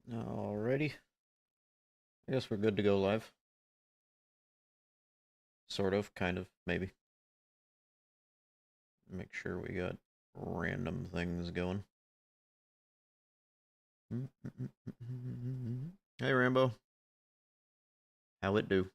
Alrighty. I guess we're good to go live. Sort of, kind of, maybe. Make sure we got random things going. Hey, Rambo. How it do?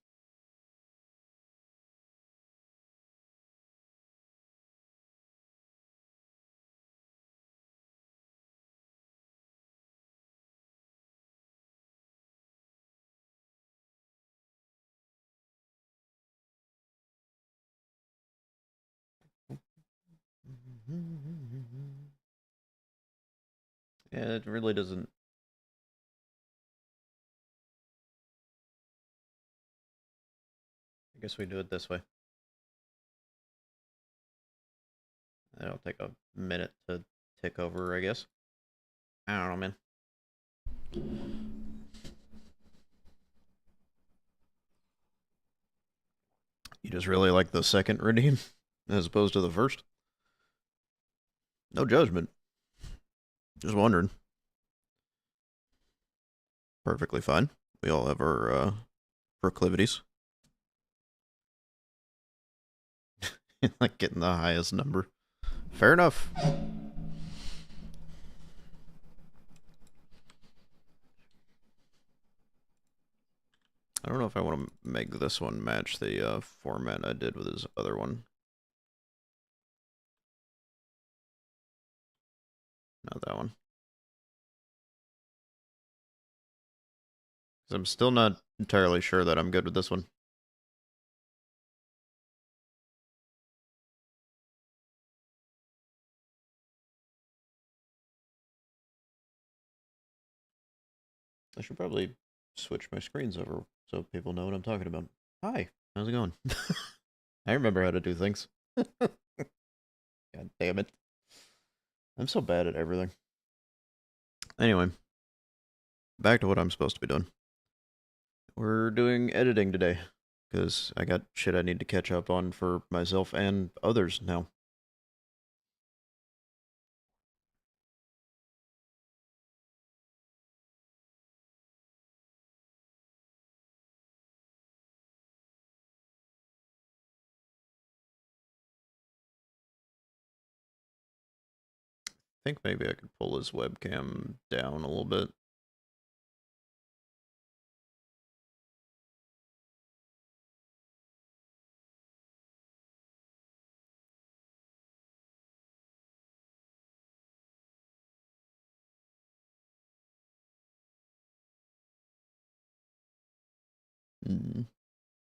Yeah, it really doesn't. I guess we do it this way. It'll take a minute to tick over, I guess. I don't know, man. You just really like the second redeem as opposed to the first? No judgment. Just wondering. Perfectly fine. We all have our proclivities. Like getting the highest number. Fair enough. I don't know if I want to make this one match the format I did with his other one. Not that one. Because I'm still not entirely sure that I'm good with this one. I should probably switch my screens over so people know what I'm talking about. Hi, how's it going? I remember how to do things. God damn it. I'm so bad at everything. Anyway, back to what I'm supposed to be doing. We're doing editing today because I got shit I need to catch up on for myself and others now. I think maybe I could pull his webcam down a little bit.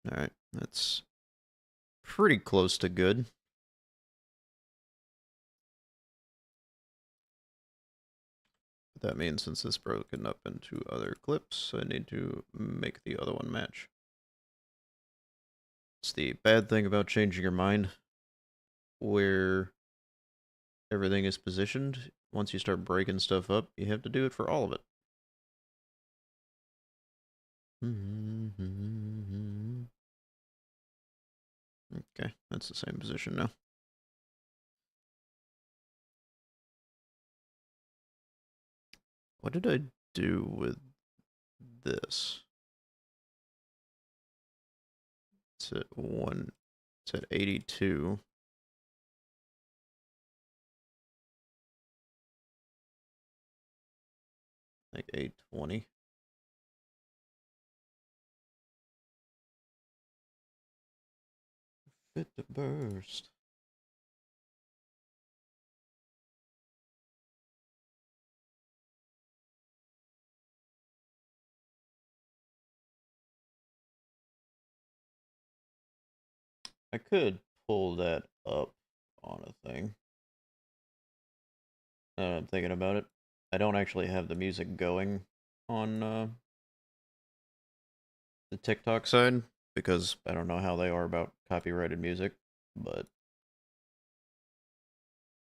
Alright, that's pretty close to good. That means since it's broken up into other clips, I need to make the other one match. It's the bad thing about changing your mind where everything is positioned. Once you start breaking stuff up, you have to do it for all of it. Okay, that's the same position now. What did I do with this? It's at 82. Like 820. Fit to burst. I could pull that up on a thing. I'm thinking about it. I don't actually have the music going on the TikTok side because I don't know how they are about copyrighted music, but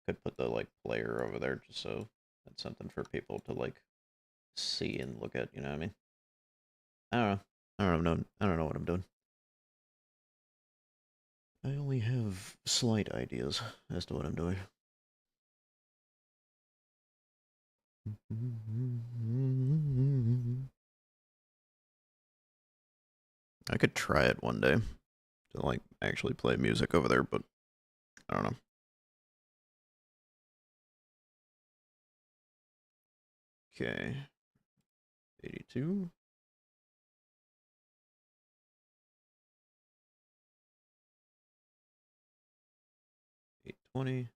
could put the like player over there just so that's something for people to like see and look at. You know what I mean? I don't know. I don't know what I'm doing. I only have slight ideas as to what I'm doing. I could try it one day to like actually play music over there, but I don't know. Okay. 82. 820.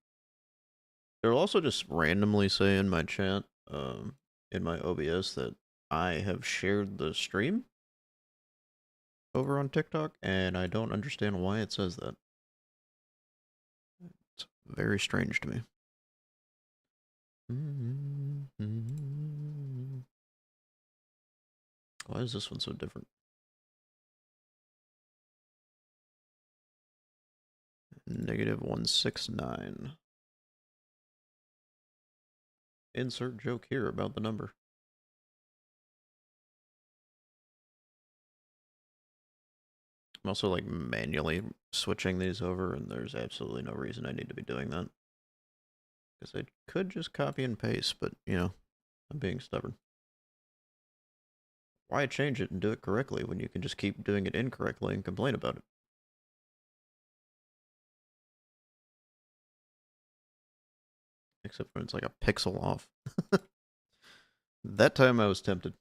They'll also just randomly say in my chat, in my OBS, that I have shared the stream over on TikTok, and I don't understand why it says that. It's very strange to me. Why is this one so different? -169. Insert joke here about the number. I'm also like manually switching these over, and there's absolutely no reason I need to be doing that. Because I could just copy and paste, but you know, I'm being stubborn. Why change it and do it correctly when you can just keep doing it incorrectly and complain about it? Except when it's like a pixel off. That time I was tempted.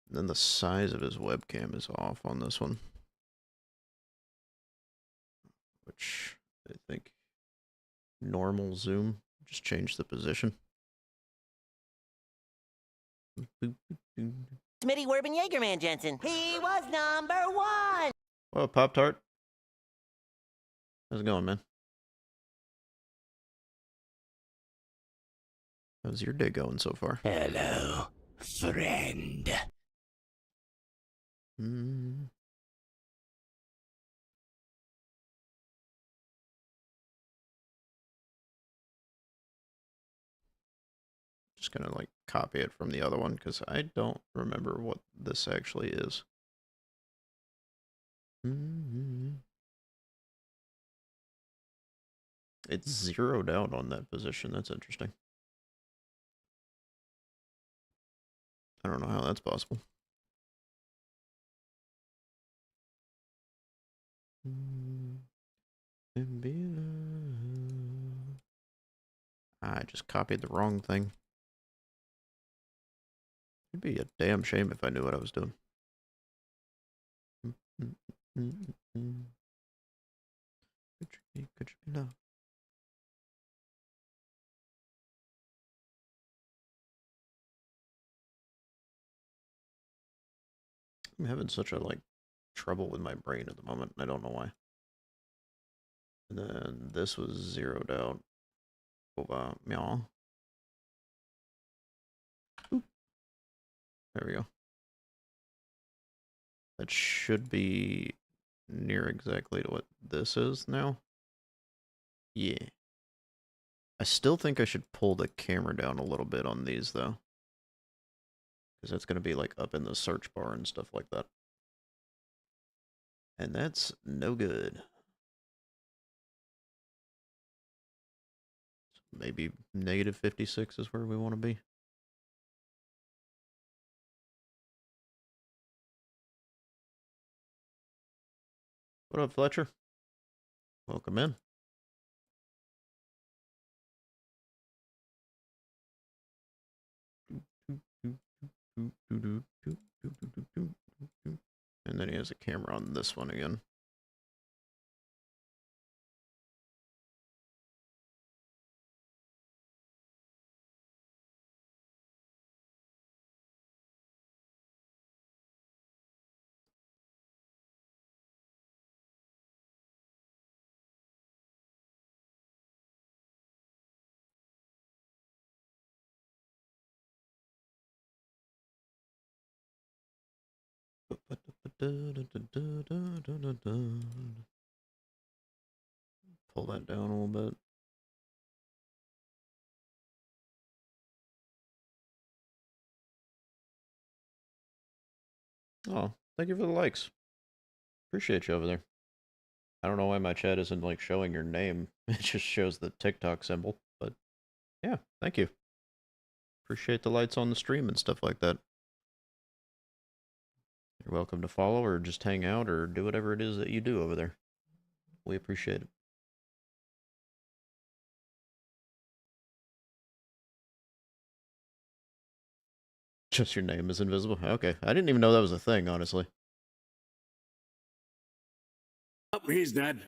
Then the size of his webcam is off on this one. Which I think normal zoom, just change the position. Smitty Werben Jaegerman Jensen. He was #1. Well, Pop-Tart. How's it going, man? How's your day going so far? Hello, friend. Just gonna like copy it from the other one because I don't remember what this actually is. It's zeroed out on that position. That's interesting. I don't know how that's possible. I just copied the wrong thing. It'd be a damn shame if I knew what I was doing. Could you know? I'm having such a like trouble with my brain at the moment. I don't know why. And then this was zeroed out. Over meow. There we go. That should be near exactly to what this is now. Yeah. I still think I should pull the camera down a little bit on these, though. Because that's going to be, like, up in the search bar and stuff like that. And that's no good. So maybe -56 is where we want to be. What up, Fletcher? Welcome in. And then he has a camera on this one again. Pull that down a little bit. Oh, thank you for the likes. Appreciate you over there. I don't know why my chat isn't like showing your name. It just shows the TikTok symbol. But yeah, thank you. Appreciate the lights on the stream and stuff like that. You're welcome to follow or just hang out or do whatever it is that you do over there. We appreciate it. Just your name is invisible? Okay. I didn't even know that was a thing, honestly. Oh, he's dead.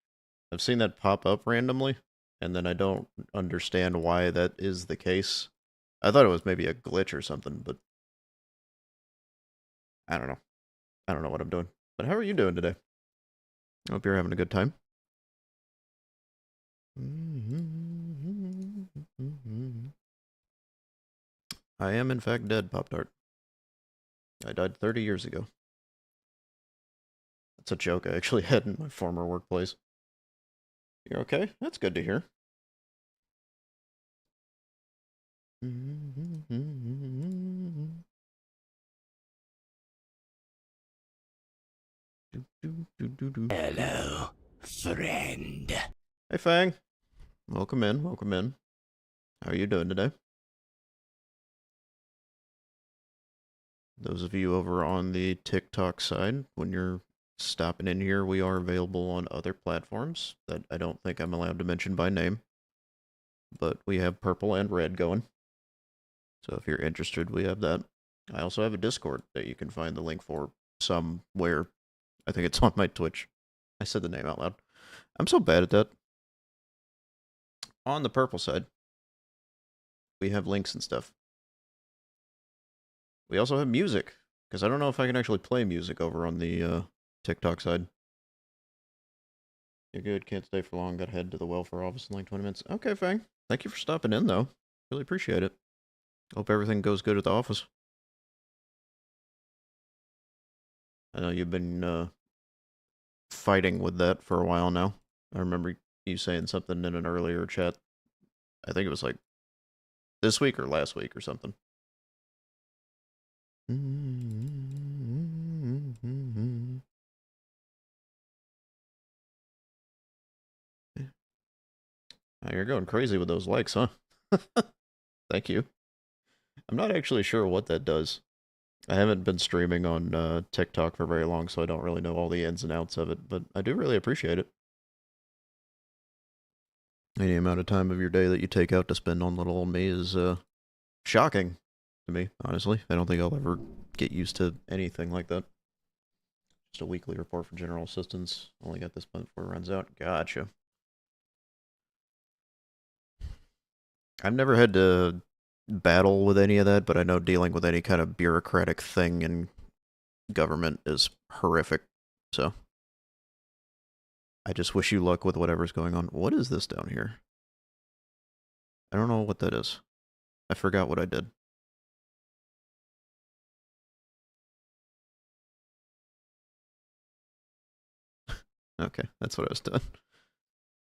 I've seen that pop up randomly, and then I don't understand why that is the case. I thought it was maybe a glitch or something, but I don't know. I don't know what I'm doing. But how are you doing today? I hope you're having a good time. I am, in fact, dead, Pop-Tart. I died 30 years ago. That's a joke I actually had in my former workplace. You're okay? That's good to hear. Hello, friend. Hey, Fang. Welcome in, welcome in. How are you doing today? Those of you over on the TikTok side, when you're stopping in here, we are available on other platforms that I don't think I'm allowed to mention by name. But we have purple and red going. So if you're interested, we have that. I also have a Discord that you can find the link for somewhere. I think it's on my Twitch. I said the name out loud. I'm so bad at that. On the purple side, we have links and stuff. We also have music, because I don't know if I can actually play music over on the TikTok side. You're good, can't stay for long, gotta head to the welfare office in like 20 minutes. Okay, Fang. Thank you for stopping in, though. Really appreciate it. Hope everything goes good at the office. I know you've been fighting with that for a while now. I remember you saying something in an earlier chat. I think it was like this week or last week or something. Oh, you're going crazy with those likes, huh? Thank you. I'm not actually sure what that does. I haven't been streaming on TikTok for very long, so I don't really know all the ins and outs of it, but I do really appreciate it. Any amount of time of your day that you take out to spend on little old me is shocking to me, honestly. I don't think I'll ever get used to anything like that. Just a weekly report for general assistance. Only got this month before it runs out. Gotcha. I've never had to battle with any of that, but I know dealing with any kind of bureaucratic thing in government is horrific. So I just wish you luck with whatever's going on. What is this down here? I don't know what that is. I forgot what I did. Okay, that's what I was doing.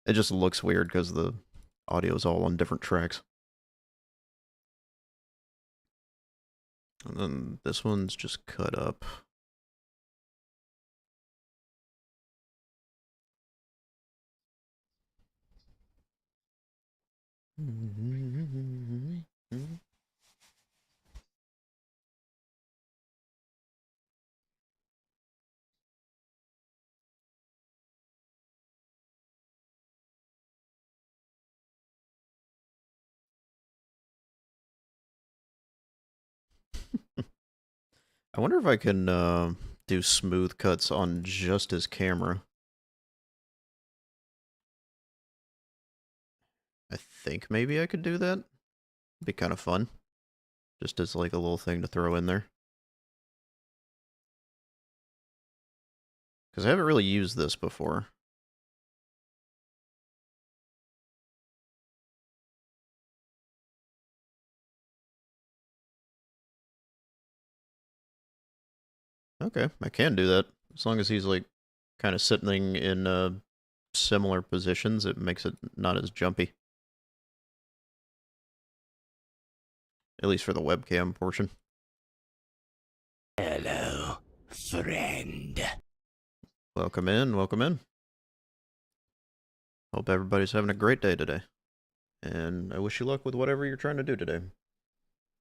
It just looks weird because the audio is all on different tracks. And then this one's just cut up. I wonder if I can do smooth cuts on just his camera. I think maybe I could do that. It'd be kind of fun. Just as like a little thing to throw in there. Because I haven't really used this before. Okay, I can do that. As long as he's like kind of sitting in similar positions, it makes it not as jumpy. At least for the webcam portion. Hello, friend. Welcome in, welcome in. Hope everybody's having a great day today. And I wish you luck with whatever you're trying to do today.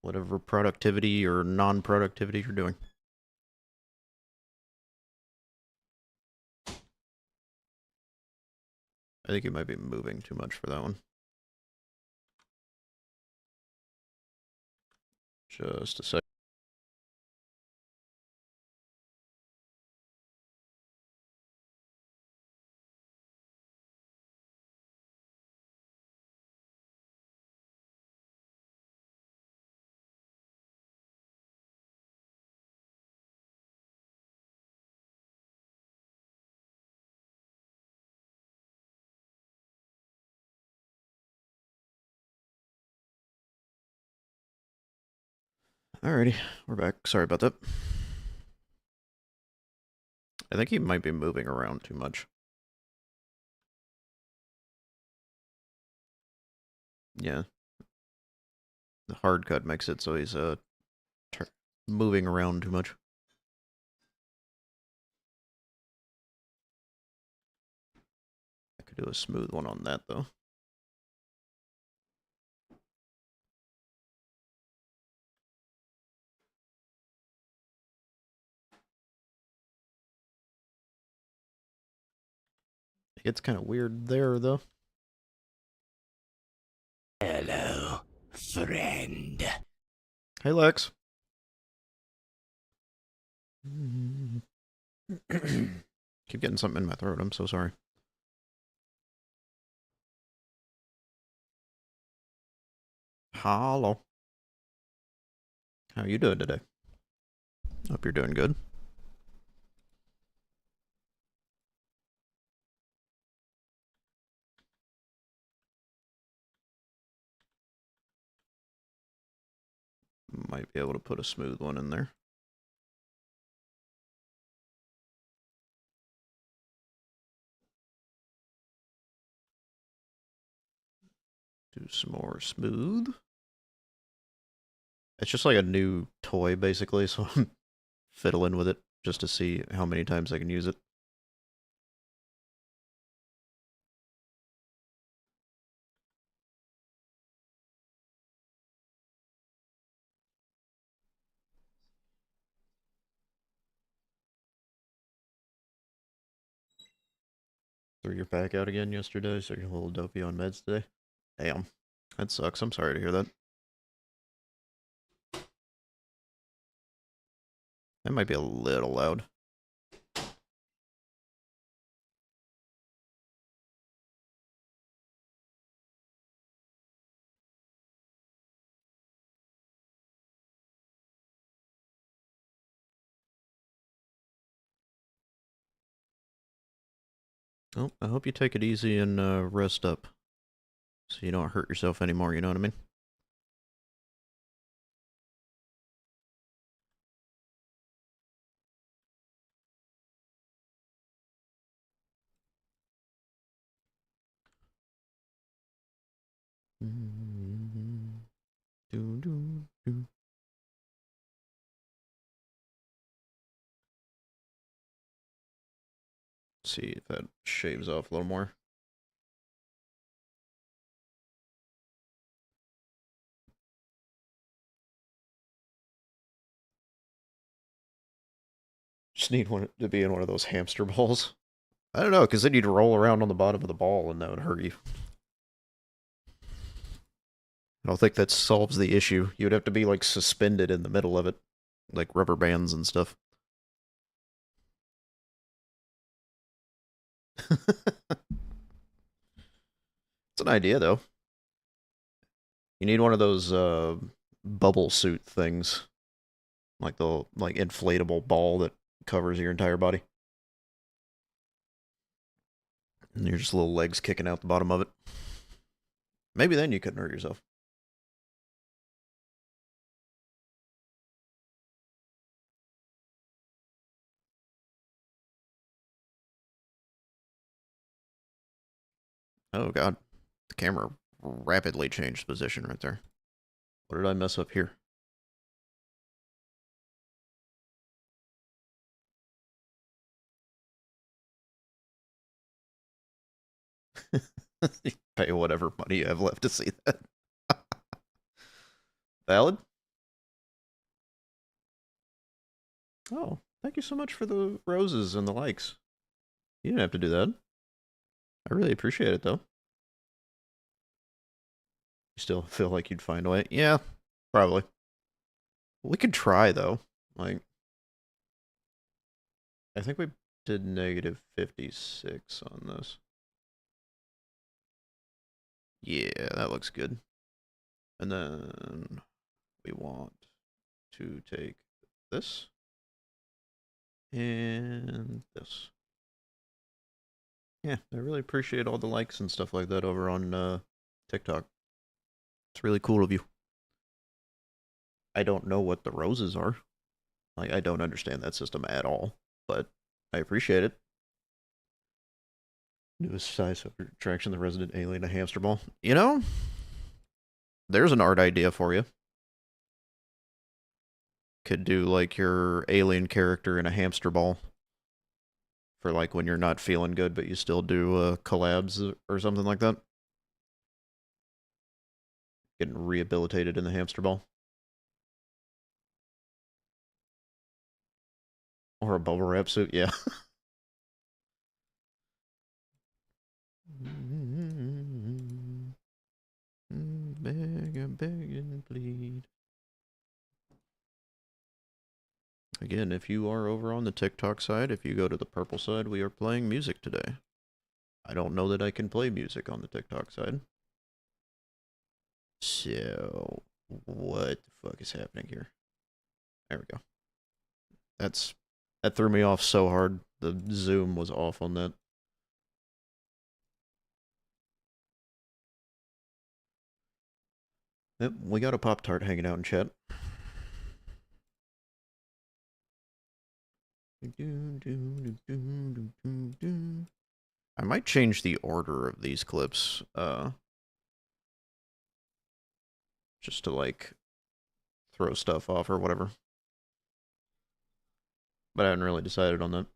Whatever productivity or non-productivity you're doing. I think you might be moving too much for that one. Just a sec. Alrighty, we're back. Sorry about that. I think he might be moving around too much. Yeah. The hard cut makes it so he's moving around too much. I could do a smooth one on that though. It gets kind of weird there though. Hello, friend. Hey Lex. Keep getting something in my throat. I'm so sorry. Hello. How you doing today? Hope you're doing good. Might be able to put a smooth one in there. Do some more smooth. It's just like a new toy, basically, so I'm fiddling with it just to see how many times I can use it. Threw your back out again yesterday, so you're a little dopey on meds today? Damn. That sucks. I'm sorry to hear that. That might be a little loud. Oh, I hope you take it easy and rest up. So you don't hurt yourself anymore, you know what I mean? Do, do, do. See if that shaves off a little more. Just need one to be in one of those hamster balls. I don't know, because then you'd roll around on the bottom of the ball and that would hurt you. I don't think that solves the issue. You would have to be like suspended in the middle of it, like rubber bands and stuff. It's an idea though. You need one of those bubble suit things, like the inflatable ball that covers your entire body. And your just little legs kicking out the bottom of it. Maybe then you couldn't hurt yourself. Oh god. The camera rapidly changed position right there. What did I mess up here? Pay whatever money you have left to see that. Valid? Oh, thank you so much for the roses and the likes. You didn't have to do that. I really appreciate it, though. You still feel like you'd find a way? Yeah, probably. We could try, though. Like, I think we did negative 56 on this. Yeah, that looks good. And then we want to take this and this. Yeah, I really appreciate all the likes and stuff like that over on TikTok. It's really cool of you. I don't know what the roses are. Like, I don't understand that system at all, but I appreciate it. Newest size of attraction, the resident alien, a hamster ball. You know, there's an art idea for you. Could do like your alien character in a hamster ball for like when you're not feeling good, but you still do collabs or something like that. Getting rehabilitated in the hamster ball. Or a bubble wrap suit, yeah. Beg and plead. Again, if you are over on the TikTok side, if you go to the purple side, we are playing music today. I don't know that I can play music on the TikTok side. So, what the fuck is happening here? There we go. That threw me off so hard. The zoom was off on that. Yep, we got a Pop-Tart hanging out in chat. I might change the order of these clips, just to, like, throw stuff off or whatever. But I haven't really decided on that.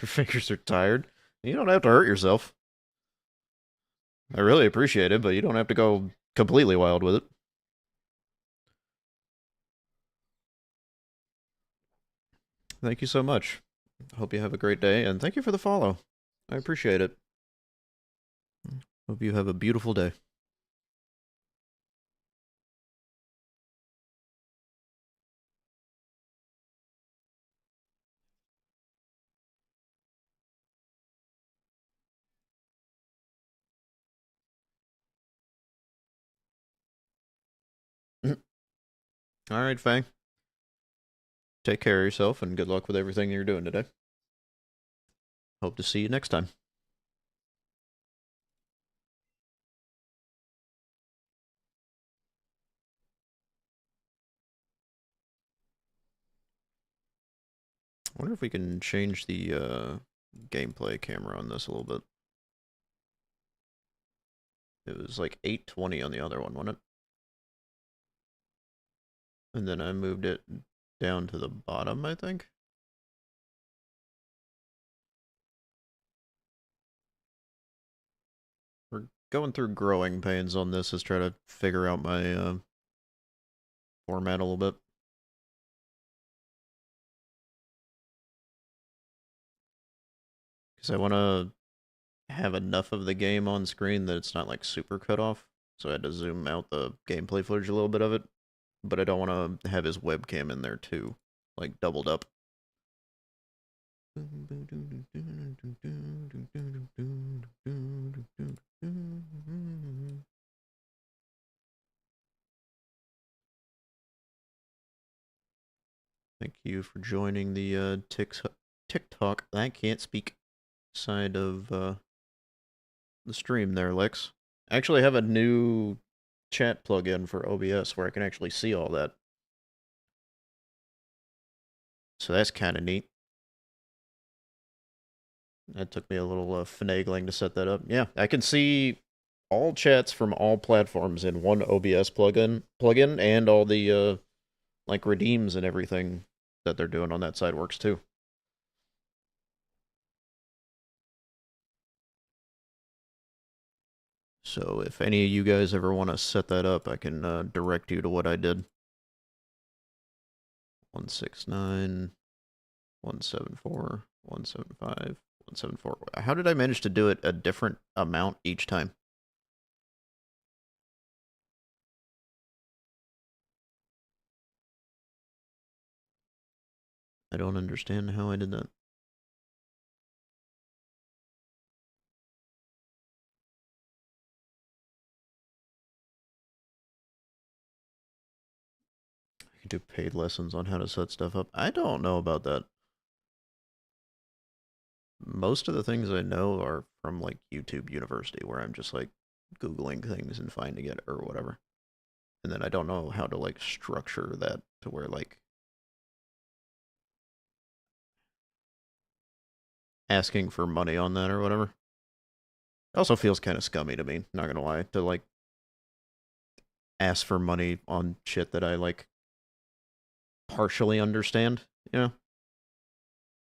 Your fingers are tired. You don't have to hurt yourself. I really appreciate it, but you don't have to go completely wild with it. Thank you so much. Hope you have a great day, and thank you for the follow. I appreciate it. Hope you have a beautiful day. All right, Fang. Take care of yourself, and good luck with everything you're doing today. Hope to see you next time. I wonder if we can change the gameplay camera on this a little bit. It was like 820 on the other one, wasn't it? And then I moved it down to the bottom, I think. We're going through growing pains on this as try to figure out my format a little bit. Because I want to have enough of the game on screen that it's not like super cut off. So I had to zoom out the gameplay footage a little bit of it. But I don't want to have his webcam in there too, like doubled up. Thank you for joining the TikTok. I can't speak side of the stream there, Lex. I actually have a new chat plugin for OBS where I can actually see all that. So that's kind of neat. That took me a little finagling to set that up. Yeah, I can see all chats from all platforms in one OBS plugin, and all the like redeems and everything that they're doing on that side works too. So if any of you guys ever want to set that up, I can direct you to what I did. 169, 174, 175, 174. How did I manage to do it a different amount each time? I don't understand how I did that. I can do paid lessons on how to set stuff up. I don't know about that. Most of the things I know are from like YouTube University, where I'm just like Googling things and finding it or whatever. And then I don't know how to like structure that to where like asking for money on that or whatever. It also feels kind of scummy to me, not gonna lie, to like ask for money on shit that I like partially understand, you know,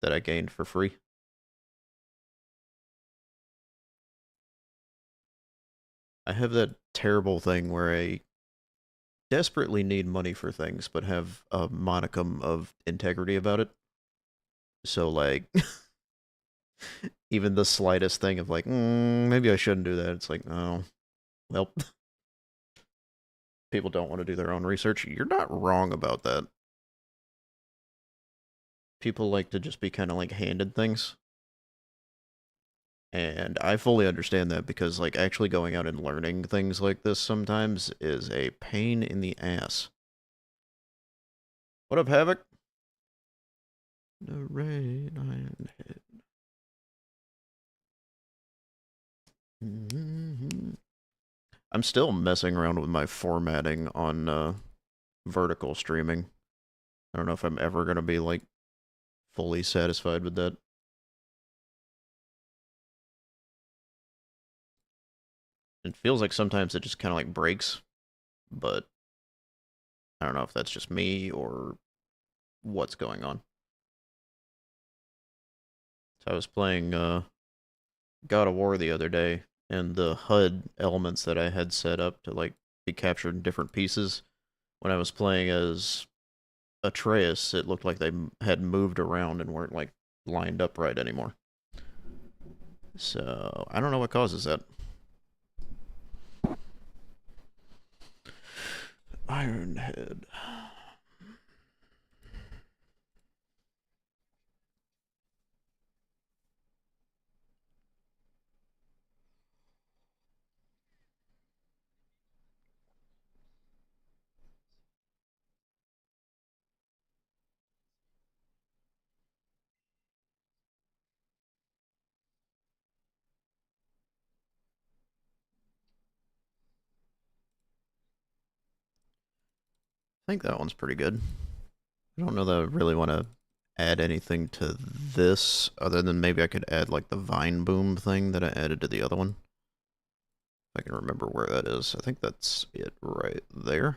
that I gained for free. I have that terrible thing where I desperately need money for things, but have a modicum of integrity about it. So, like, even the slightest thing of, like, maybe I shouldn't do that, it's like, oh, well, people don't want to do their own research. You're not wrong about that. People like to just be kind of like handed things. And I fully understand that because, like, actually going out and learning things like this sometimes is a pain in the ass. What up, Havoc? The rain iron head. I'm still messing around with my formatting on vertical streaming. I don't know if I'm ever going to be, like, fully satisfied with that. It feels like sometimes it just kind of, like, breaks, but I don't know if that's just me or what's going on. So I was playing God of War the other day, and the HUD elements that I had set up to like be captured in different pieces, when I was playing as Atreus, it looked like they had moved around and weren't like lined up right anymore. So I don't know what causes that. Ironhead. I think that one's pretty good. I don't know that I really want to add anything to this other than maybe I could add like the vine boom thing that I added to the other one. If I can remember where that is. I think that's it right there.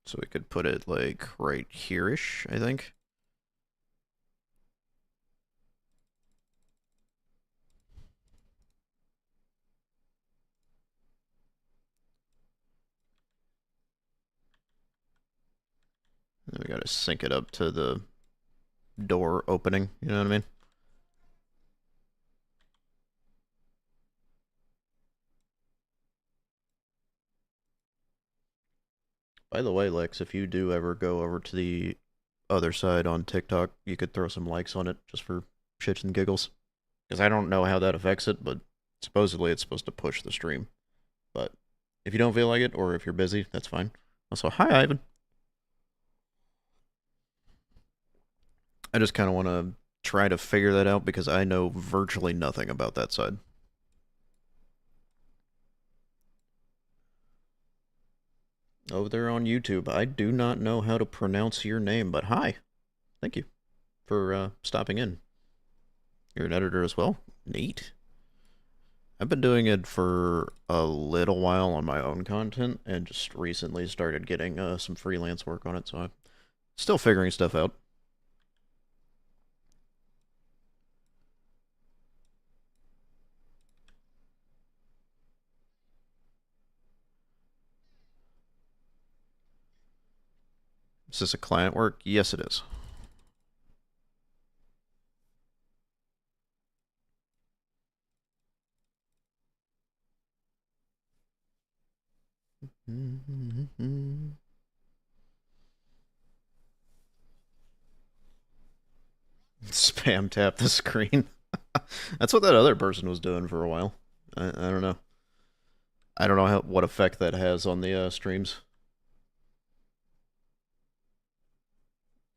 So we could put it like right here-ish, I think. And we gotta sync it up to the door opening, you know what I mean? By the way, Lex, if you do ever go over to the other side on TikTok, you could throw some likes on it just for shits and giggles. Because I don't know how that affects it, but supposedly it's supposed to push the stream. But if you don't feel like it, or if you're busy, that's fine. Also, hi, Ivan. I just kind of want to try to figure that out because I know virtually nothing about that side. Over there on YouTube, I do not know how to pronounce your name, but hi. Thank you for stopping in. You're an editor as well? Neat. I've been doing it for a little while on my own content and just recently started getting some freelance work on it, so I'm still figuring stuff out. Is this a client work? Yes, it is. Spam tap the screen. That's what that other person was doing for a while. I don't know. I don't know what effect that has on the streams.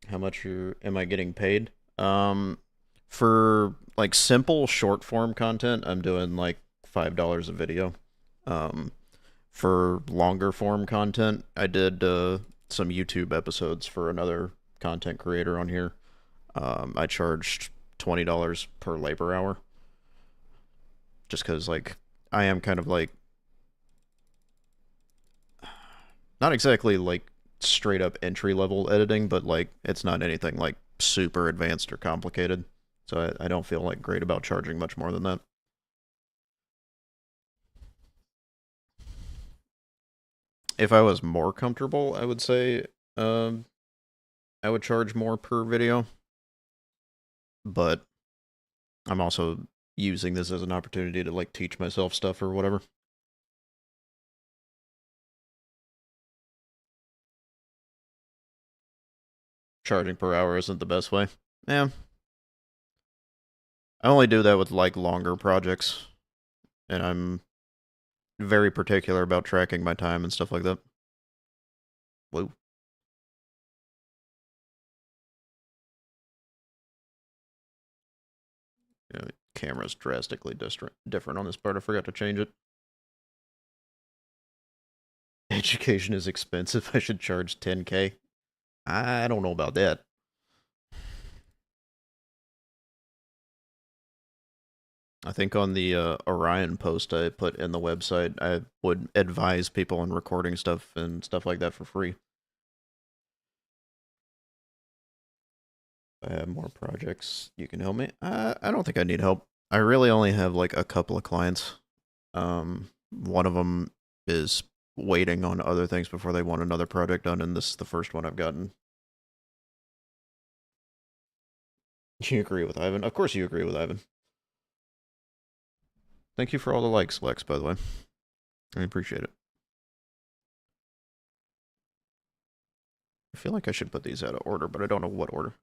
How much am I getting paid? For like simple short form content, I'm doing like $5 a video. For longer form content, I did some YouTube episodes for another content creator on here. I charged $20 per labor hour, just because like I am kind of like not exactly like straight up entry level editing, but like it's not anything like super advanced or complicated. So I don't feel like great about charging much more than that. If I was more comfortable, I would say I would charge more per video. But I'm also using this as an opportunity to like teach myself stuff or whatever. Charging per hour isn't the best way. Yeah. I only do that with like longer projects, and I'm very particular about tracking my time and stuff like that. Whoa. Yeah, camera's drastically different on this part. I forgot to change it. Education is expensive. I should charge 10K. I don't know about that. I think on the Orion post I put in the website, I would advise people on recording stuff and stuff like that for free. If I have more projects, you can help me. I don't think I need help. I really only have like a couple of clients. One of them is waiting on other things before they want another project done, and this is the first one I've gotten. You agree with Ivan? Of course you agree with Ivan. Thank you for all the likes, Lex, by the way. I appreciate it. I feel like I should put these out of order, but I don't know what order.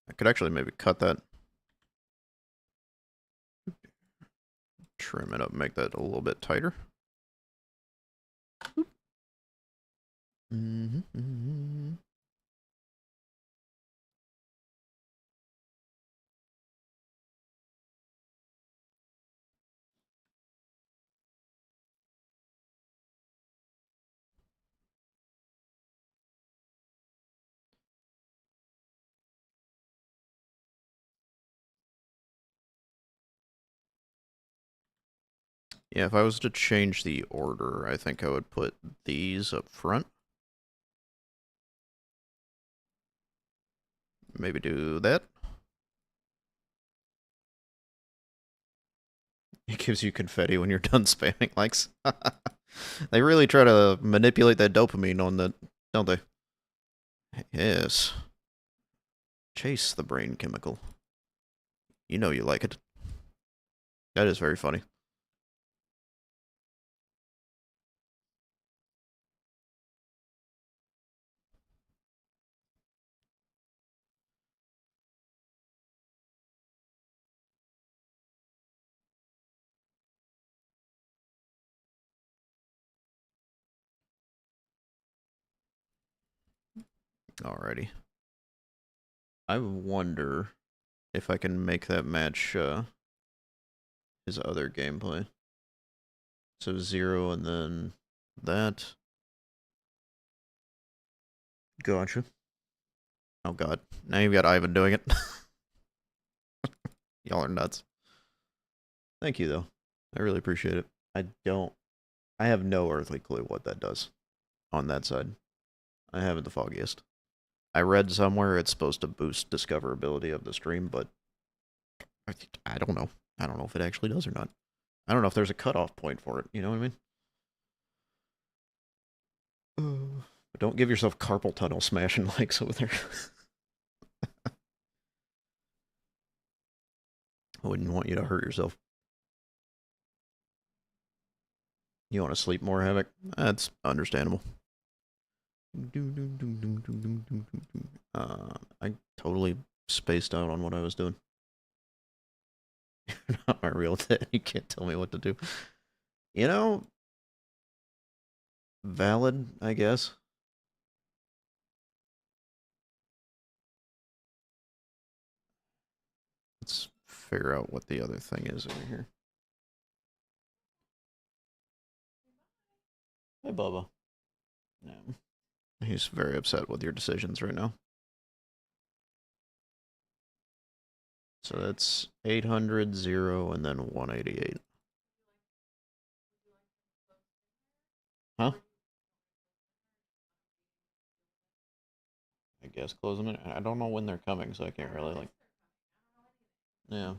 I could actually maybe cut that, trim it up, make that a little bit tighter. Mm-hmm. Yeah, if I was to change the order, I think I would put these up front. Maybe do that. It gives you confetti when you're done spamming likes. They really try to manipulate that dopamine on that, don't they? Yes. Chase the brain chemical. You know you like it. That is very funny. Alrighty. I wonder if I can make that match his other gameplay. So 0 and then that. Gotcha. Oh god. Now you've got Ivan doing it. Y'all are nuts. Thank you though. I really appreciate it. I have no earthly clue what that does on that side. I haven't the foggiest. I read somewhere it's supposed to boost discoverability of the stream, but I don't know. I don't know if it actually does or not. I don't know if there's a cutoff point for it, you know what I mean? But don't give yourself carpal tunnel smashing likes over there. I wouldn't want you to hurt yourself. You want to sleep more, Havoc? That's understandable. I totally spaced out on what I was doing. You're not my real dad. You can't tell me what to do. You know, valid, I guess. Let's figure out what the other thing is over here. Hey, Bubba. No. He's very upset with your decisions right now. So that's 800, 0, and then 188. Huh? I guess close them in. I don't know when they're coming, so I can't really, like... Yeah.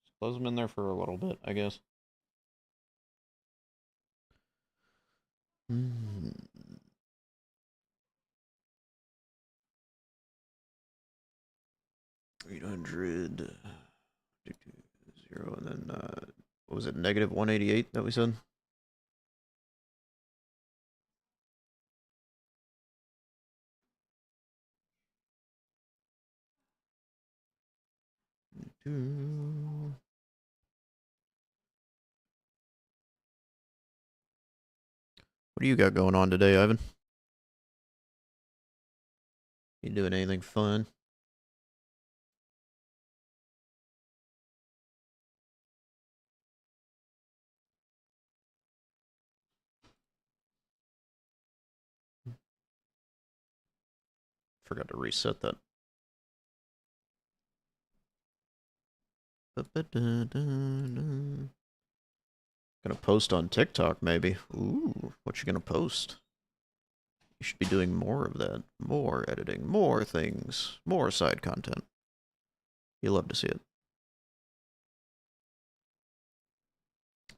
Just close them in there for a little bit, I guess. 800, 0, and then, what was it, negative 188 that we said? What do you got going on today, Ivan? You doing anything fun? Forgot to reset that. Gonna post on TikTok, maybe. Ooh, what you gonna post? You should be doing more of that. More editing, more things, more side content. You love to see it.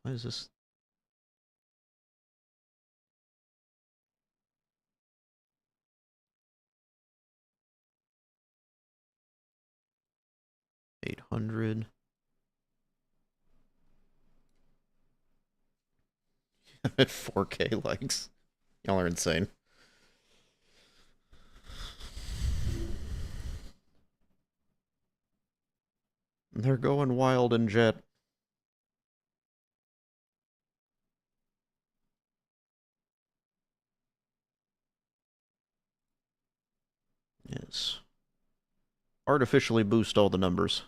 What is this? $800. At 4K likes. Y'all are insane. They're going wild in jet. Yes. Artificially boost all the numbers.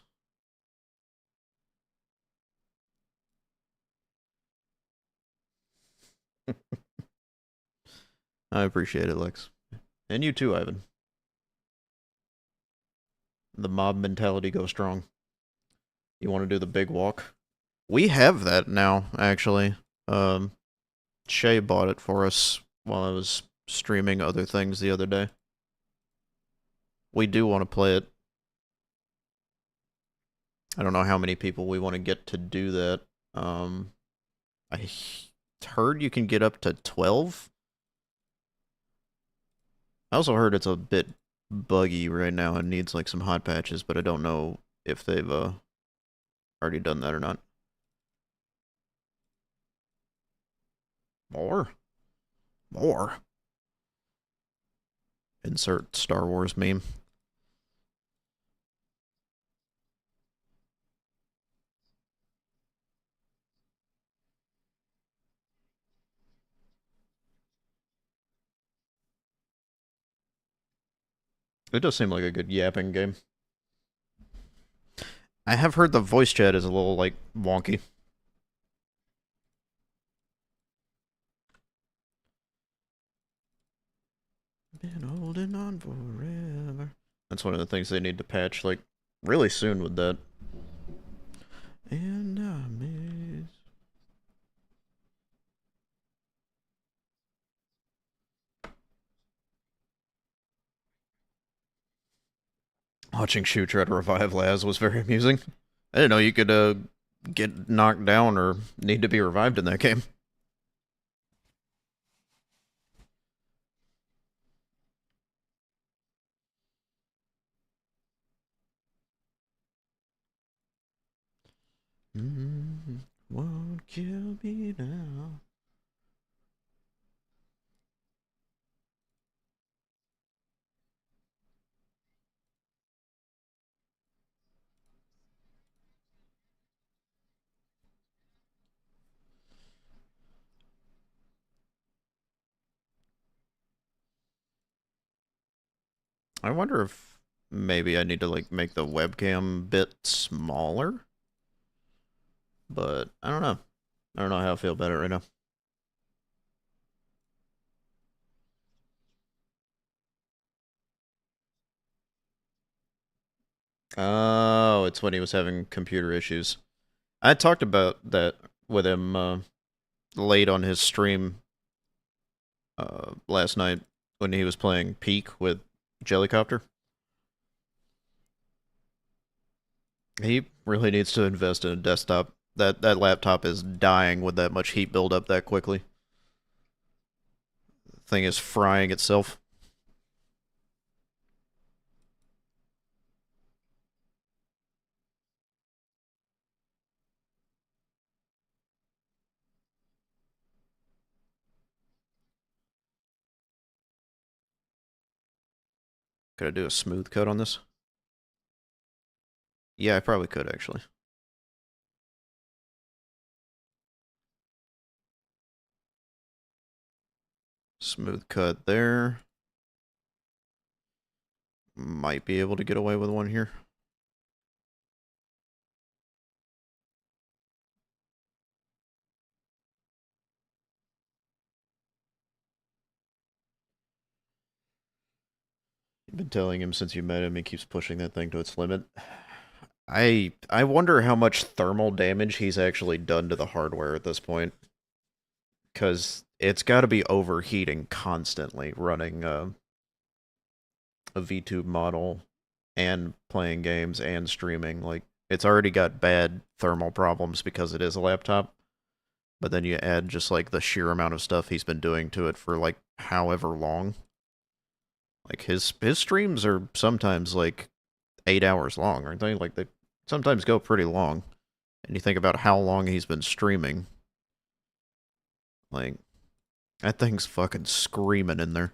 I appreciate it, Lex. And you too, Ivan. The mob mentality goes strong. You want to do the big walk? We have that now, actually. Shay bought it for us while I was streaming other things the other day. We do want to play it. I don't know how many people we want to get to do that. I heard you can get up to 12. I also heard it's a bit buggy right now and needs like some hot patches, but I don't know if they've already done that or not. More? More? Insert Star Wars meme. It does seem like a good yapping game. I have heard the voice chat is a little, like, wonky. Been holding on forever. That's one of the things they need to patch, like, really soon with that. And I miss... Watching Shu try to revive Laz was very amusing. I didn't know you could, get knocked down or need to be revived in that game. Won't kill me now. I wonder if maybe I need to like make the webcam bit smaller. But I don't know. I don't know how I feel about it right now. Oh, it's when he was having computer issues. I talked about that with him late on his stream last night when he was playing Peak with Jellycopter. He really needs to invest in a desktop. That laptop is dying with that much heat buildup that quickly. The thing is frying itself. Could I do a smooth cut on this? Yeah, I probably could actually. Smooth cut there. Might be able to get away with one here. You've been telling him since you met him, he keeps pushing that thing to its limit. I wonder how much thermal damage he's actually done to the hardware at this point. Because it's got to be overheating constantly running a VTube model and playing games and streaming. Like, it's already got bad thermal problems because it is a laptop. But then you add just like the sheer amount of stuff he's been doing to it for like however long. Like his streams are sometimes like 8 hours long, aren't they? Like they sometimes go pretty long. And you think about how long he's been streaming. Like that thing's fucking screaming in there.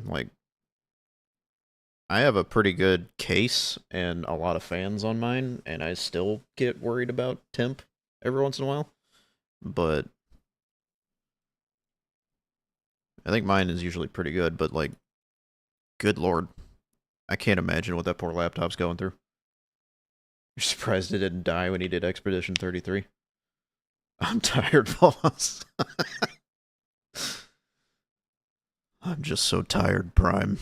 Like I have a pretty good case and a lot of fans on mine, and I still get worried about temp every once in a while. But I think mine is usually pretty good, but like, good lord. I can't imagine what that poor laptop's going through. You're surprised it didn't die when he did Expedition 33? I'm tired, boss. I'm just so tired, Prime.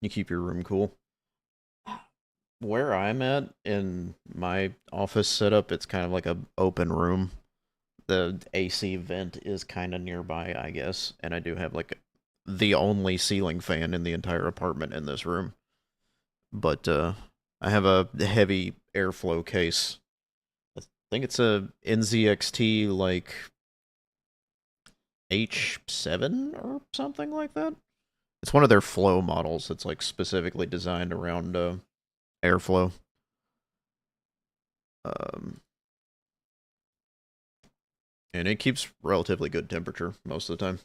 You keep your room cool. where I'm at in my office setup, it's kind of like a open room. The AC vent is kind of nearby, I guess, and I do have like the only ceiling fan in the entire apartment in this room. But I have a heavy airflow case. I think it's a NZXT like H7 or something like that. It's one of their flow models. It's like specifically designed around airflow. Um, and it keeps relatively good temperature most of the time,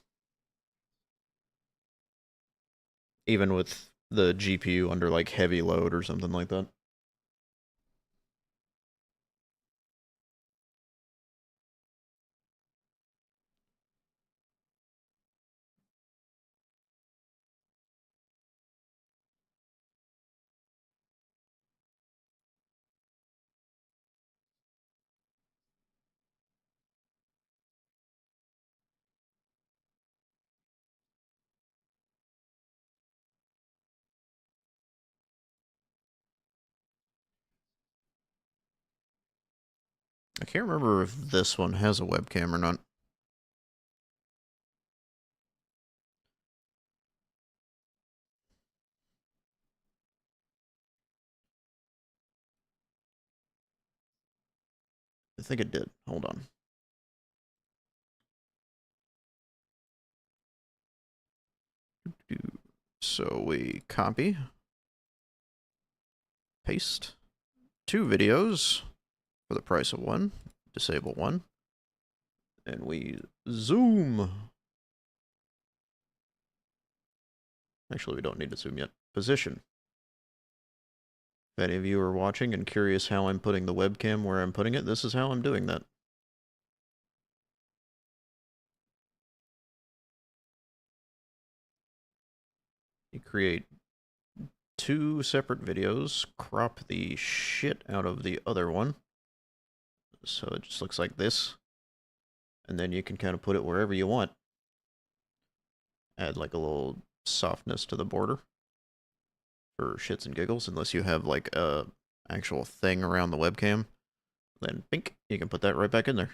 even with the GPU under like heavy load or something like that. I can't remember if this one has a webcam or not. I think it did. Hold on. So we copy, paste, two videos for the price of one, disable one, and we zoom. Actually, we don't need to zoom yet. Position. If any of you are watching and curious how I'm putting the webcam where I'm putting it, this is how I'm doing that. You create two separate videos, crop the shit out of the other one, so it just looks like this, and then you can kind of put it wherever you want. Add like a little softness to the border for shits and giggles, unless you have like a actual thing around the webcam, then bink, you can put that right back in there.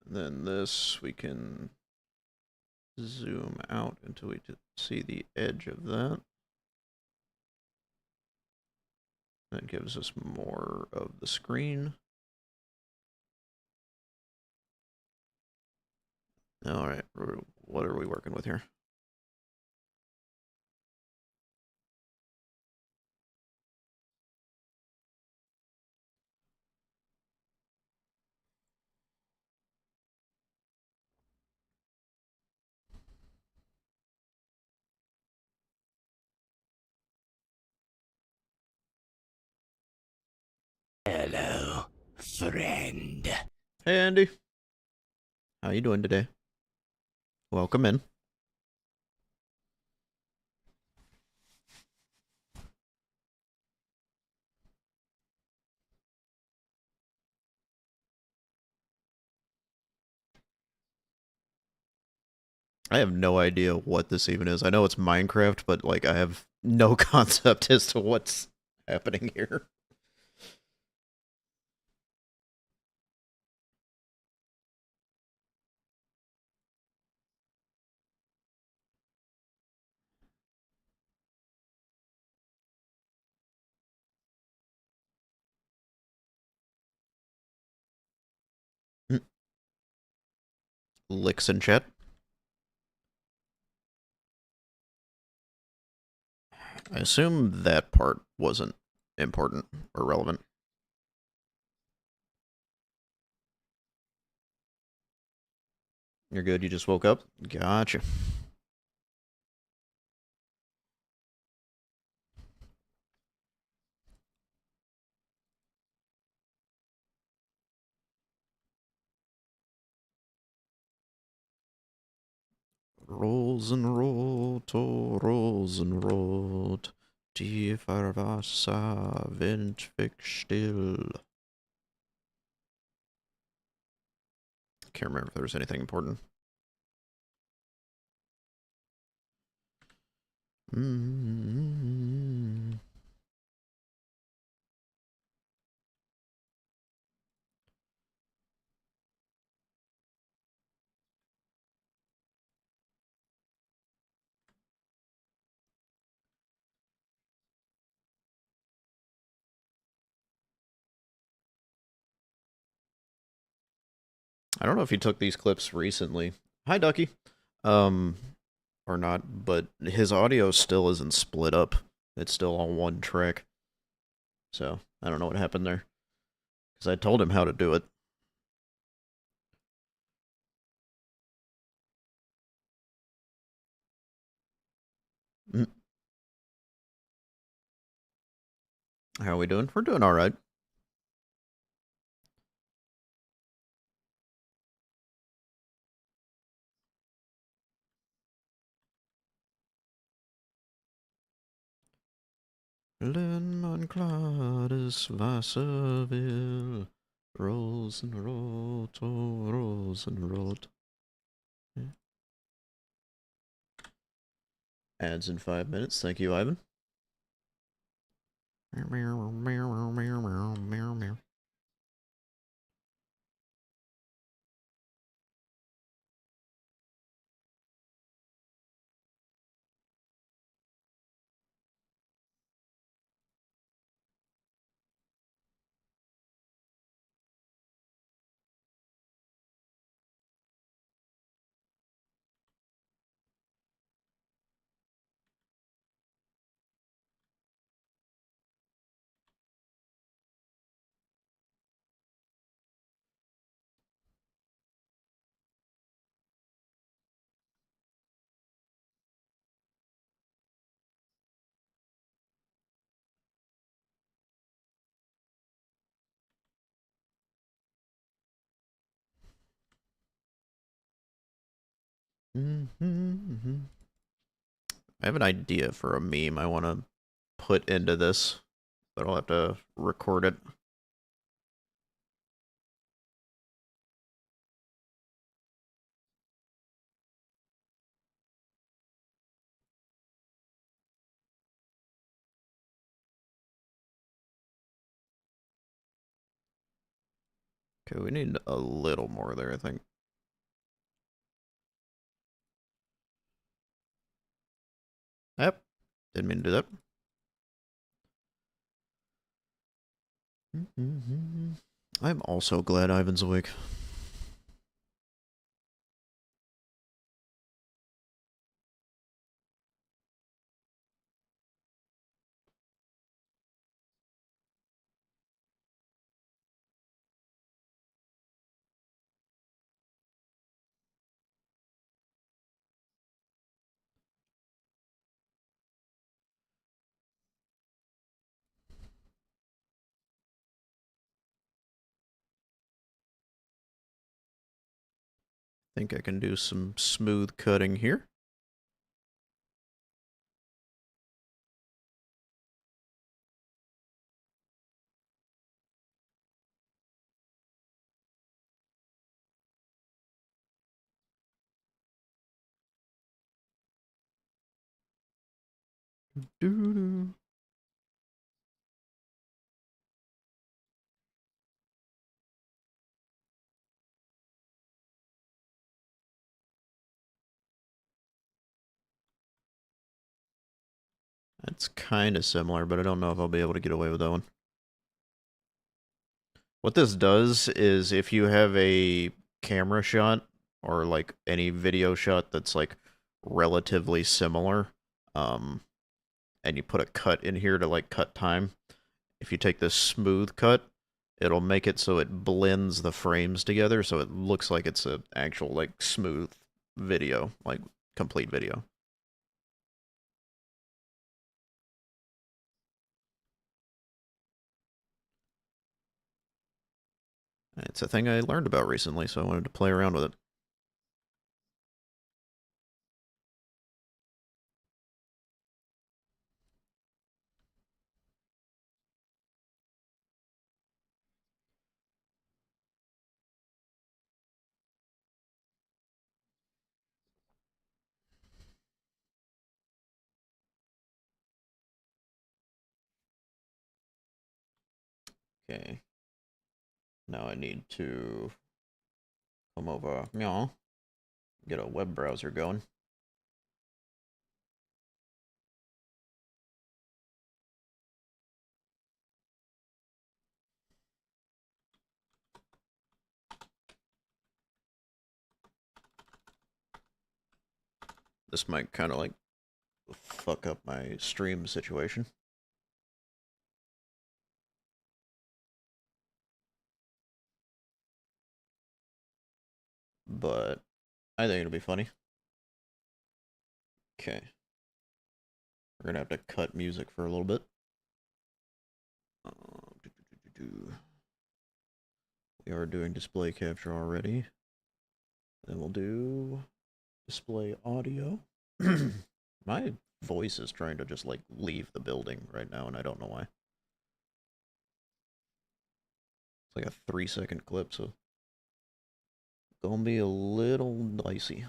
And then this, we can zoom out until we see the edge of that. That gives us more of the screen. All right, what are we working with here? Hello, friend. Hey, Andy. How you doing today? Welcome in. I have no idea what this even is. I know it's Minecraft, but like I have no concept as to what's happening here. Licks in chat. I assume that part wasn't important or relevant. You're good, you just woke up? Gotcha. Rolls and roll, to rolls and roll. Tiefer Wasser, Wind still. Can't remember if there was anything important. I don't know if he took these clips recently. Hi, Ducky. Or not, but his audio still isn't split up. It's still on one track. So, I don't know what happened there. Because I told him how to do it. How are we doing? We're doing alright. Wenn man klares Wasser will, Rosenrot, oh Rosenrot. Ads in 5 minutes. Thank you, Ivan. I have an idea for a meme I want to put into this, but I'll have to record it. Okay, we need a little more there, I think. Yep, didn't mean to do that. I'm also glad Ivan's awake. Think I can do some smooth cutting here. Doo-doo. That's kind of similar, but I don't know if I'll be able to get away with that one. What this does is if you have a camera shot or like any video shot that's like relatively similar, and you put a cut in here to like cut time, if you take this smooth cut, it'll make it so it blends the frames together so it looks like it's an actual like smooth video, like complete video. It's a thing I learned about recently, so I wanted to play around with it. Okay. Now I need to come over, get a web browser going. This might kind of like fuck up my stream situation. But I think it'll be funny. Okay. We're gonna have to cut music for a little bit. We are doing display capture already. Then we'll do display audio. My voice is trying to just like leave the building right now, and I don't know why. It's like a 3-second clip, so gonna be a little dicey.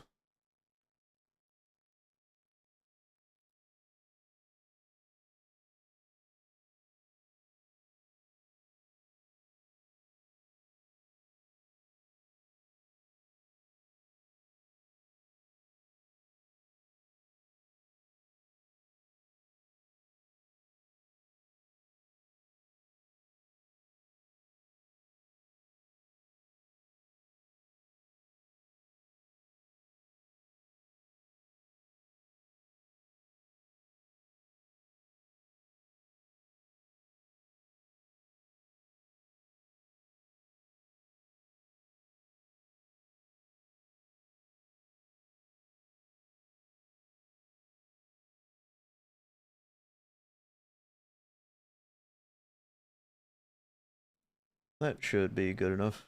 That should be good enough.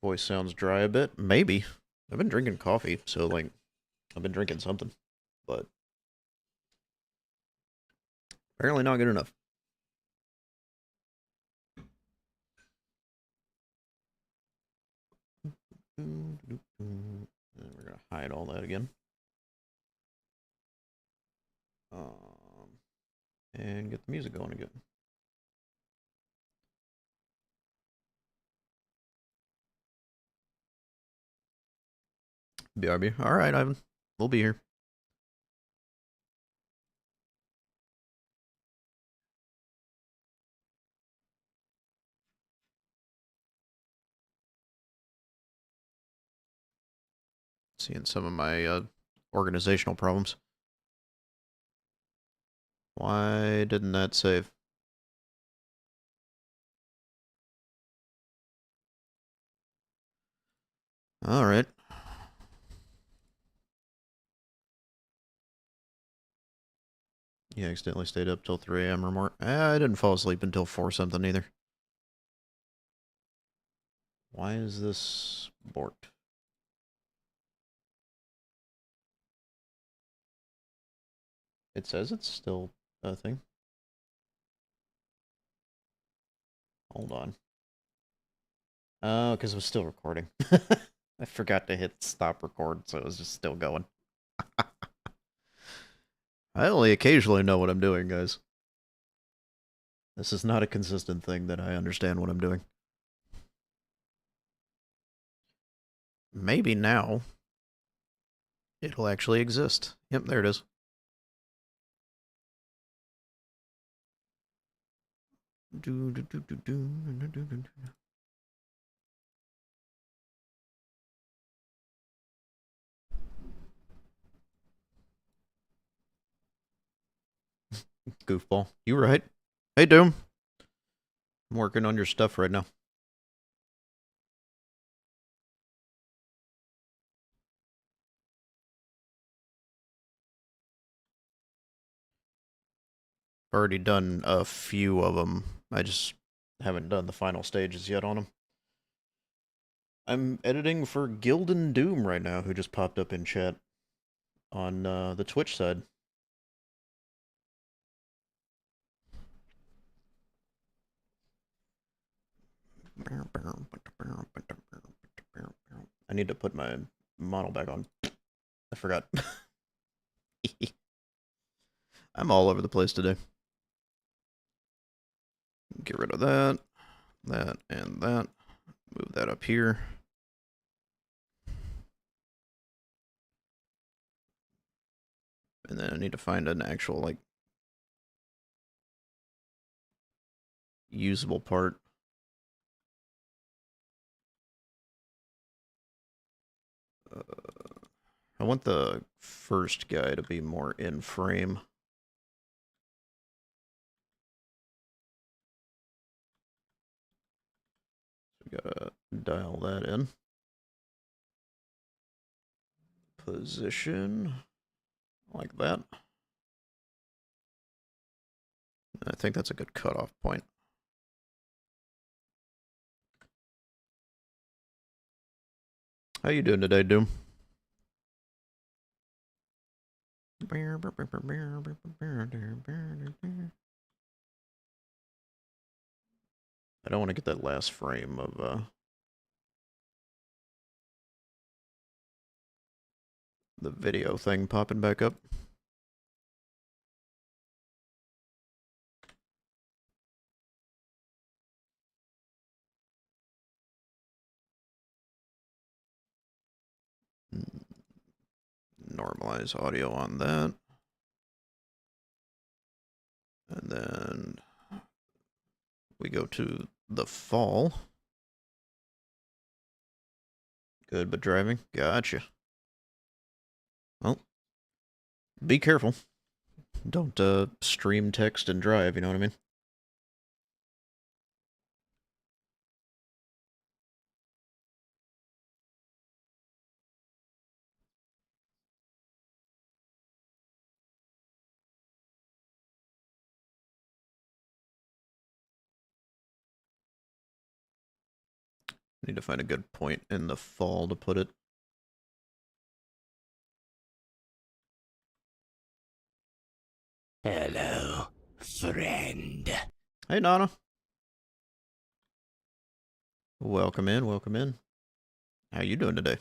Voice sounds dry a bit. Maybe. I've been drinking coffee, so like, I've been drinking something. But apparently not good enough. And we're gonna hide all that again. And get the music going again. BRB. Alright, Ivan. We'll be here. Seeing some of my organizational problems. Why didn't that save? Alright. You accidentally stayed up till 3 a.m. or more. I didn't fall asleep until 4 something either. Why is this borked? It says it's still a thing. Hold on. Oh, because it was still recording. I forgot to hit stop record, so it was just still going. I only occasionally know what I'm doing, guys. This is not a consistent thing that I understand what I'm doing. Maybe now it'll actually exist. Yep, there it is. Goofball. You right. Hey, Doom. I'm working on your stuff right now. Already done a few of them. I just haven't done the final stages yet on them. I'm editing for Gildan Doom right now, who just popped up in chat on the Twitch side. I need to put my model back on. I forgot. I'm all over the place today. Get rid of that, that, and that. Move that up here. And then I need to find an actual, like, usable part. I want the first guy to be more in frame. We gotta dial that in. Position, like that. I think that's a good cutoff point. How you doing today, Doom? I don't want to get that last frame of the video thing popping back up. Normalize audio on that. And then we go to the fall. Good, but driving? Gotcha. Well, be careful. Don't stream text and drive, you know what I mean? Need to find a good point in the fall to put it. Hello, friend. Hey, Nana. Welcome in, welcome in. How you doing today?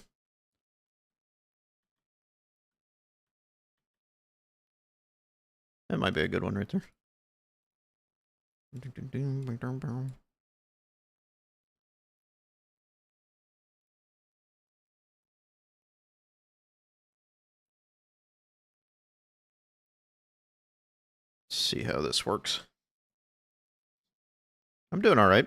That might be a good one right there. See how this works. I'm doing all right.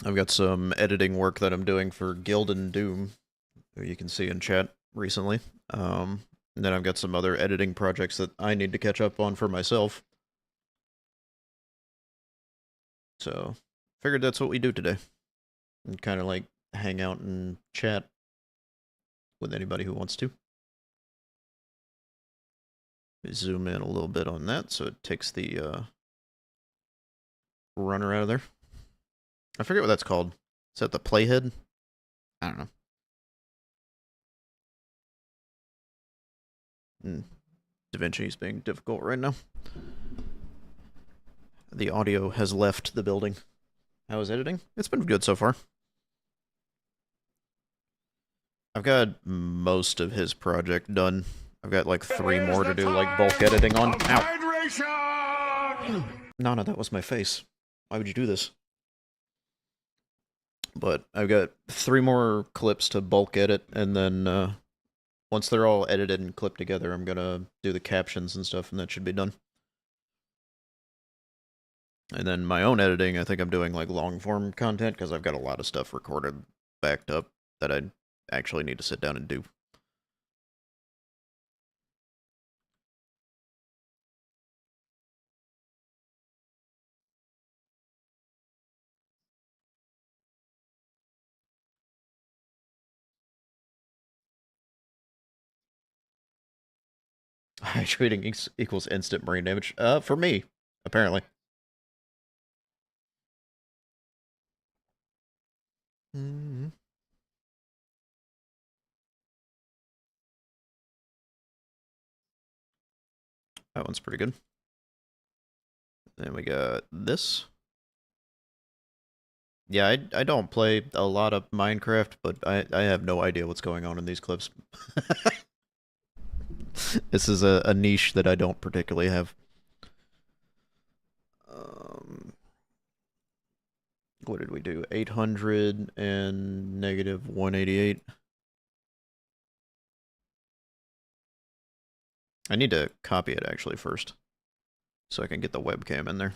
I've got some editing work that I'm doing for Guild and Doom, who you can see in chat recently. And then I've got some other editing projects that I need to catch up on for myself. So, figured that's what we do today. And kind of like hang out and chat with anybody who wants to. Zoom in a little bit on that so it takes the runner out of there. I forget what that's called. Is that the playhead? I don't know. DaVinci's being difficult right now. The audio has left the building. How is editing? It's been good so far. I've got most of his project done. I've got like 3 more to do, like bulk editing on. Ow! Nana, that was my face. Why would you do this? But I've got 3 more clips to bulk edit, and then once they're all edited and clipped together, I'm gonna do the captions and stuff, and that should be done. And then my own editing, I think I'm doing like long-form content, because I've got a lot of stuff recorded, backed up, that I actually need to sit down and do. Hydrating equals instant brain damage. For me, apparently. That one's pretty good. Then we got this. Yeah, I don't play a lot of Minecraft, but I have no idea what's going on in these clips. This is a niche that I don't particularly have. we do? 800 and negative 188. I need to copy it actually first, so I can get the webcam in there.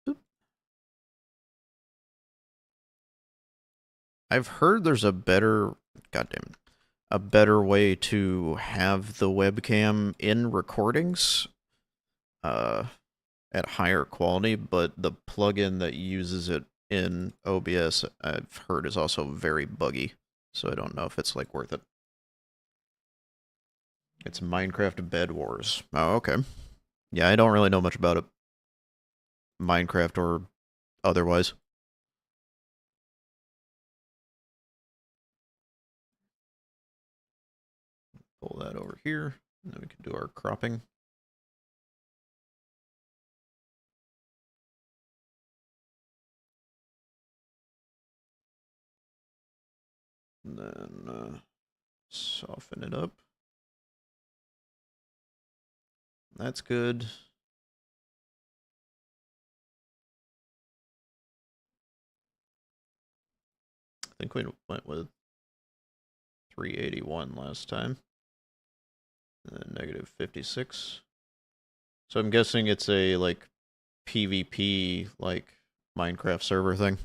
Oop. I've heard there's a better, goddamn, a better way to have the webcam in recordings, at higher quality, but the plugin that uses it in OBS, I've heard, is also very buggy, so I don't know if it's like worth it. It's Minecraft Bed Wars. Oh, okay. Yeah, I don't really know much about it. Minecraft or otherwise. Pull that over here, and then we can do our cropping. And then soften it up. That's good. I think we went with 381 last time. And then negative 56. So I'm guessing it's a, like, PvP, like, Minecraft server thing.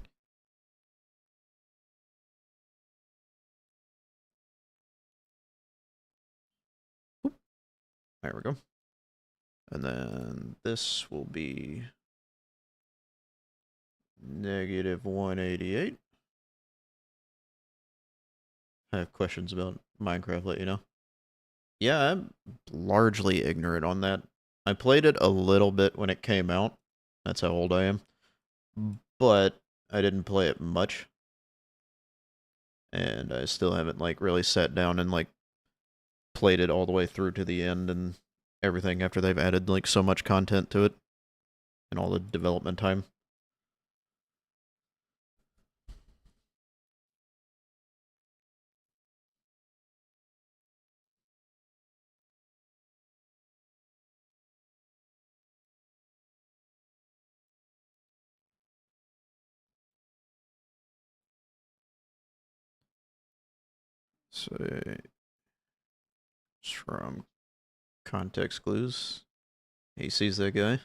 Oop. There we go. And then this will be negative 188. I have questions about Minecraft, let you know. Yeah, I'm largely ignorant on that. I played it a little bit when it came out. That's how old I am. But I didn't play it much. And I still haven't, like, really sat down and, like, played it all the way through to the end and everything after they've added, like, so much content to it and all the development time. So, from context clues, he sees that guy.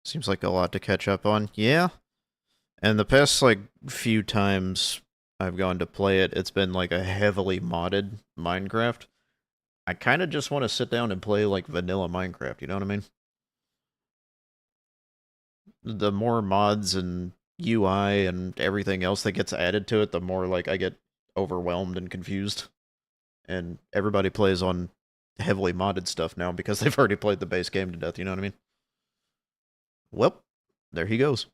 Seems like a lot to catch up on. Yeah. And the past, like, few times I've gone to play it, it's been, like, a heavily modded Minecraft. I kind of just want to sit down and play, like, vanilla Minecraft, you know what I mean? The more mods and UI and everything else that gets added to it, the more, like, I get overwhelmed and confused. And everybody plays on heavily modded stuff now because they've already played the base game to death, you know what I mean? Well, there he goes.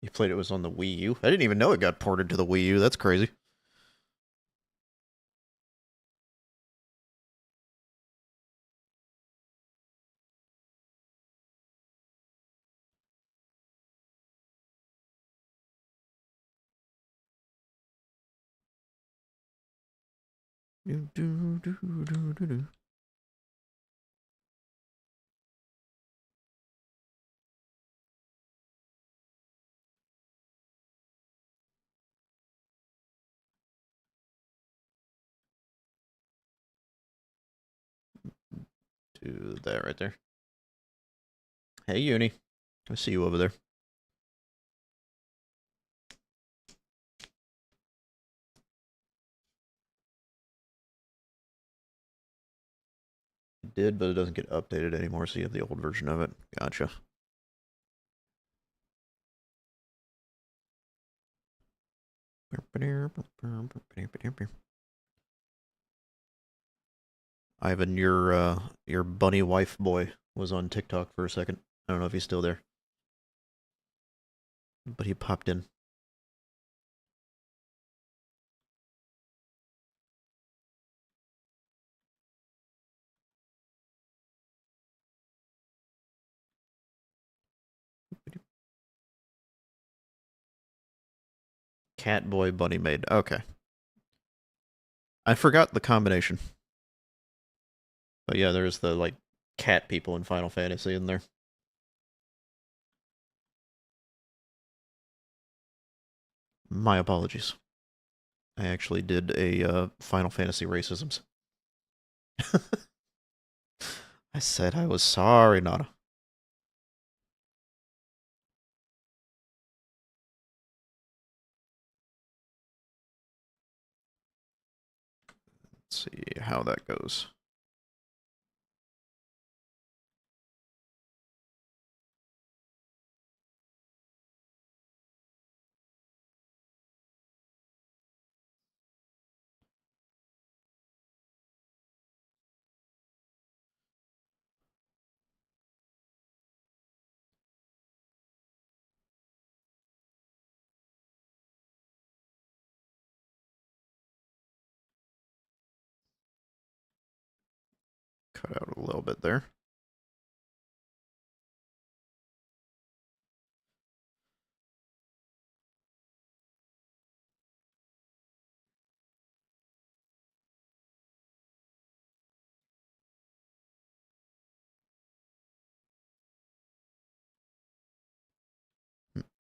You played it was on the Wii U? I didn't even know it got ported to the Wii U. That's crazy. Do, do, do, do, do, do. Do that right there. Hey, Uni. I see you over there. It did, but it doesn't get updated anymore, so you have the old version of it. Gotcha. Ivan, your bunny wife boy was on TikTok for a second. I don't know if he's still there, but he popped in. Cat boy, bunny maid. Okay. I forgot the combination. But yeah, there's the, like, cat people in Final Fantasy in there. My apologies. I actually did a Final Fantasy racisms. I said I was sorry, Nana. Let's see how that goes. Cut out a little bit there.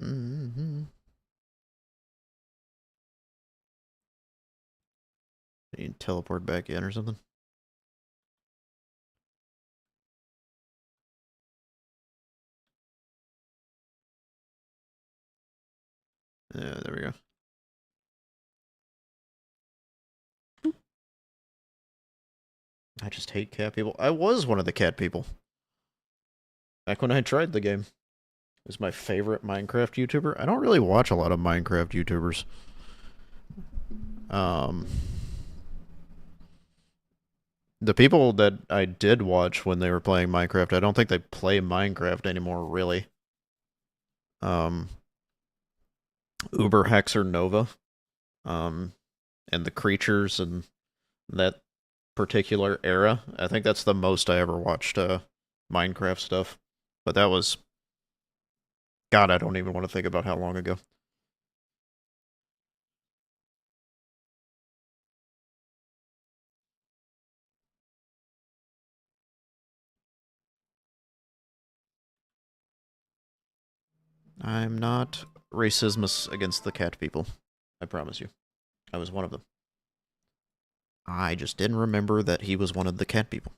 Mm-hmm. You teleport back in or something? Yeah, there we go. I just hate cat people. I was one of the cat people. Back when I tried the game. It was my favorite Minecraft YouTuber. I don't really watch a lot of Minecraft YouTubers. The people that I did watch when they were playing Minecraft, I don't think they play Minecraft anymore, really. Uber Hexer Nova, and the creatures and that particular era. I think that's the most I ever watched Minecraft stuff. But that was, God, I don't even want to think about how long ago. I'm not racismus against the cat people. I promise you. I was one of them. I just didn't remember that he was one of the cat people.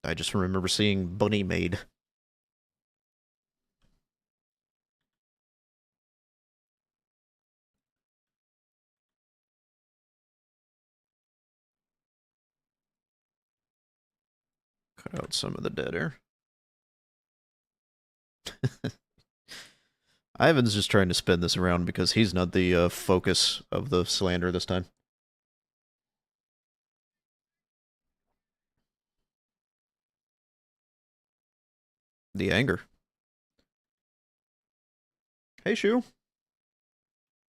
I just remember seeing Bunny Maid. Cut out some of the dead air. Ivan's just trying to spin this around because he's not the focus of the slander this time. The anger. Hey, Shu.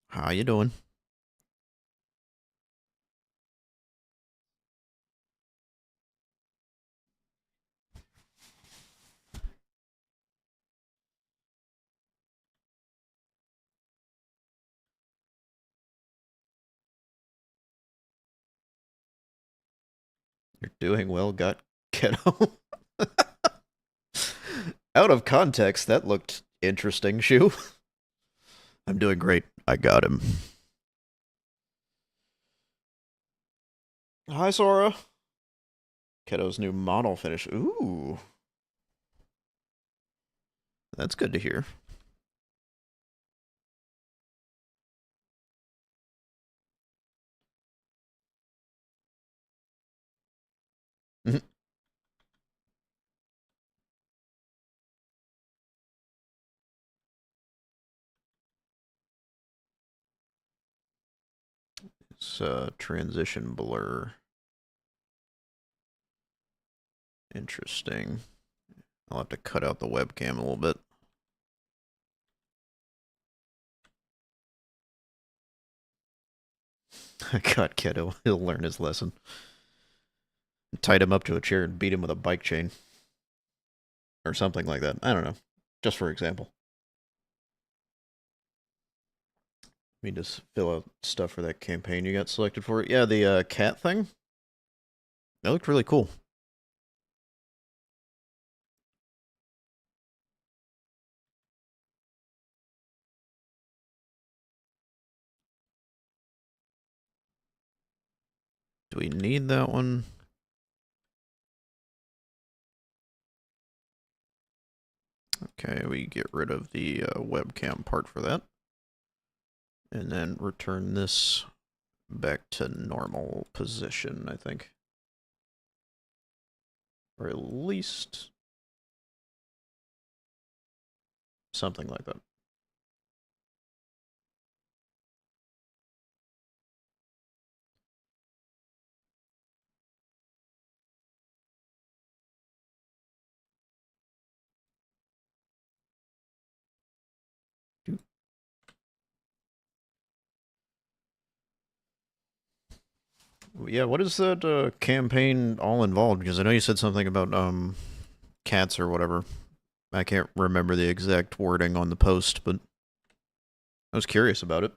How you doing? You're doing well, got kiddo. Out of context, that looked interesting, Shu. I'm doing great. I got him. Hi, Sora. Kiddo's new model finish. Ooh. That's good to hear. It's transition blur. Interesting. I'll have to cut out the webcam a little bit. I got Kiddo. He'll learn his lesson. Tied him up to a chair and beat him with a bike chain. Or something like that. I don't know. Just for example. me just fill out stuff for that campaign you got selected for. Yeah, the cat thing. That looked really cool. Do we need that one? Okay, we get rid of the webcam part for that. And then return this back to normal position, I think. Or at least something like that. Yeah, what is that campaign all involved? Because I know you said something about cats or whatever. I can't remember the exact wording on the post, but I was curious about it.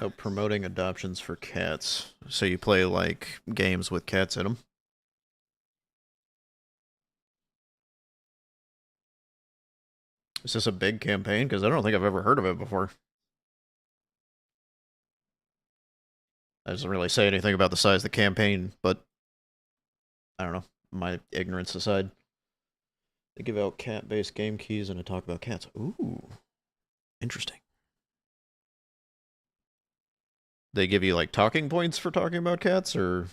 Oh, promoting adoptions for cats. So you play like games with cats in them? Is this a big campaign? Because I don't think I've ever heard of it before. That doesn't really say anything about the size of the campaign, but I don't know. My ignorance aside. They give out cat-based game keys and to talk about cats. Ooh, interesting. They give you like talking points for talking about cats, or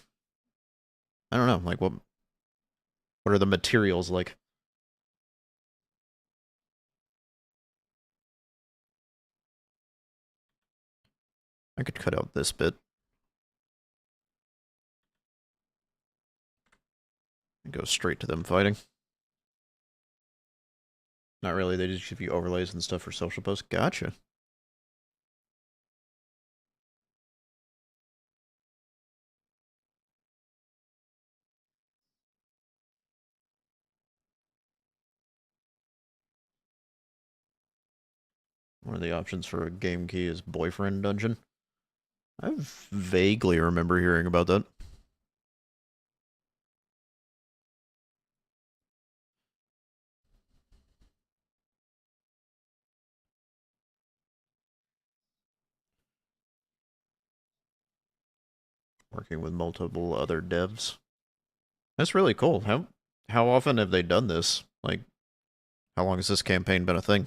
I don't know. Like what are the materials like? I could cut out this bit and go straight to them fighting. Not really. They just give you overlays and stuff for social posts. Gotcha. One of the options for a game key is boyfriend dungeon. I vaguely remember hearing about that. Working with multiple other devs. That's really cool. How often have they done this? Like, how long has this campaign been a thing?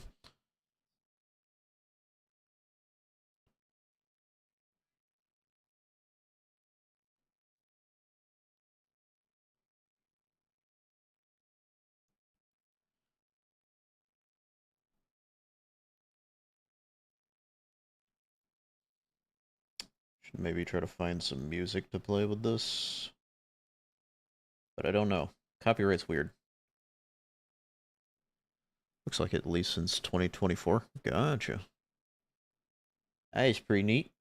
Should maybe try to find some music to play with this. But I don't know. Copyright's weird. Looks like at least since 2024. Gotcha. That's pretty neat.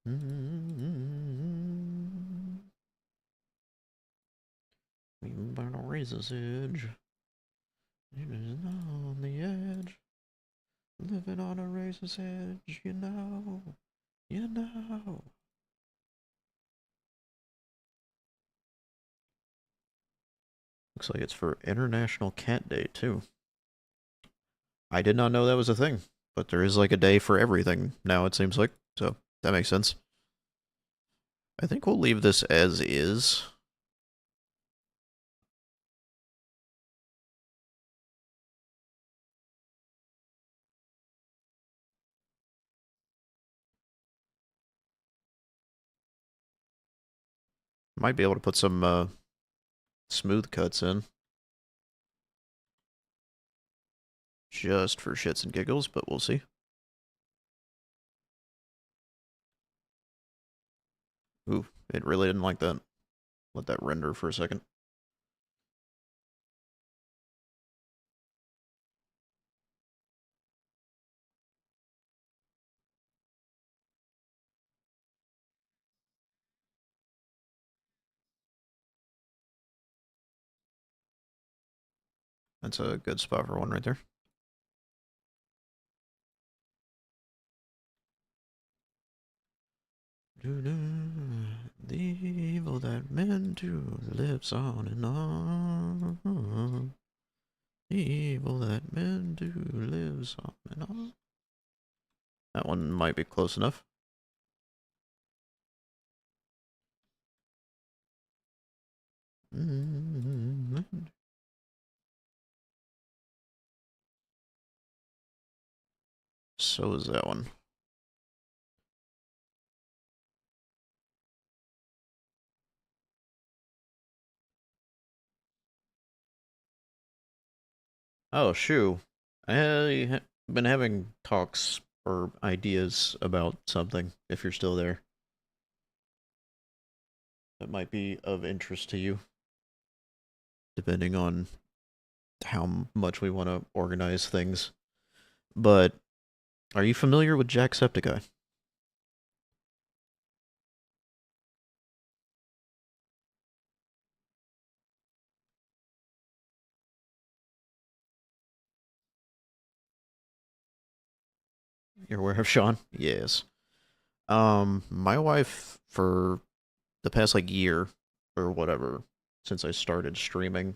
Even by a razor's edge. On the edge. Living on a razor's edge, you know. You know. Looks like it's for International Cat Day, too. I did not know that was a thing, but there is like a day for everything now, it seems like. So that makes sense. I think we'll leave this as is. Might be able to put some smooth cuts in. Just for shits and giggles, but we'll see. Ooh, it really didn't like that. Let that render for a second. That's a good spot for one right there. The evil that men do lives on and on. The evil that men do lives on and on. That one might be close enough. So is that one. Oh, shoo. I been having talks or ideas about something, if you're still there. That might be of interest to you, depending on how much we want to organize things. But are you familiar with Jacksepticeye? You're aware of Sean? Yes. My wife, for the past like year or whatever, since I started streaming,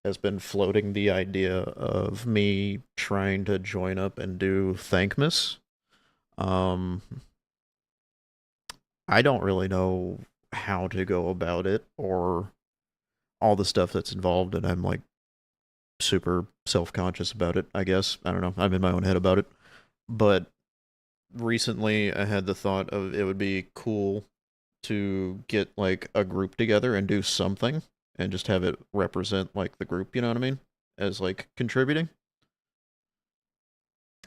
has been floating the idea of me trying to join up and do Thankmas. Um, I don't really know how to go about it or all the stuff that's involved, and I'm like super self conscious about it, I guess. I don't know. I'm in my own head about it. But recently I had the thought of it would be cool to get like a group together and do something and just have it represent like the group, you know what I mean? As like contributing.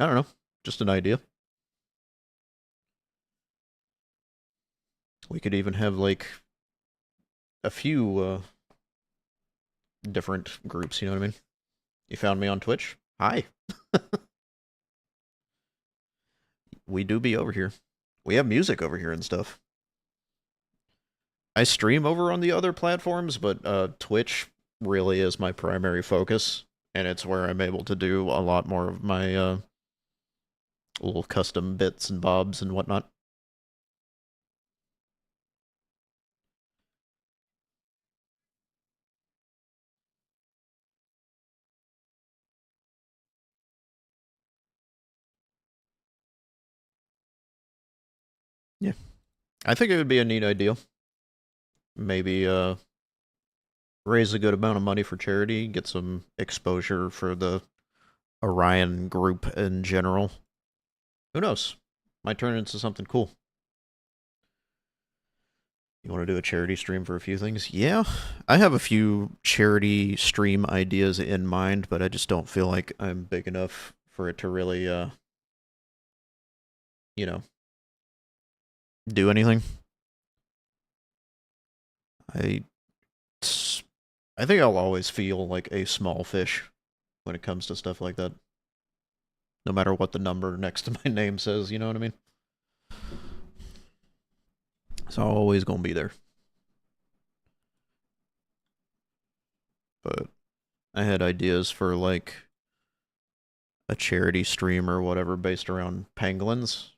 I don't know. Just an idea. We could even have like a few different groups, you know what I mean? You found me on Twitch? Hi. We do be over here. We have music over here and stuff. I stream over on the other platforms, but Twitch really is my primary focus, and it's where I'm able to do a lot more of my little custom bits and bobs and whatnot. Yeah, I think it would be a neat idea. Maybe raise a good amount of money for charity, get some exposure for the Orion group in general. Who knows? Might turn into something cool. You want to do a charity stream for a few things? Yeah, I have a few charity stream ideas in mind, but I just don't feel like I'm big enough for it to really, you know, do anything. I, I think I'll always feel like a small fish when it comes to stuff like that. No matter what the number next to my name says, you know what I mean? It's always gonna be there. But I had ideas for like a charity stream or whatever based around pangolins,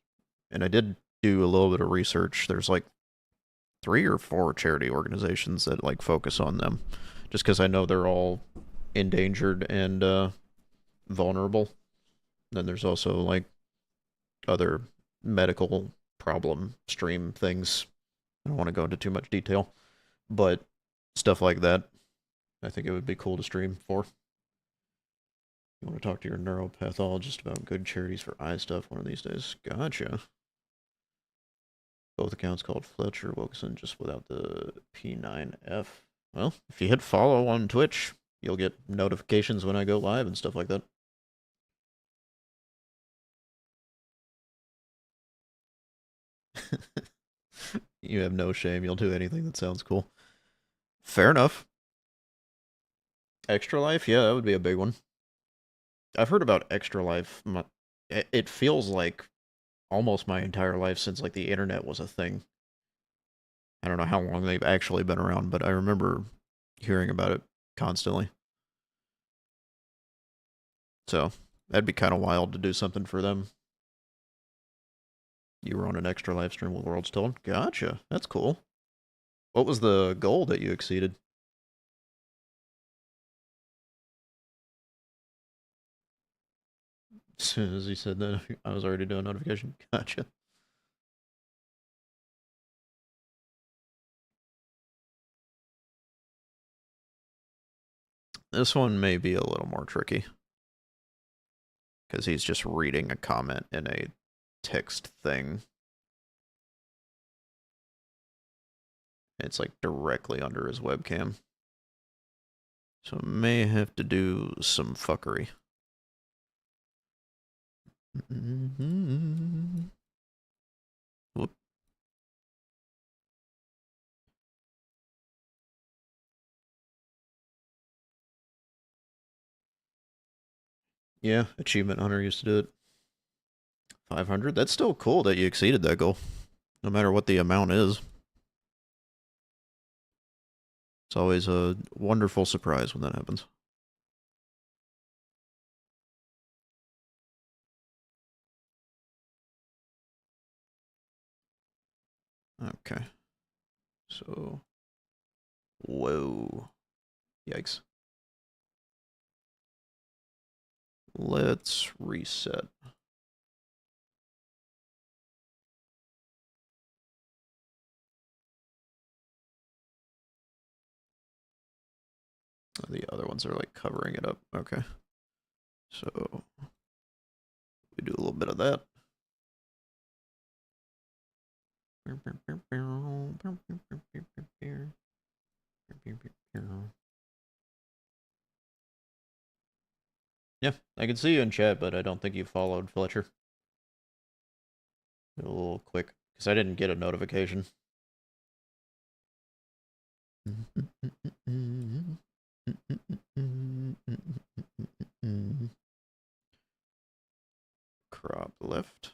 and I did do a little bit of research. There's like 3 or 4 charity organizations that like focus on them, just because I know they're all endangered and vulnerable. Then there's also like other medical problem stream things. I don't want to go into too much detail, but stuff like that, I think it would be cool to stream for. You want to talk to your neuropathologist about good charities for eye stuff one of these days? Gotcha. Both accounts called Fletcher Wilkinson, just without the P9F. Well, if you hit follow on Twitch, you'll get notifications when I go live and stuff like that. You have no shame. You'll do anything that sounds cool. Fair enough. Extra Life? Yeah, that would be a big one. I've heard about Extra Life. It feels like almost my entire life since like the internet was a thing. I don't know how long they've actually been around, but I remember hearing about it constantly. So that'd be kind of wild to do something for them. You were on an extra live stream with Worlds Told. Gotcha. That's cool. What was the goal that you exceeded? As soon as he said that, I was already doing notification. Gotcha. This one may be a little more tricky. Because he's just reading a comment in a text thing. It's like directly under his webcam. So may have to do some fuckery. Whoop. Yeah, Achievement Hunter used to do it. 500? That's still cool that you exceeded that goal. No matter what the amount is. It's always a wonderful surprise when that happens. Okay. So... Whoa. Yikes. Let's reset. The other ones are like covering it up. Okay. So we do a little bit of that. Yeah, I can see you in chat, but I don't think you followed Fletcher. A little quick, because I didn't get a notification. Crop left.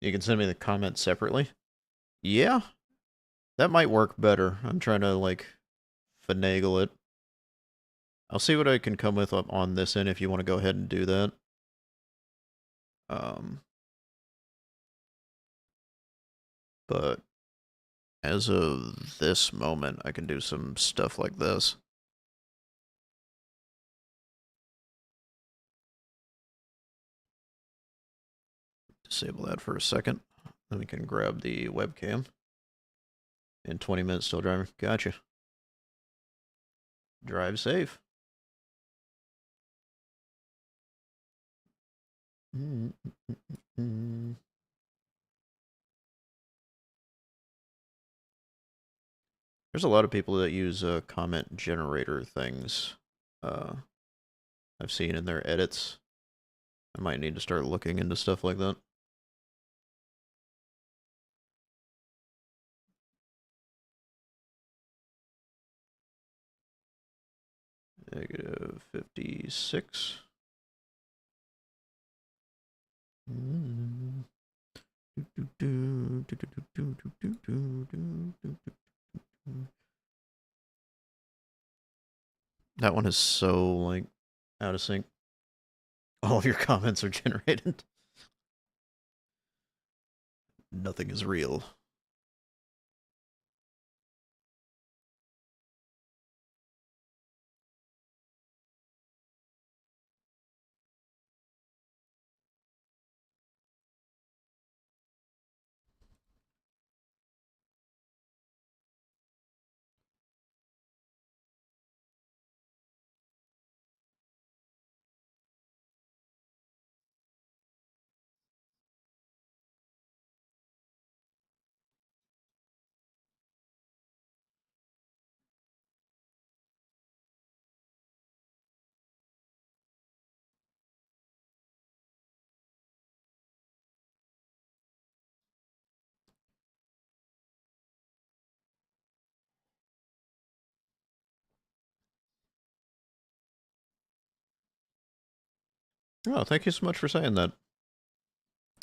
You can send me the comments separately. Yeah, that might work better. I'm trying to, like, finagle it. I'll see what I can come with on this end if you want to go ahead and do that. But as of this moment, I can do some stuff like this. Disable that for a second. Then we can grab the webcam. In 20 minutes, still driving. Gotcha. Drive safe. There's a lot of people that use comment generator things. I've seen in their edits. I might need to start looking into stuff like that. -56. That one is so, like, out of sync. All of your comments are generated. Nothing is real. Oh, thank you so much for saying that.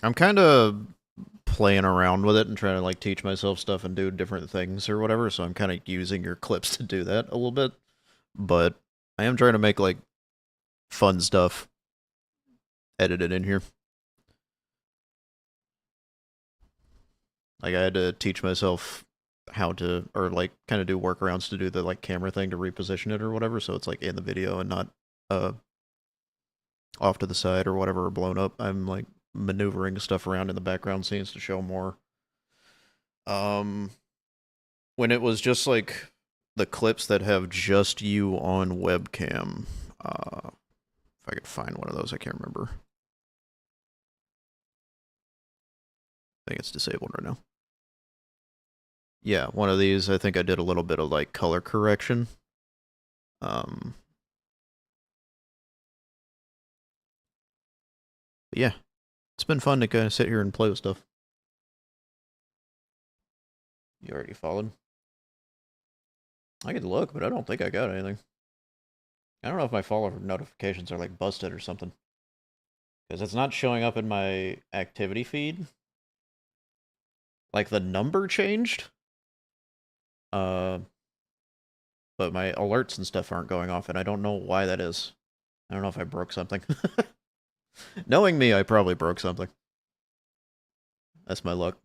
I'm kind of playing around with it and trying to, like, teach myself stuff and do different things or whatever, so I'm kind of using your clips to do that a little bit. but I am trying to make like fun stuff edited in here. Like I had to teach myself how to, or like kind of do workarounds to do the like camera thing to reposition it or whatever, so it's like in the video and not uh off to the side or whatever or blown up. I'm like maneuvering stuff around in the background scenes to show more. Um, when it was just like the clips that have just you on webcam. If I could find one of those, I can't remember. I think it's disabled right now. Yeah, one of these. I think I did a little bit of like color correction. Um, but yeah, it's been fun to kind of sit here and play with stuff. You already followed? I could look, but I don't think I got anything. I don't know if my follow notifications are like busted or something. Because it's not showing up in my activity feed. Like the number changed. Uh, but my alerts and stuff aren't going off, and I don't know why that is. I don't know if I broke something. Knowing me, I probably broke something. That's my luck.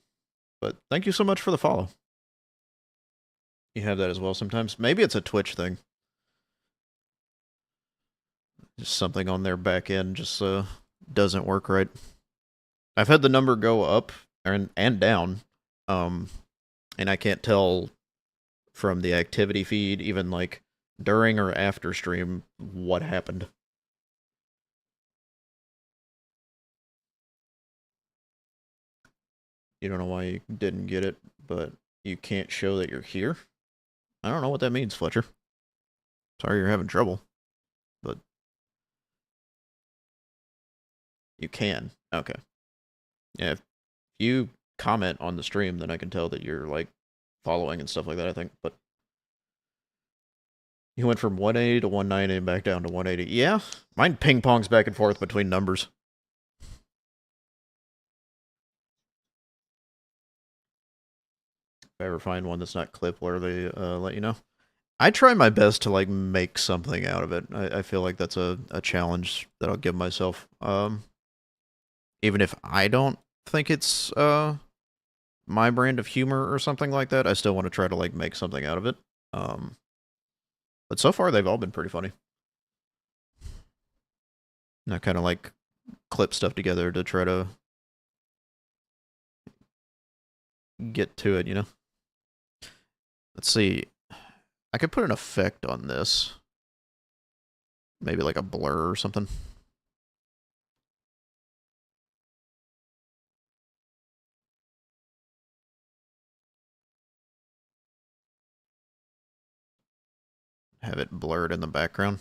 But thank you so much for the follow. You have that as well sometimes. Maybe it's a Twitch thing. Just something on their back end just doesn't work right. I've had the number go up and down, and I can't tell from the activity feed, even like during or after stream, what happened. You don't know why you didn't get it, but you can't show that you're here. I don't know what that means, Fletcher. Sorry you're having trouble, but you can. Okay. Yeah, if you comment on the stream, then I can tell that you're like following and stuff like that, I think. But you went from 180 to 190 and back down to 180. Yeah, mine ping pongs back and forth between numbers. If I ever find one that's not clip worthy, let you know. I try my best to like make something out of it. I feel like that's a challenge that I'll give myself. Even if I don't think it's my brand of humor or something like that, I still want to try to like make something out of it. But so far they've all been pretty funny. And I kind of like clip stuff together to try to get to it, you know. Let's see. I could put an effect on this. Maybe like a blur or something. Have it blurred in the background.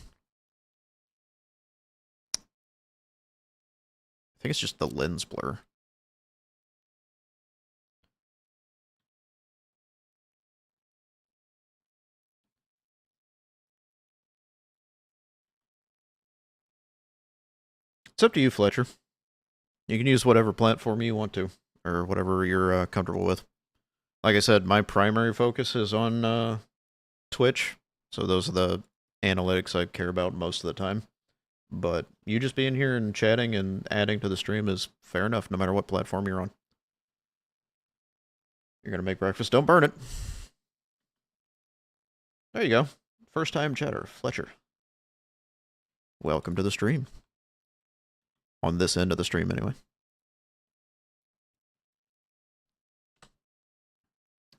I think it's just the lens blur. It's up to you, Fletcher. You can use whatever platform you want to, or whatever you're comfortable with. Like I said, my primary focus is on Twitch, so those are the analytics I care about most of the time. But you just being here and chatting and adding to the stream is fair enough, no matter what platform you're on. You're gonna make breakfast, don't burn it. There you go. First time chatter, Fletcher. Welcome to the stream. On this end of the stream, anyway.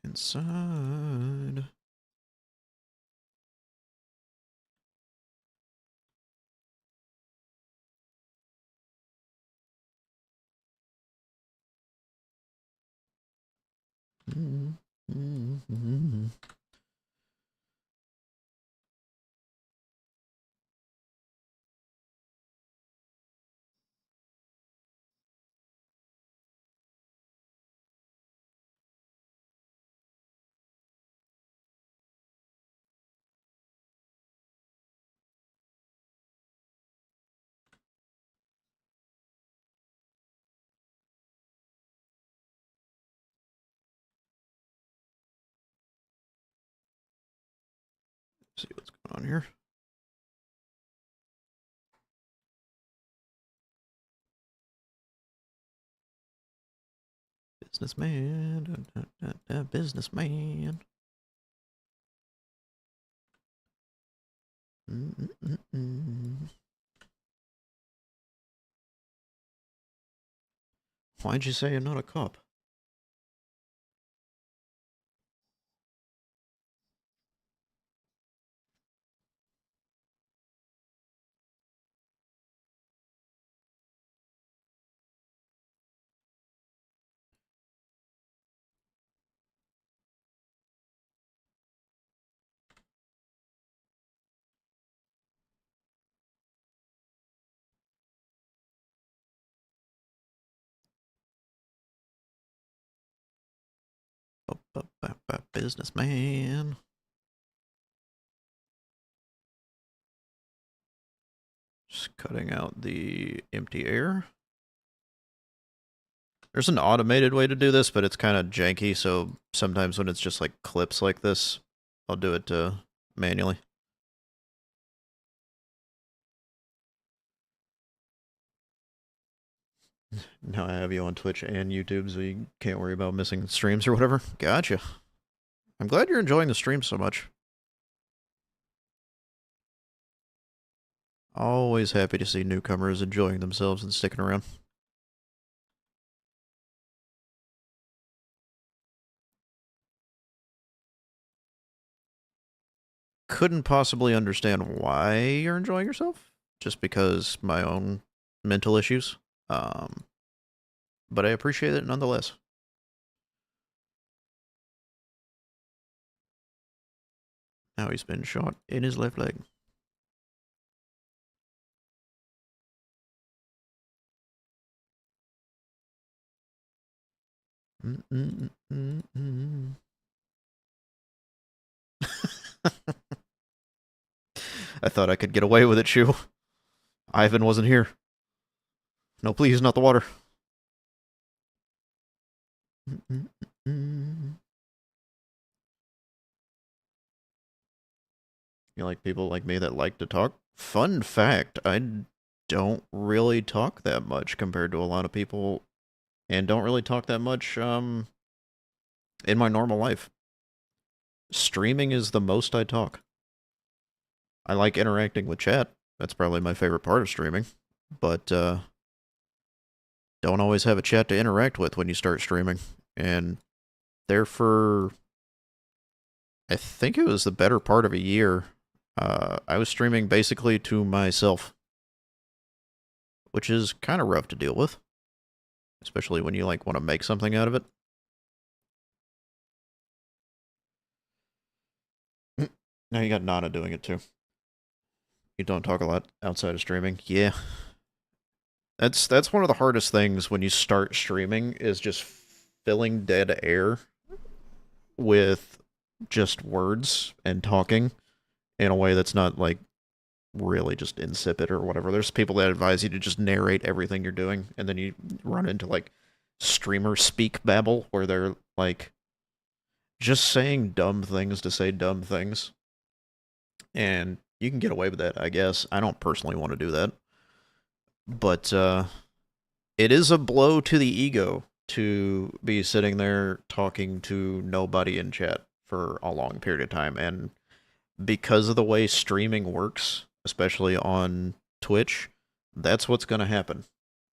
Inside. See what's going on here. Businessman, businessman. Why'd you say you're not a cop? Businessman. Just cutting out the empty air. There's an automated way to do this, but it's kind of janky, so sometimes when it's just like clips like this, I'll do it manually. Now I have you on Twitch and YouTube, so you can't worry about missing streams or whatever. Gotcha. I'm glad you're enjoying the stream so much. Always happy to see newcomers enjoying themselves and sticking around. Couldn't possibly understand why you're enjoying yourself, just because my own mental issues. But I appreciate it nonetheless. Now he's been shot in his left leg. I thought I could get away with it, Shu. Ivan wasn't here. No, please, not the water. You like people like me that like to talk? Fun fact, I don't really talk that much compared to a lot of people, and don't really talk that much in my normal life. Streaming is the most I talk. I like interacting with chat. That's probably my favorite part of streaming. But don't always have a chat to interact with when you start streaming. And there for, I think it was the better part of a year, I was streaming basically to myself. Which is kind of rough to deal with. Especially when you like want to make something out of it. Now you got Nana doing it too. You don't talk a lot outside of streaming. Yeah. That's one of the hardest things when you start streaming is just filling dead air with just words and talking in a way that's not like really just insipid or whatever. There's people that advise you to just narrate everything you're doing, and then you run into like streamer speak babble where they're like just saying dumb things to say dumb things. And you can get away with that, I guess. I don't personally want to do that. But it is a blow to the ego to be sitting there talking to nobody in chat for a long period of time. And because of the way streaming works, especially on Twitch, that's what's going to happen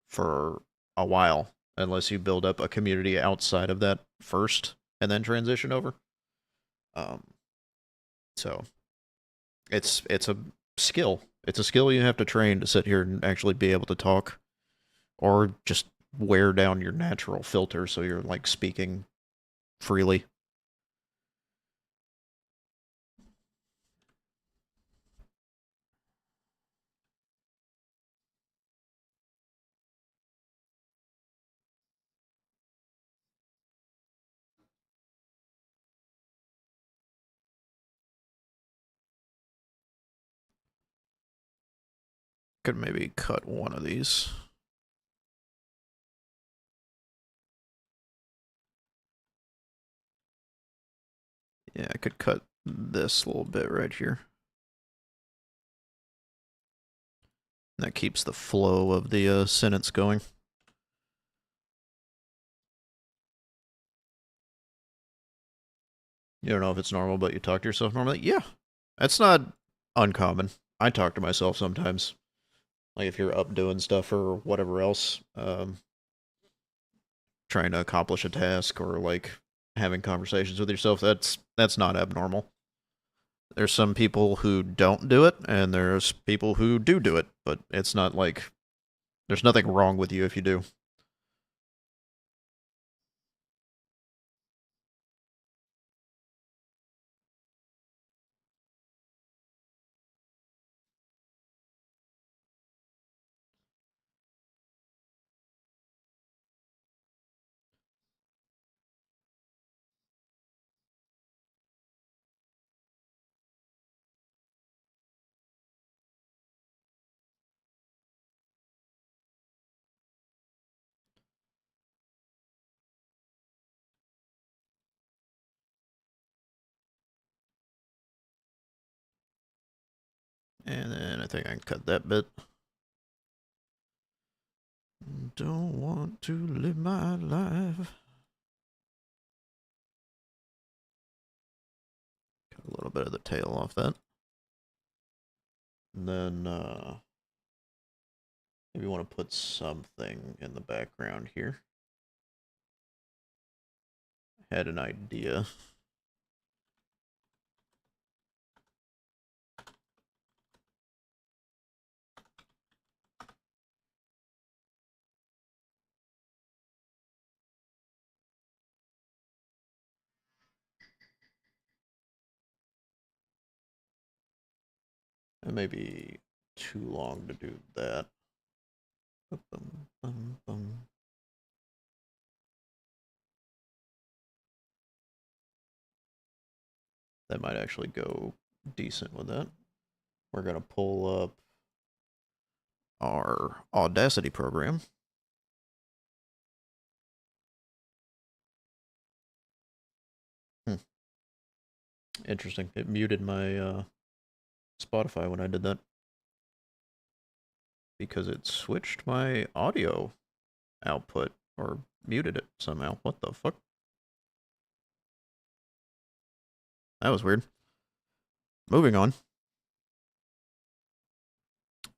for a while, unless you build up a community outside of that first and then transition over. So it's a skill. It's a skill you have to train to sit here and actually be able to talk, or just wear down your natural filter so you're like speaking freely. Could maybe cut one of these. Yeah, I could cut this little bit right here. That keeps the flow of the sentence going. You don't know if it's normal, but you talk to yourself normally? Yeah. That's not uncommon. I talk to myself sometimes. Like if you're up doing stuff or whatever else, trying to accomplish a task or like having conversations with yourself, that's not abnormal. There's some people who don't do it, and there's people who do it, but it's not like there's nothing wrong with you if you do. And then I think I can cut that bit. Don't want to live my life. Cut a little bit of the tail off that. And then maybe you want to put something in the background here. I had an idea. It may be too long to do that. That might actually go decent with that. We're going to pull up our Audacity program. Interesting. It muted my Spotify when I did that. Because it switched my audio output or muted it somehow. What the fuck? That was weird. Moving on.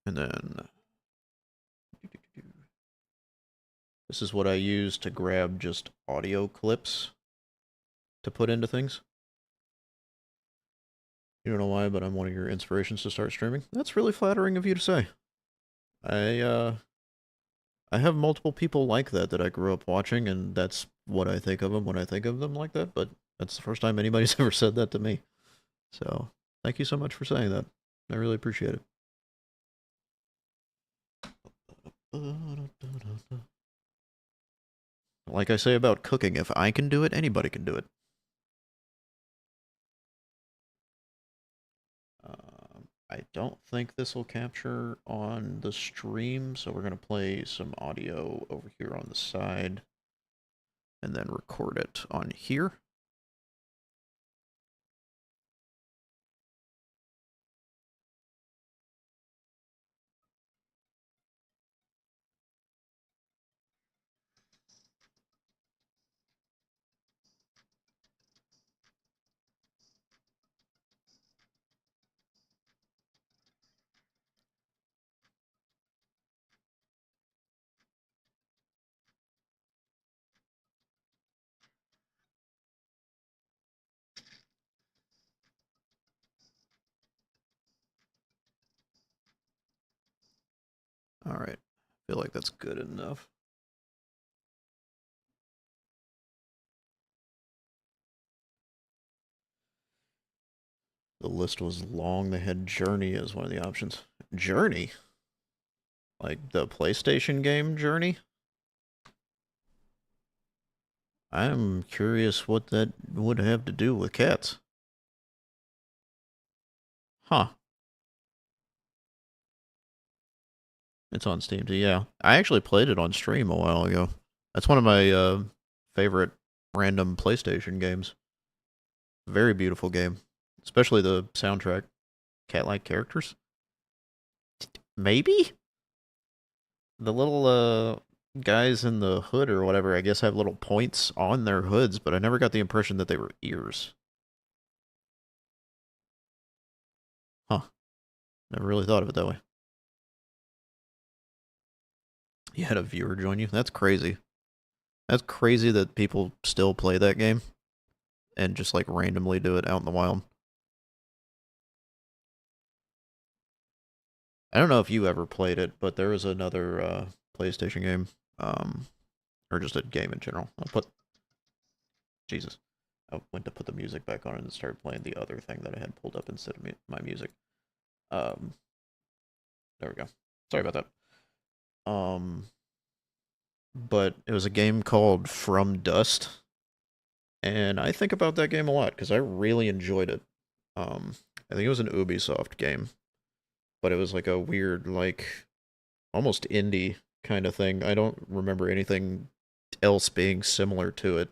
And then this is what I use to grab just audio clips to put into things. You don't know why, but I'm one of your inspirations to start streaming. That's really flattering of you to say. I have multiple people like that I grew up watching, and that's what I think of them when I think of them like that, but that's the first time anybody's ever said that to me. So, thank you so much for saying that. I really appreciate it. Like I say about cooking, if I can do it, anybody can do it. I don't think this will capture on the stream, so we're going to play some audio over here on the side and then record it on here. All right. I feel like that's good enough. The list was long. They had Journey as one of the options. Journey? Like the PlayStation game Journey? I'm curious what that would have to do with cats. Huh. It's on Steam too, yeah. I actually played it on stream a while ago. That's one of my favorite random PlayStation games. Very beautiful game. Especially the soundtrack. Cat-like characters? Maybe? The little guys in the hood or whatever, I guess, have little points on their hoods, but I never got the impression that they were ears. Never really thought of it that way. You had a viewer join you? That's crazy. That's crazy that people still play that game and just like randomly do it out in the wild. I don't know if you ever played it, but there was another PlayStation game, or just a game in general. Jesus. I went to put the music back on and started playing the other thing that I had pulled up instead of my music. Um, there we go. Sorry about that. But it was a game called From Dust, and I think about that game a lot because I really enjoyed it. I think it was an Ubisoft game, but it was like a weird, like almost indie kind of thing. I don't remember anything else being similar to it,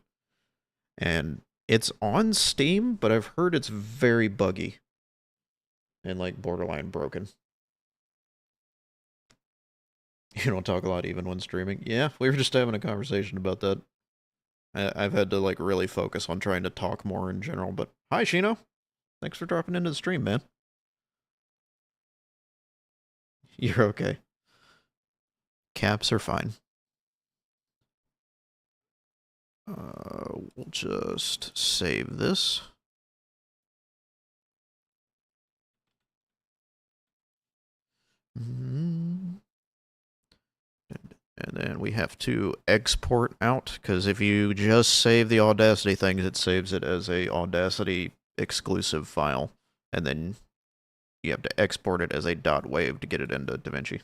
and it's on Steam, but I've heard it's very buggy and like borderline broken. You don't talk a lot even when streaming. Yeah, we were just having a conversation about that. I've had to like really focus on trying to talk more in general. But hi, Shino. Thanks for dropping into the stream, man. You're okay. Caps are fine. We'll just save this. And then we have to export out, because if you just save the Audacity things, it saves it as a Audacity exclusive file. And then you have to export it as a .wav to get it into DaVinci.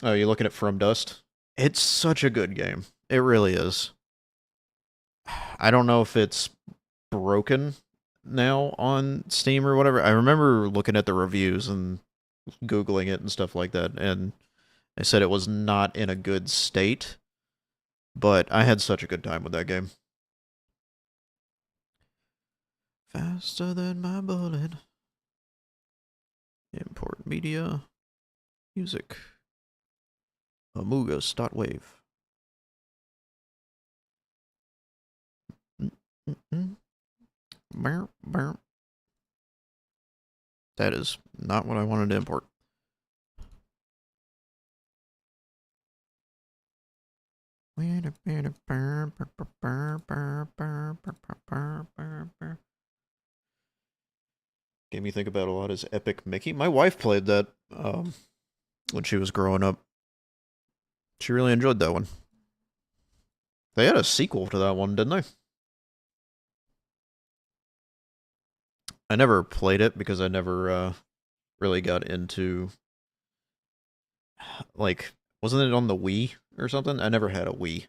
Oh, you're looking at From Dust? It's such a good game. It really is. I don't know if it's broken now on Steam or whatever. I remember looking at the reviews and Googling it and stuff like that, and they said it was not in a good state, but I had such a good time with that game. Faster than my bullet. Import media. Music. Amuga.wave. That is not what I wanted to import. Game you think about a lot is Epic Mickey. My wife played that when she was growing up. She really enjoyed that one. They had a sequel to that one, didn't they? I never played it because I never really got into, like, wasn't it on the Wii or something? I never had a Wii.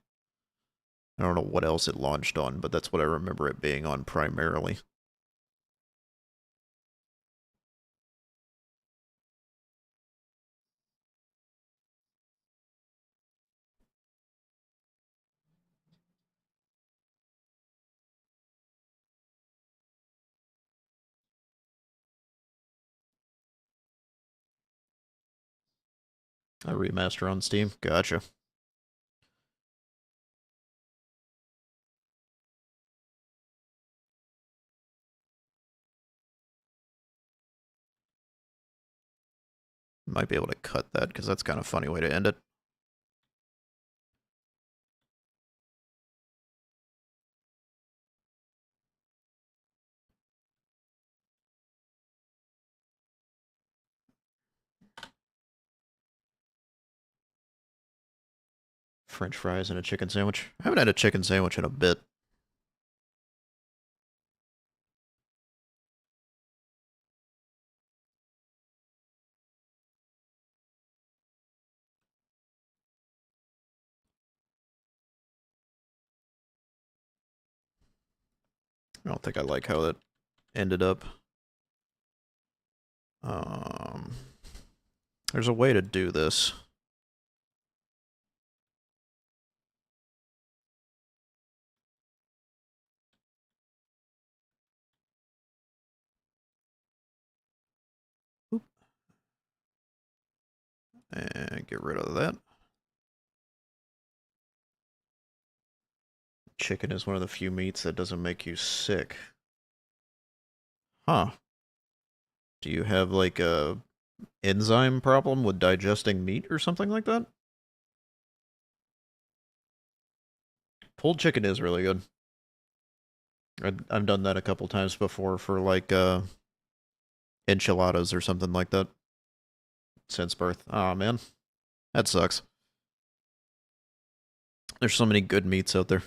I don't know what else it launched on, but that's what I remember it being on primarily. A remaster on Steam. Gotcha. Might be able to cut that because that's kind of a funny way to end it. French fries and a chicken sandwich. I haven't had a chicken sandwich in a bit. I don't think I like how that ended up. Um, there's a way to do this. Oop. And get rid of that. Chicken is one of the few meats that doesn't make you sick. Huh. Do you have like a enzyme problem with digesting meat or something like that? Pulled chicken is really good. I've done that a couple times before for like enchiladas or something like that since birth. Oh man, that sucks. There's so many good meats out there.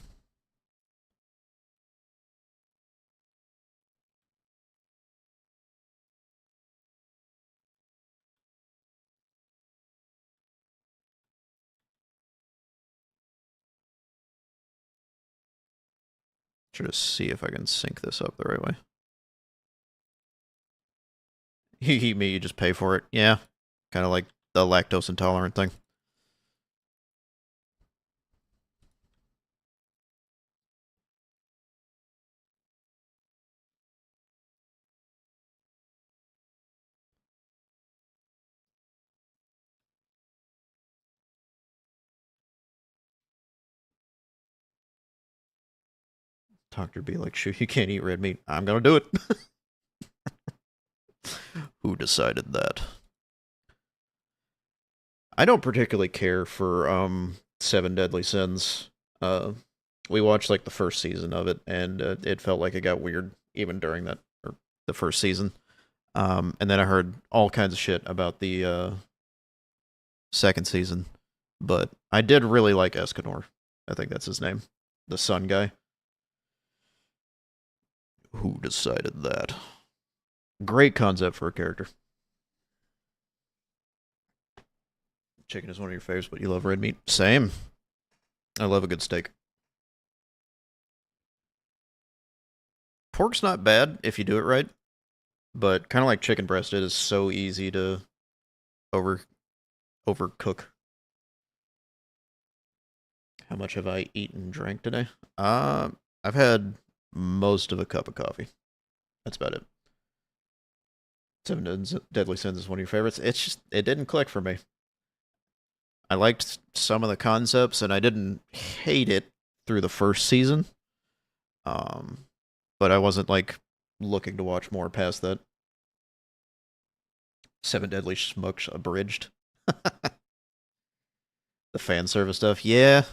Should just see if I can sync this up the right way. You just pay for it. Yeah, kind of like the lactose intolerant thing. Doctor be like, shoot, you can't eat red meat. I'm gonna do it. Who decided that? I don't particularly care for Seven Deadly Sins. We watched like the first season of it, and it felt like it got weird even during that or the first season. And then I heard all kinds of shit about the second season, but I did really like Escanor. I think that's his name, the sun guy. Who decided that? Great concept for a character. Chicken is one of your favorites, but you love red meat. Same. I love a good steak. Pork's not bad if you do it right, but kind of like chicken breast, it is so easy to overcook. How much have I eaten and drank today? I've had most of a cup of coffee. That's about it. Seven Deadly Sins is one of your favorites. It's just it didn't click for me. I liked some of the concepts, and I didn't hate it through the first season. But I wasn't like looking to watch more past that. Seven Deadly Smokes abridged. The fan service stuff, yeah.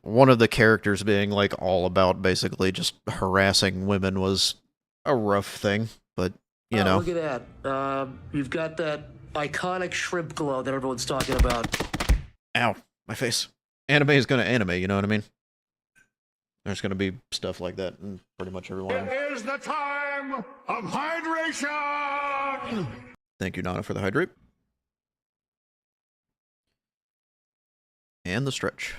One of the characters being like all about basically just harassing women was a rough thing, but you know. Look at that. You've got that iconic shrimp glow that everyone's talking about. Ow, my face. Anime is gonna anime, you know what I mean? There's gonna be stuff like that in pretty much every one of them. It is the time of hydration! Thank you, Nana, for the hydrate. And the stretch.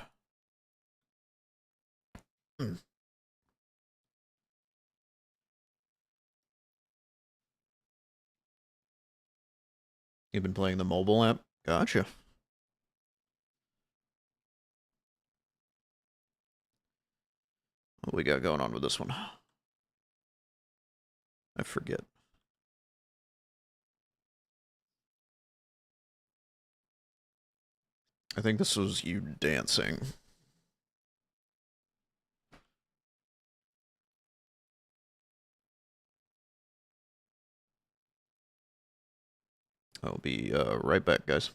You've been playing the mobile app? Gotcha. What we got going on with this one? I forget. I think this was you dancing. I'll be right back, guys.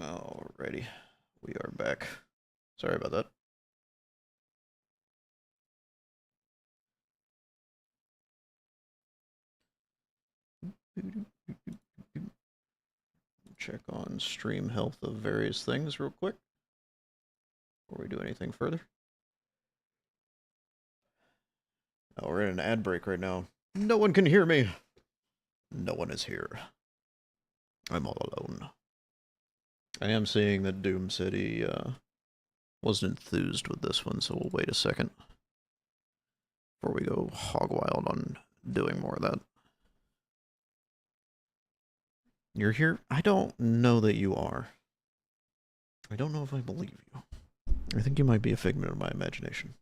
Alrighty. We are back. Sorry about that. Check on stream health of various things real quick before we do anything further. Oh, we're in an ad break right now. No one can hear me. No one is here. I'm all alone. I am seeing that Doom City wasn't enthused with this one, so we'll wait a second before we go hog wild on doing more of that. You're here? I don't know that you are. I don't know if I believe you. I think you might be a figment of my imagination.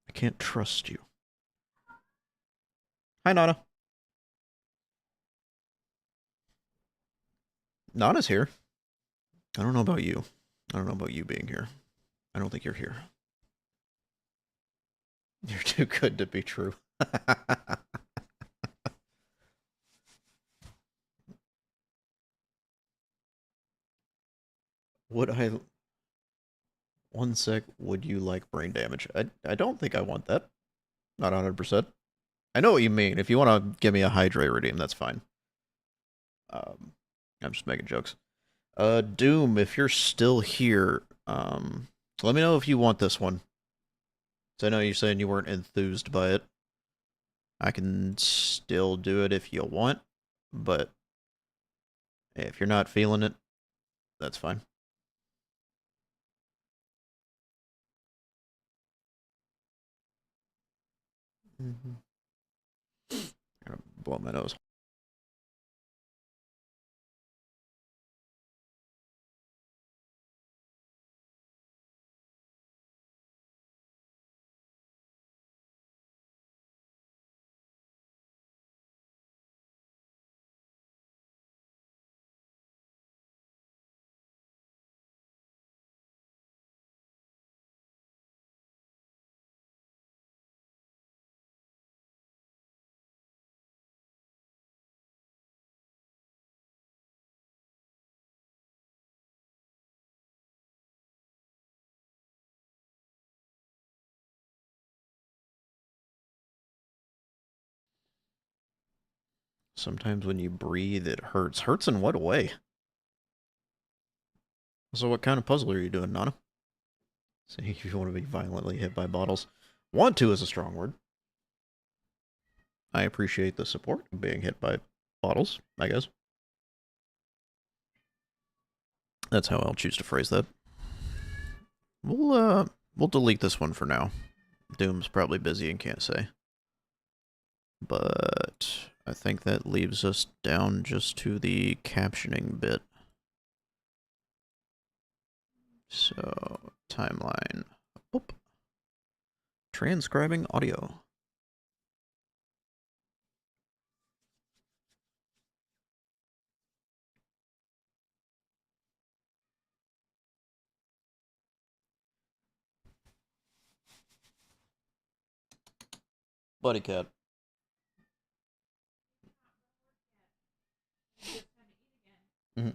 I can't trust you. Hi, Nana. Nana's here. I don't know about you. I don't know about you being here. I don't think you're here. You're too good to be true. Would I... One sec, would you like brain damage? I don't think I want that. Not 100%. I know what you mean. If you want to give me a hydrate redeem, that's fine. I'm just making jokes. Doom, if you're still here, let me know if you want this one. So I know you're saying you weren't enthused by it. I can still do it if you want, but if you're not feeling it, that's fine. I'm gonna blow my nose. Sometimes when you breathe, it hurts. Hurts in what way? So what kind of puzzle are you doing, Nana? See if you want to be violently hit by bottles. Want to is a strong word. I appreciate the support of being hit by bottles, I guess. That's how I'll choose to phrase that. We'll delete this one for now. Doom's probably busy and can't say. But I think that leaves us down just to the captioning bit. So, timeline. Oop. Transcribing audio. Buddy cat. Mm-hmm.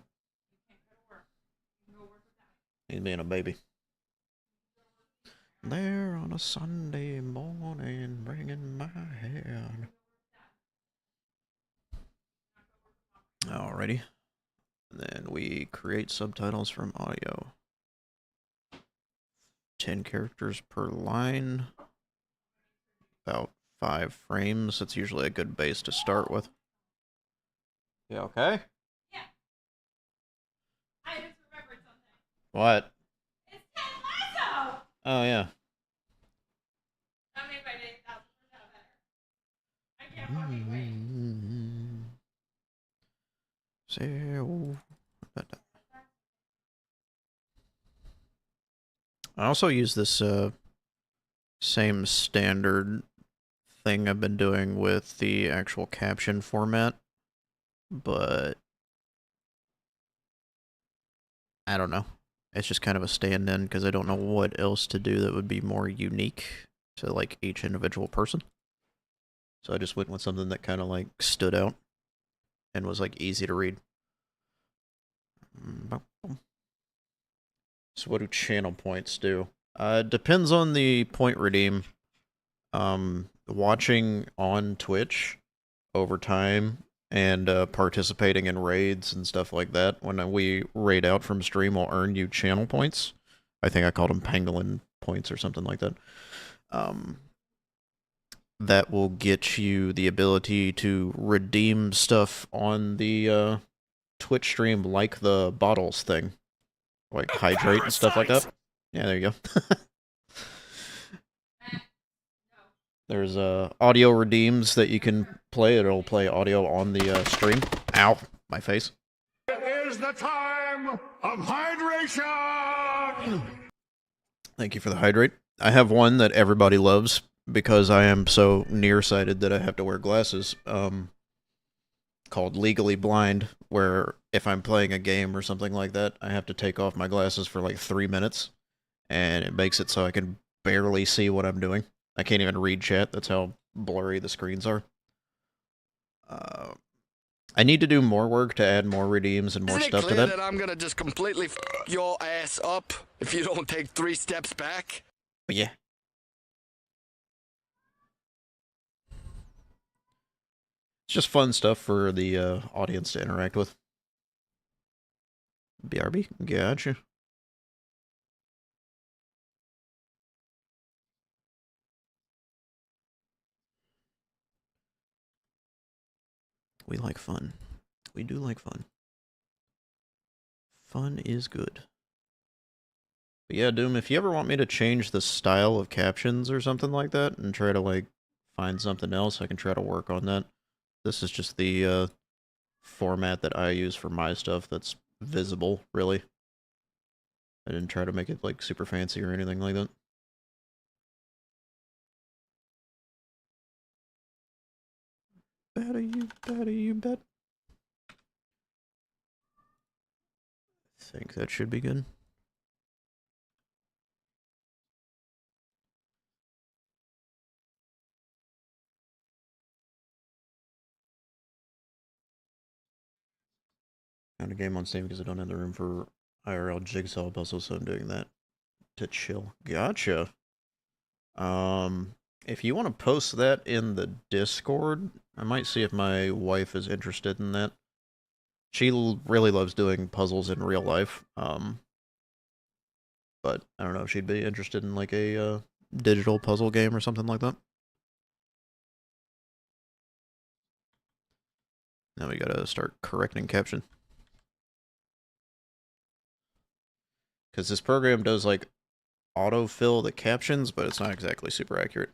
He's being a baby. There on a Sunday morning, bringing my hand. Alrighty. And then we create subtitles from audio. 10 characters per line. About 5 frames. That's usually a good base to start with. Yeah, okay? Yeah. I just remembered something. What? It's Ted Lasso! Oh, yeah. That made my day 1,000% better. I can't fucking wait. I also use this same standard thing I've been doing with the actual caption format, but I don't know. It's just kind of a stand-in because I don't know what else to do that would be more unique to like each individual person. So I just went with something that kind of like stood out and was like easy to read. So what do channel points do? Depends on the point redeem. Watching on Twitch over time and participating in raids and stuff like that, when we raid out from stream, will earn you channel points. I think I called them pangolin points or something like that. That will get you the ability to redeem stuff on the Twitch stream, like the bottles thing, like hydrate and stuff like that. Yeah, there you go. There's audio redeems that you can play. It'll play audio on the stream. Ow, my face. It is the time of hydration! Thank you for the hydrate. I have one that everybody loves because I am so nearsighted that I have to wear glasses. Called Legally Blind, where if I'm playing a game or something like that, I have to take off my glasses for like 3 minutes, and it makes it so I can barely see what I'm doing. I can't even read chat. That's how blurry the screens are. I need to do more work to add more redeems and more stuff to that. That I'm gonna just completely f your ass up if you don't take 3 steps back? But yeah. It's just fun stuff for the audience to interact with. BRB, gotcha. We like fun. We do like fun. Fun is good. But yeah, Doom, if you ever want me to change the style of captions or something like that and try to, like, find something else, I can try to work on that. This is just the format that I use for my stuff that's visible, really. I didn't try to make it, like, super fancy or anything like that. Better you bet. I think that should be good. Found a game on Steam because I don't have the room for IRL jigsaw puzzles, so I'm doing that to chill. Gotcha. If you want to post that in the Discord, I might see if my wife is interested in that. She really loves doing puzzles in real life, but I don't know if she'd be interested in, like, a digital puzzle game or something like that. Now we gotta start correcting caption. Because this program does, like, autofill the captions, but it's not exactly super accurate.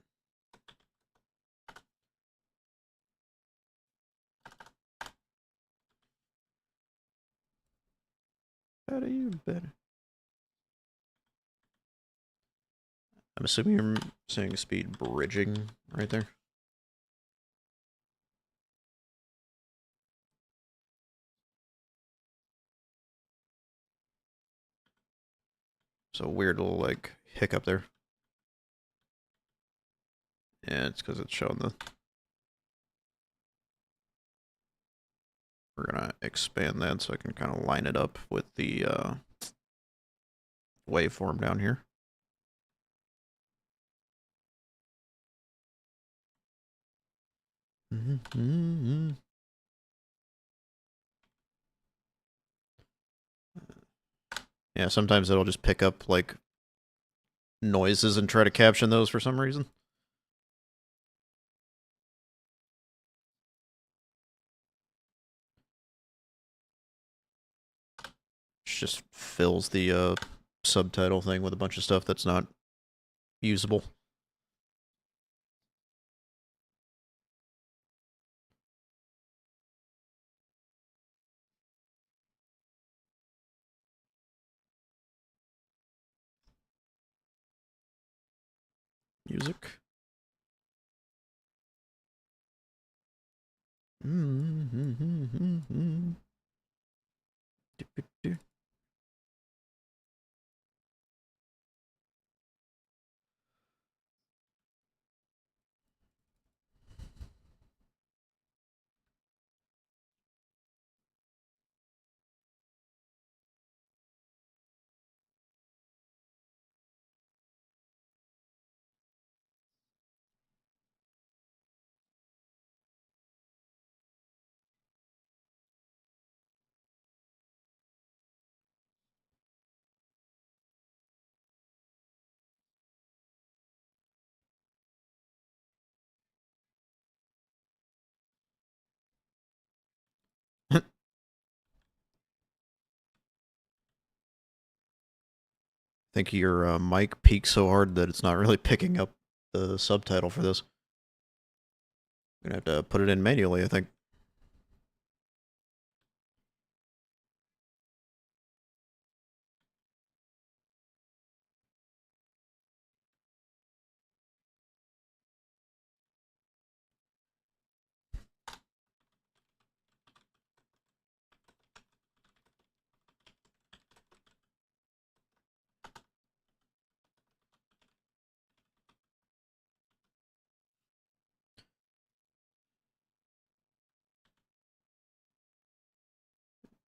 Better you better. I'm assuming you're saying speed bridging right there. So weird little, like, hiccup there. Yeah, it's because it's showing the... We're gonna expand that so I can kind of line it up with the waveform down here. Yeah, sometimes it'll just pick up, like, noises and try to caption those for some reason. It just fills the subtitle thing with a bunch of stuff that's not usable. Music. think your mic peaks so hard that it's not really picking up the subtitle for this. I'm gonna have to put it in manually, I think.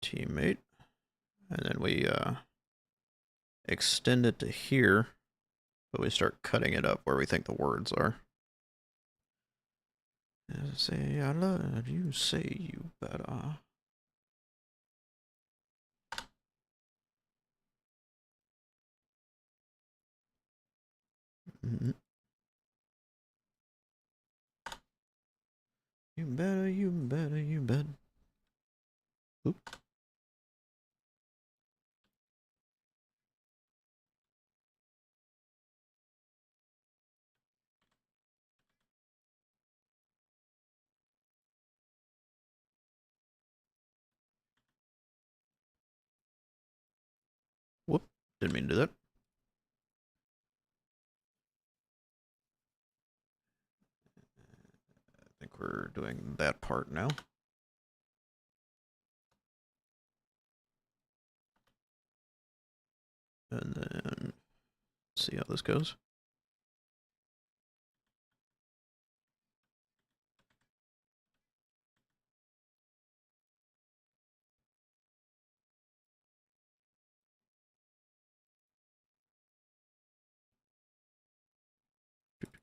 Teammate. And then we extend it to here, but we start cutting it up where we think the words are. Say I love you, say you better. Mm-hmm. You better, you better, you better. Oop. Whoop. Didn't mean to do that. I think we're doing that part now. And then see how this goes.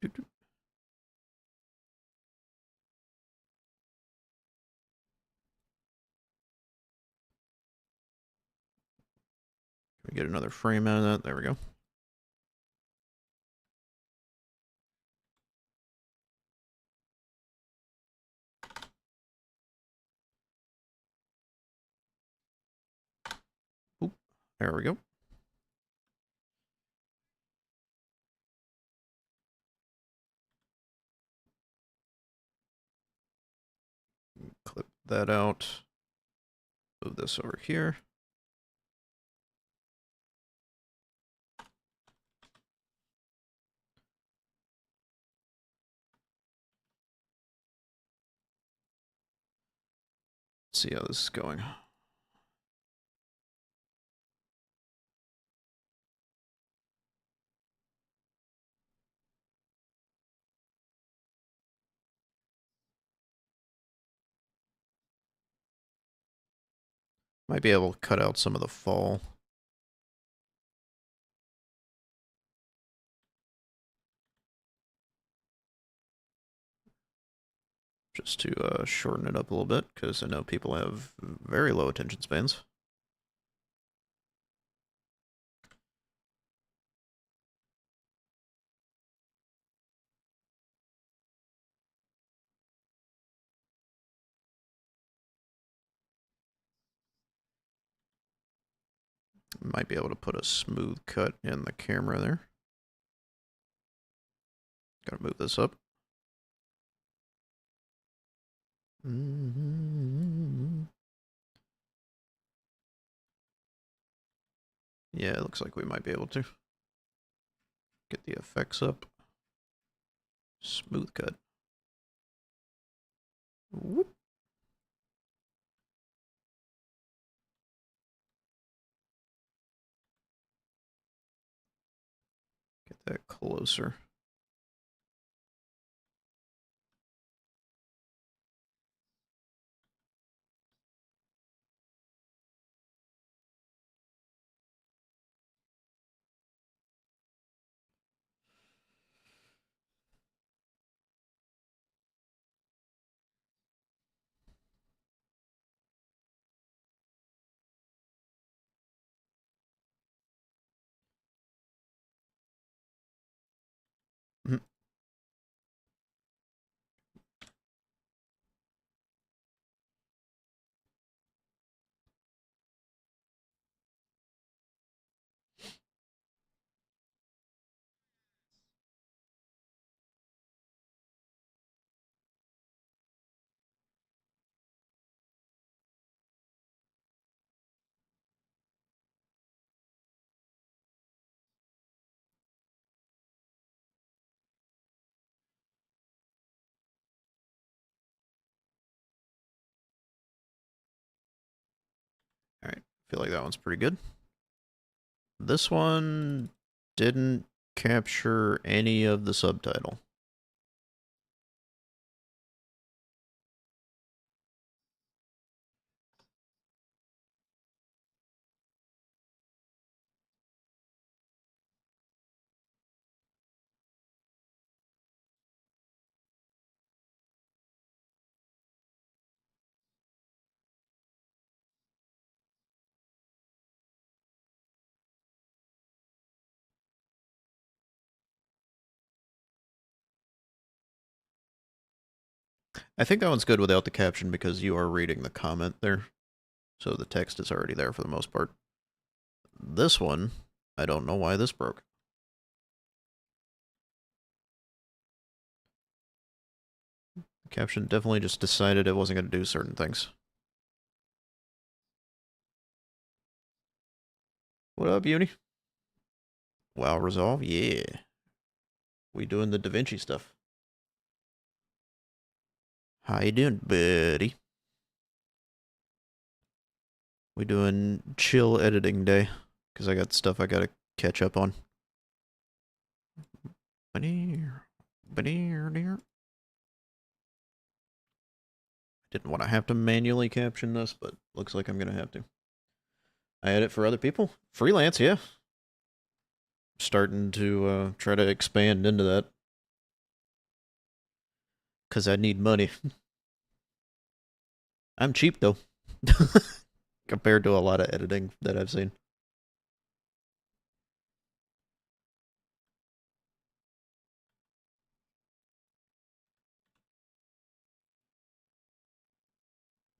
Can we get another frame out of that? There we go. Oop. There we go. Clip that out. Move this over here. Let's see how this is going. Might be able to cut out some of the fall. Just to shorten it up a little bit, because I know people have very low attention spans. Might be able to put a smooth cut in the camera there. Gotta move this up. Yeah, it looks like we might be able to. Get the effects up. Smooth cut. Whoop. Get that closer. Mhm. feel like that one's pretty good. This one didn't capture any of the subtitle. I think that one's good without the caption because you are reading the comment there. So the text is already there for the most part. This one, I don't know why this broke. The caption definitely just decided it wasn't going to do certain things. What up, Uni? Wow, Resolve? Yeah. We doing the DaVinci stuff. How you doing, buddy? We doing chill editing day, because I got stuff I gotta catch up on. Didn't want to have to manually caption this, but looks like I'm gonna have to. I edit for other people? Freelance, yeah. Starting to try to expand into that. Because I need money. I'm cheap, though. Compared to a lot of editing that I've seen.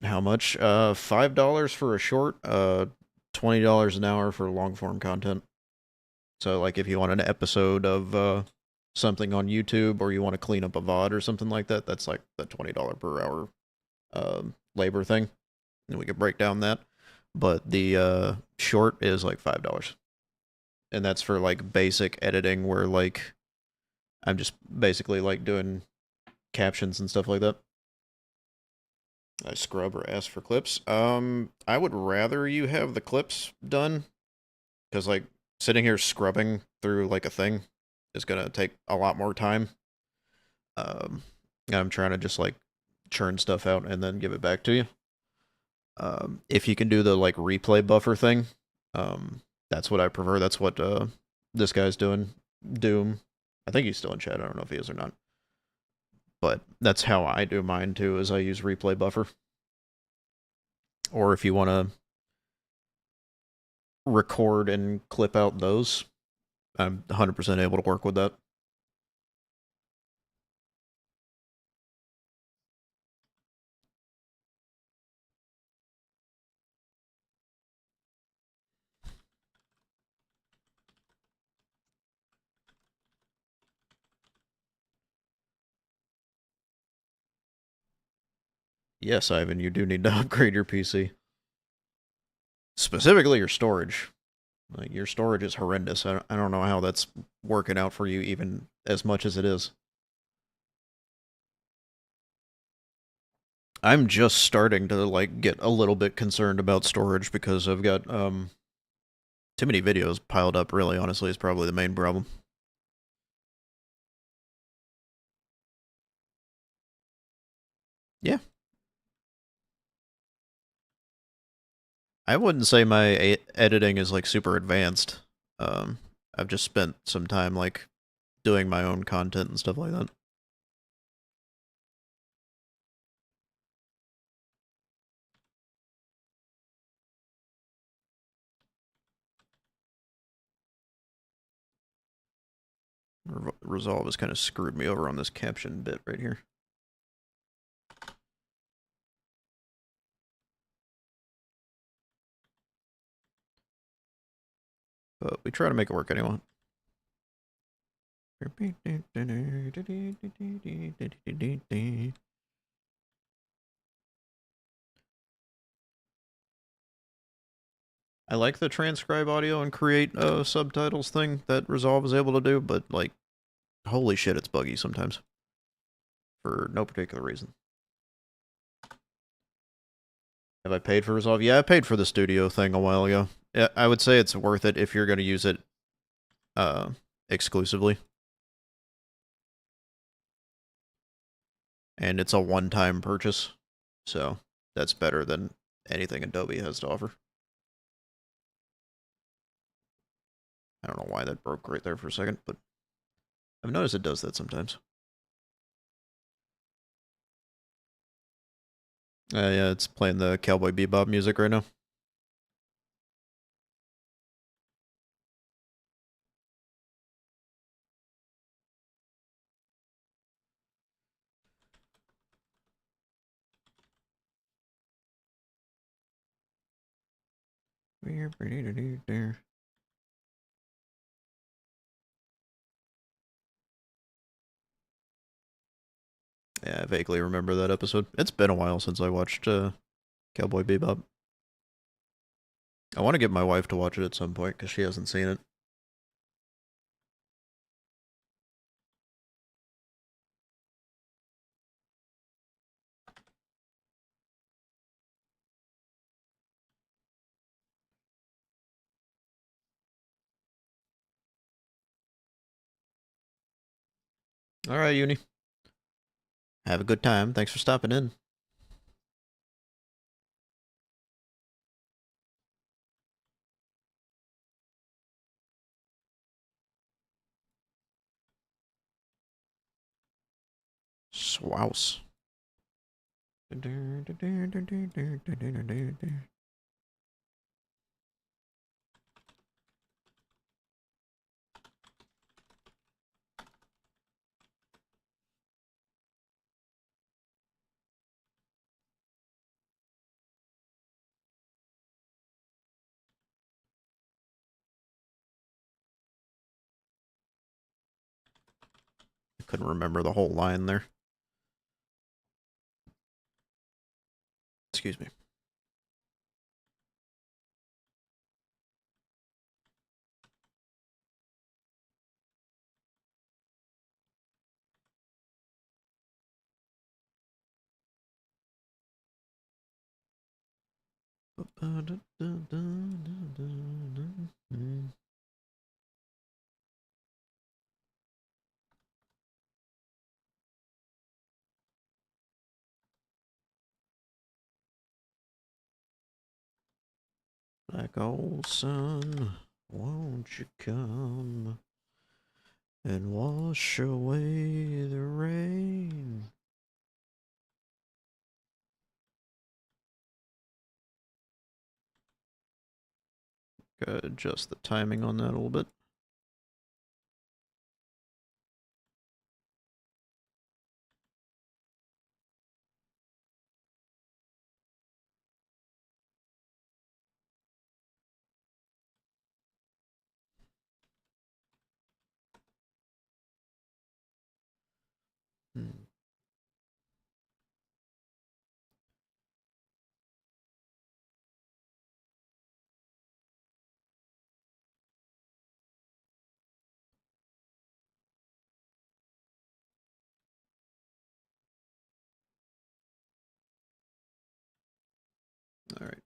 How much? $5 for a short, $20 an hour for long form content. So, like, if you want an episode of something on YouTube, or you want to clean up a VOD or something like that, that's like the $20 per hour labor thing. And we could break down that. But the short is like $5. And that's for like basic editing where like I'm just basically like doing captions and stuff like that. I scrub or ask for clips. I would rather you have the clips done, because like sitting here scrubbing through like a thing is gonna take a lot more time. I'm trying to just like churn stuff out and then give it back to you. If you can do the like replay buffer thing, that's what I prefer. That's what this guy's doing. Doom. I think he's still in chat. I don't know if he is or not. But that's how I do mine too, is I use replay buffer. Or if you want to record and clip out those, I'm 100% able to work with that. Yes, Ivan, you do need to upgrade your PC. Specifically your storage. Like, your storage is horrendous. I don't know how that's working out for you even as much as it is. I'm just starting to, like, get a little bit concerned about storage because I've got, too many videos piled up, really, honestly, is probably the main problem. Yeah. I wouldn't say my editing is, like, super advanced. I've just spent some time, like, doing my own content and stuff like that. Resolve has kind of screwed me over on this caption bit right here. But we try to make it work anyway. I like the transcribe audio and create subtitles thing that Resolve is able to do, but like, holy shit, it's buggy sometimes. For no particular reason. Have I paid for Resolve? Yeah, I paid for the studio thing a while ago. Yeah, I would say it's worth it if you're going to use it exclusively. And it's a one-time purchase, so that's better than anything Adobe has to offer. I don't know why that broke right there for a second, but I've noticed it does that sometimes. Yeah, it's playing the Cowboy Bebop music right now. Yeah, I vaguely remember that episode. It's been a while since I watched Cowboy Bebop. I want to get my wife to watch it at some point because she hasn't seen it. All right, Uni. Have a good time. Thanks for stopping in. Swouse. I couldn't remember the whole line there. Excuse me. Like old sun, won't you come and wash away the rain? Gotta adjust the timing on that a little bit. All right.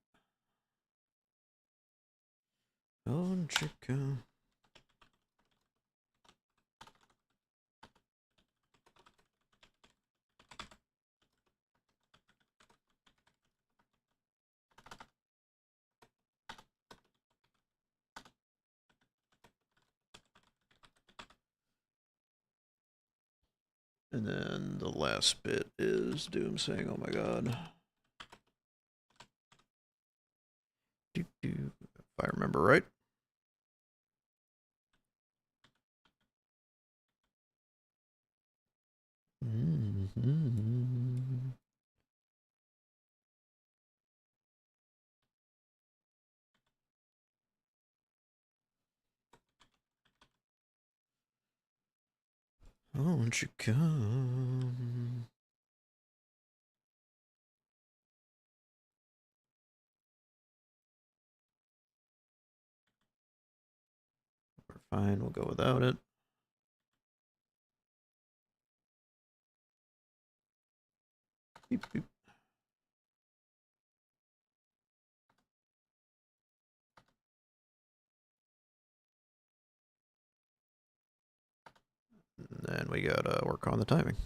Won't you come? And then the last bit is Doom saying, "Oh my god." If I remember right. Won't you come? We're fine, we'll go without it. Beep, beep. then we gotta work on the timing.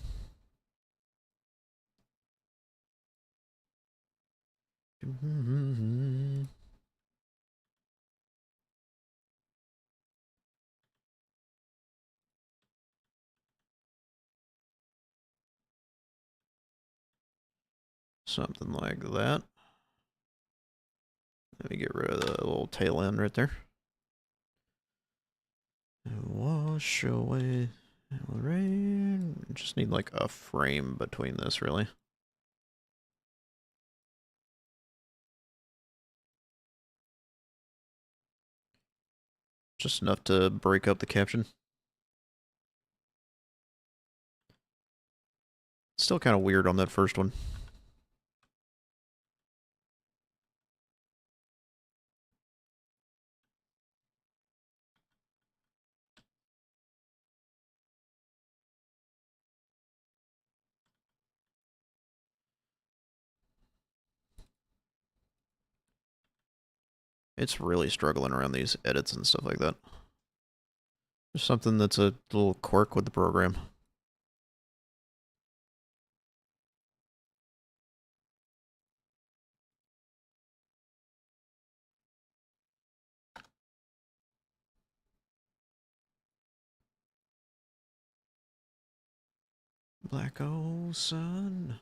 Something like that. Let me get rid of the little tail end right there. And wash away the rain. Just need like a frame between this, really. Just enough to break up the caption. Still kind of weird on that first one. It's really struggling around these edits and stuff like that. There's something that's a little quirk with the program. Black hole sun.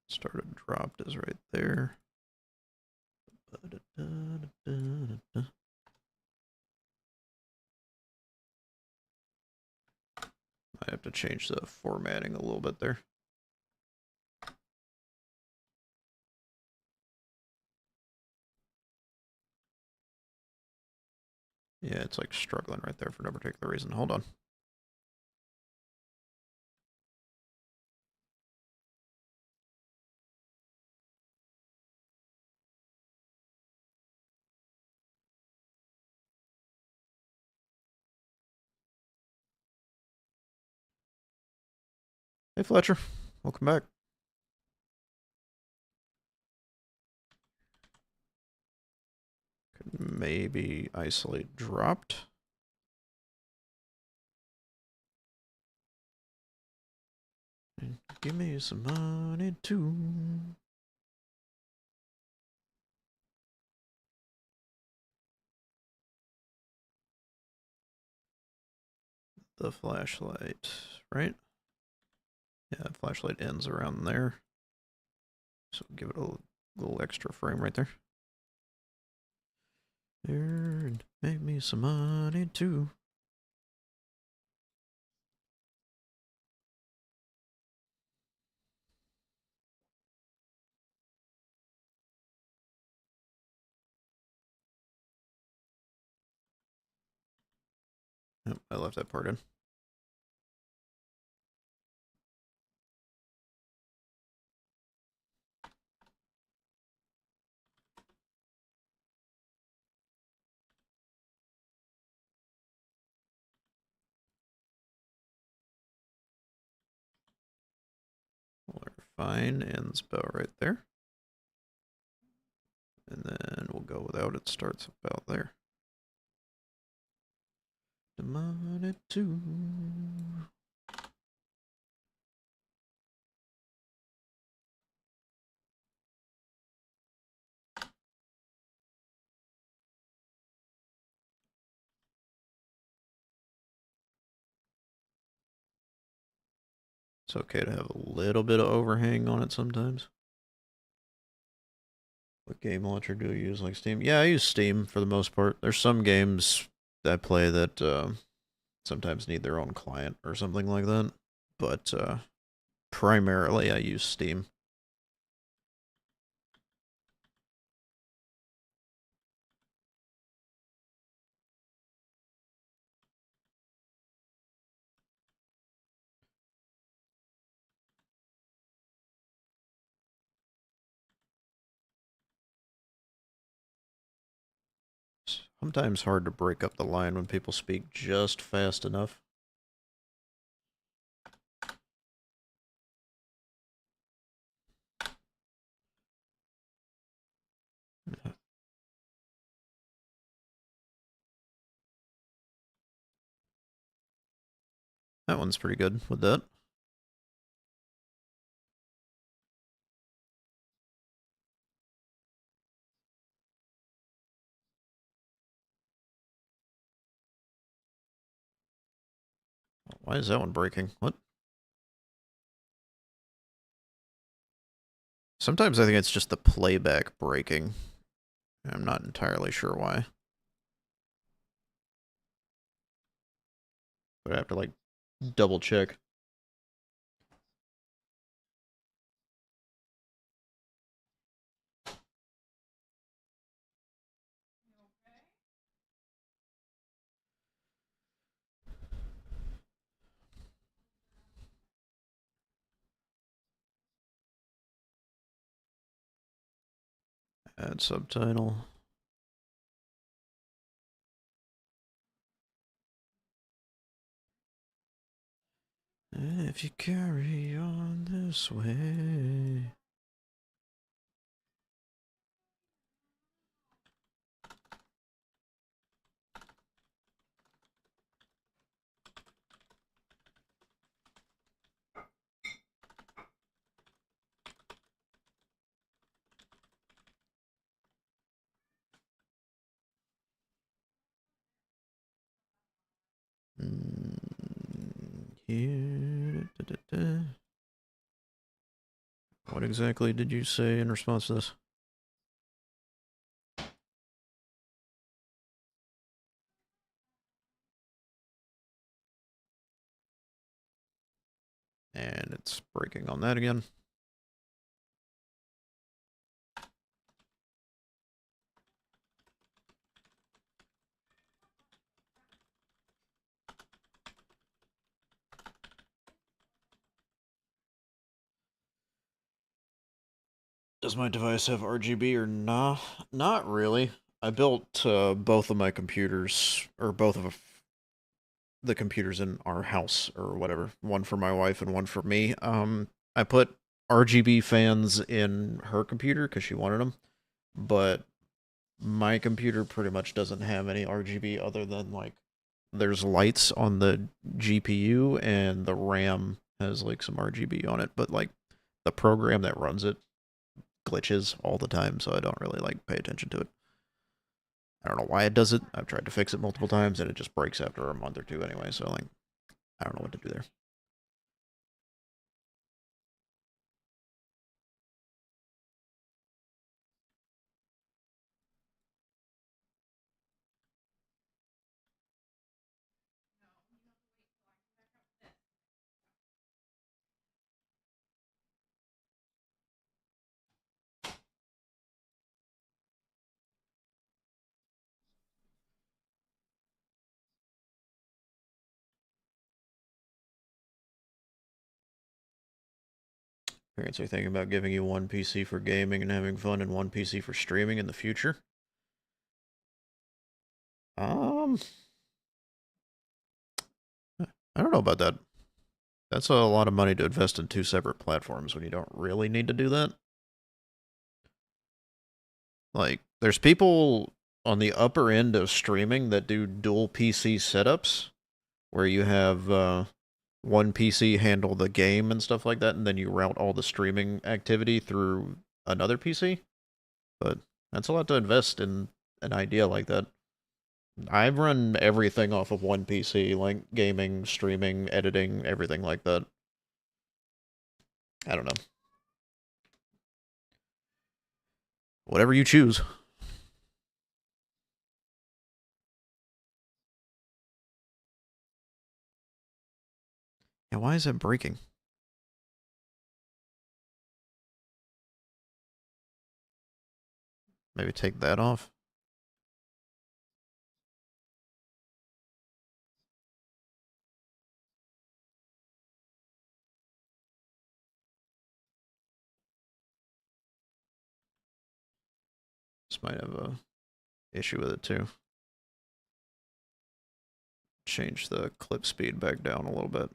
Started dropped is right there. I have to change the formatting a little bit there. Yeah, it's like struggling right there for no particular reason. Hold on. Hey Fletcher, welcome back. Could maybe isolate dropped. And give me some money too. The flashlight, right? Yeah, flashlight ends around there. So give it a little extra frame right there. There, and make me some money too. Yep, I left that part in. We're fine, ends about right there. And then we'll go without it, starts about there. The money too. It's okay to have a little bit of overhang on it sometimes. What game launcher do you use, like Steam? Yeah, I use Steam for the most part. There's some games that I play that sometimes need their own client or something like that. But primarily I use Steam. Sometimes hard to break up the line when people speak just fast enough. That one's pretty good with that. Why is that one breaking? What? Sometimes I think it's just the playback breaking. I'm not entirely sure why. But I have to, like, double check. Add subtitle. If you carry on this way. Here. Da, da, da. What exactly did you say in response to this? And it's breaking on that again. Does my device have RGB or nah? Not really. I built both of my computers, or both of the computers in our house, or whatever. One for my wife and one for me. I put RGB fans in her computer because she wanted them, but my computer pretty much doesn't have any RGB other than, like, there's lights on the GPU and the RAM has, like, some RGB on it, but, like, the program that runs it glitches all the time, so I don't really, like, pay attention to it. I don't know why it does it. I've tried to fix it multiple times and it just breaks after a month or two anyway, so, like, I don't know what to do there. Parents are thinking about giving you one PC for gaming and having fun and one PC for streaming in the future. Um, I don't know about that. That's a lot of money to invest in two separate platforms when you don't really need to do that. Like, there's people on the upper end of streaming that do dual PC setups, where you have one PC handle the game and stuff like that, and then you route all the streaming activity through another PC. But that's a lot to invest in an idea like that. I run everything off of one PC, like gaming, streaming, editing, everything like that. I don't know. Whatever you choose. Yeah, why is it breaking? Maybe take that off. This might have a issue with it too. change the clip speed back down a little bit.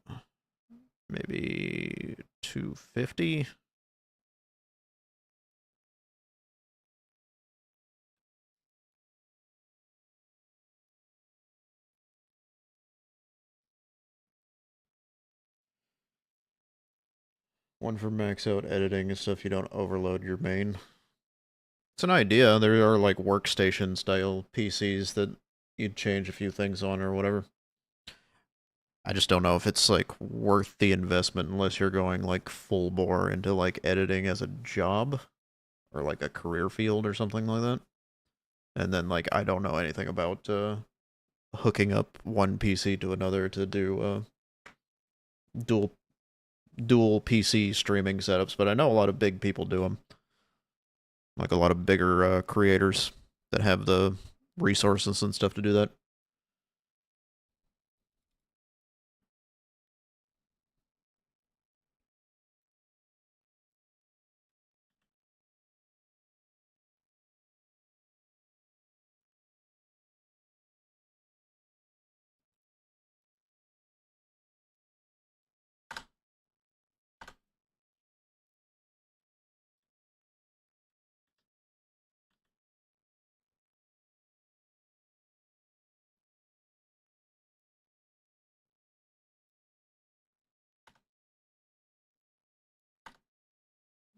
Maybe 250. One for max out editing and stuff you don't overload your main. It's an idea. There are like workstation style PCs that you'd change a few things on or whatever. I just don't know if it's like worth the investment unless you're going like full bore into like editing as a job or like a career field or something like that. And then like I don't know anything about hooking up one PC to another to do dual PC streaming setups, but I know a lot of big people do them. Like a lot of bigger creators that have the resources and stuff to do that.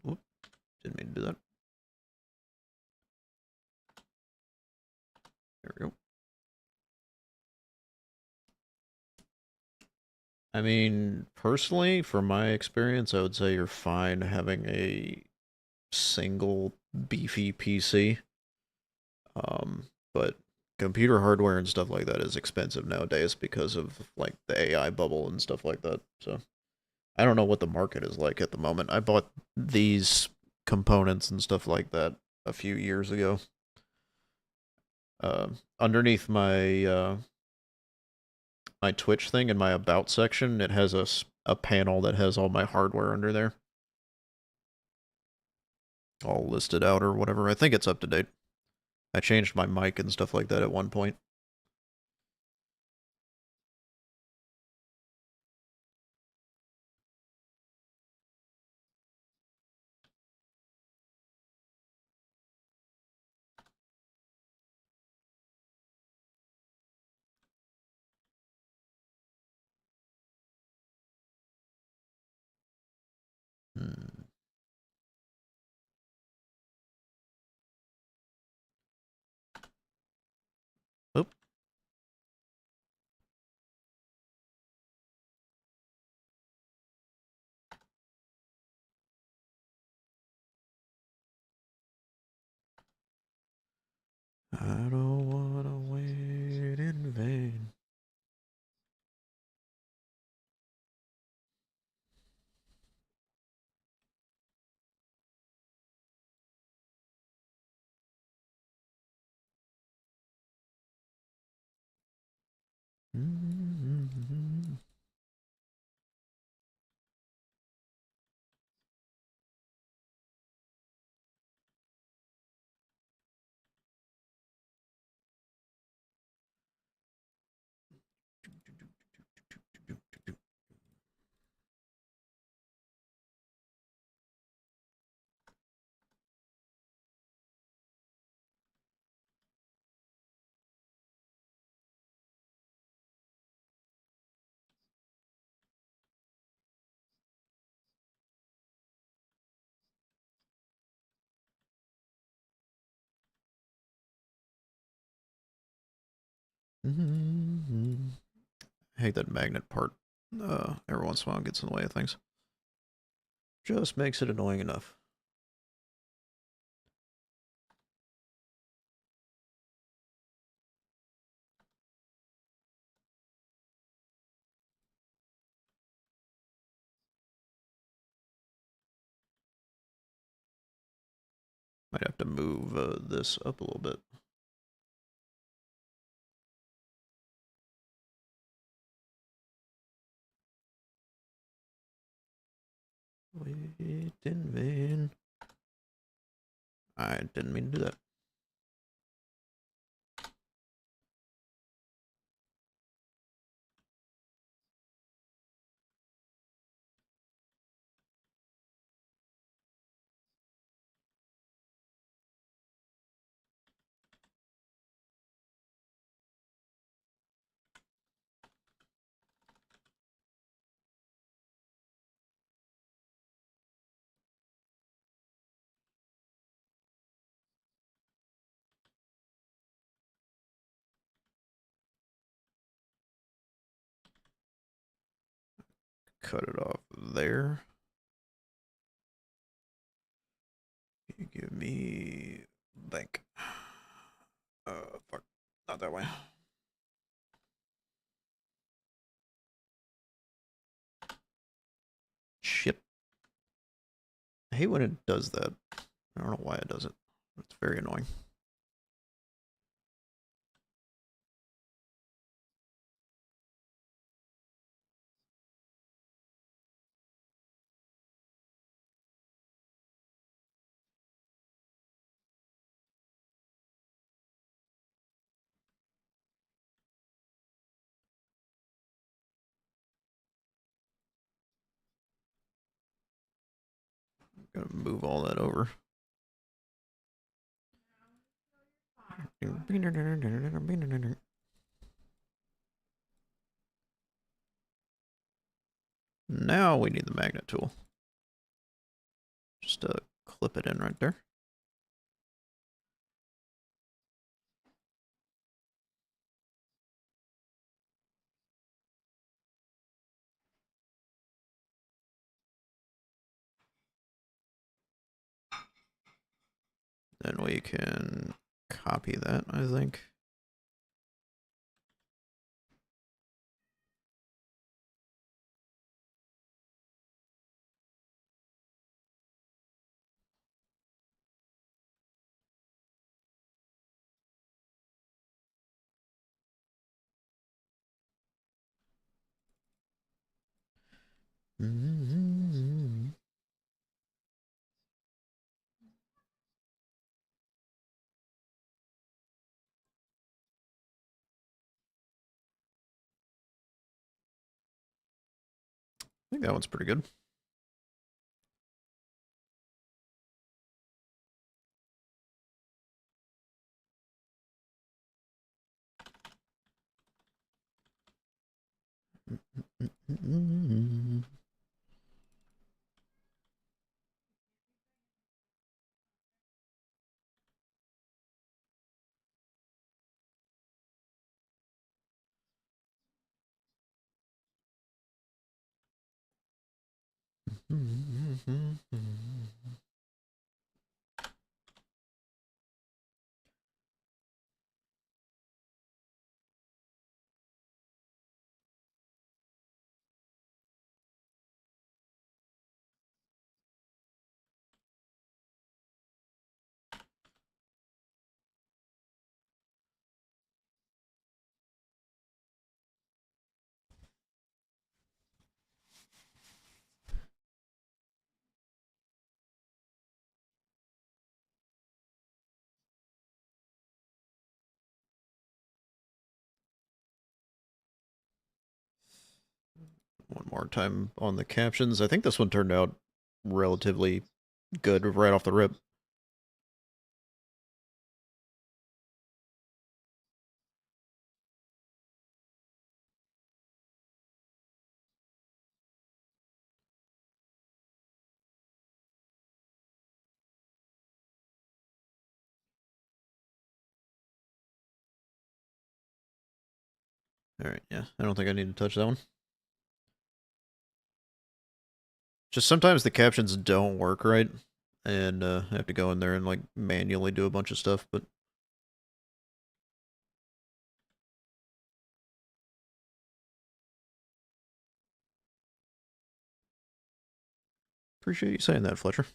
Whoop, didn't mean to do that. There we go. I mean, personally, from my experience, I would say you're fine having a single beefy PC. But computer hardware and stuff like that is expensive nowadays because of like the AI bubble and stuff like that. So I don't know what the market is like at the moment. I bought these components and stuff like that a few years ago. Underneath my my Twitch thing in my about section, it has a panel that has all my hardware under there, all listed out or whatever. I think it's up to date. I changed my mic and stuff like that at one point. Hmm. Oop. I don't wanna wait in vain. Mm-hmm. Mm-hmm. I hate that magnet part. Every once in a while it gets in the way of things. Just makes it annoying enough. Might have to move this up a little bit. Wait in vain. I didn't mean to do that. cut it off there. You give me bank. Fuck. Not that way. Shit. I hate when it does that. I don't know why it does it. It's very annoying. Gotta move all that over. Now we need the magnet tool. Just clip it in right there. Then we can copy that, I think. I think that one's pretty good. One more time on the captions. I think this one turned out relatively good right off the rip. Alright, yeah. I don't think I need to touch that one. Just sometimes the captions don't work right, and I have to go in there and like manually do a bunch of stuff, but appreciate you saying that, Fletcher.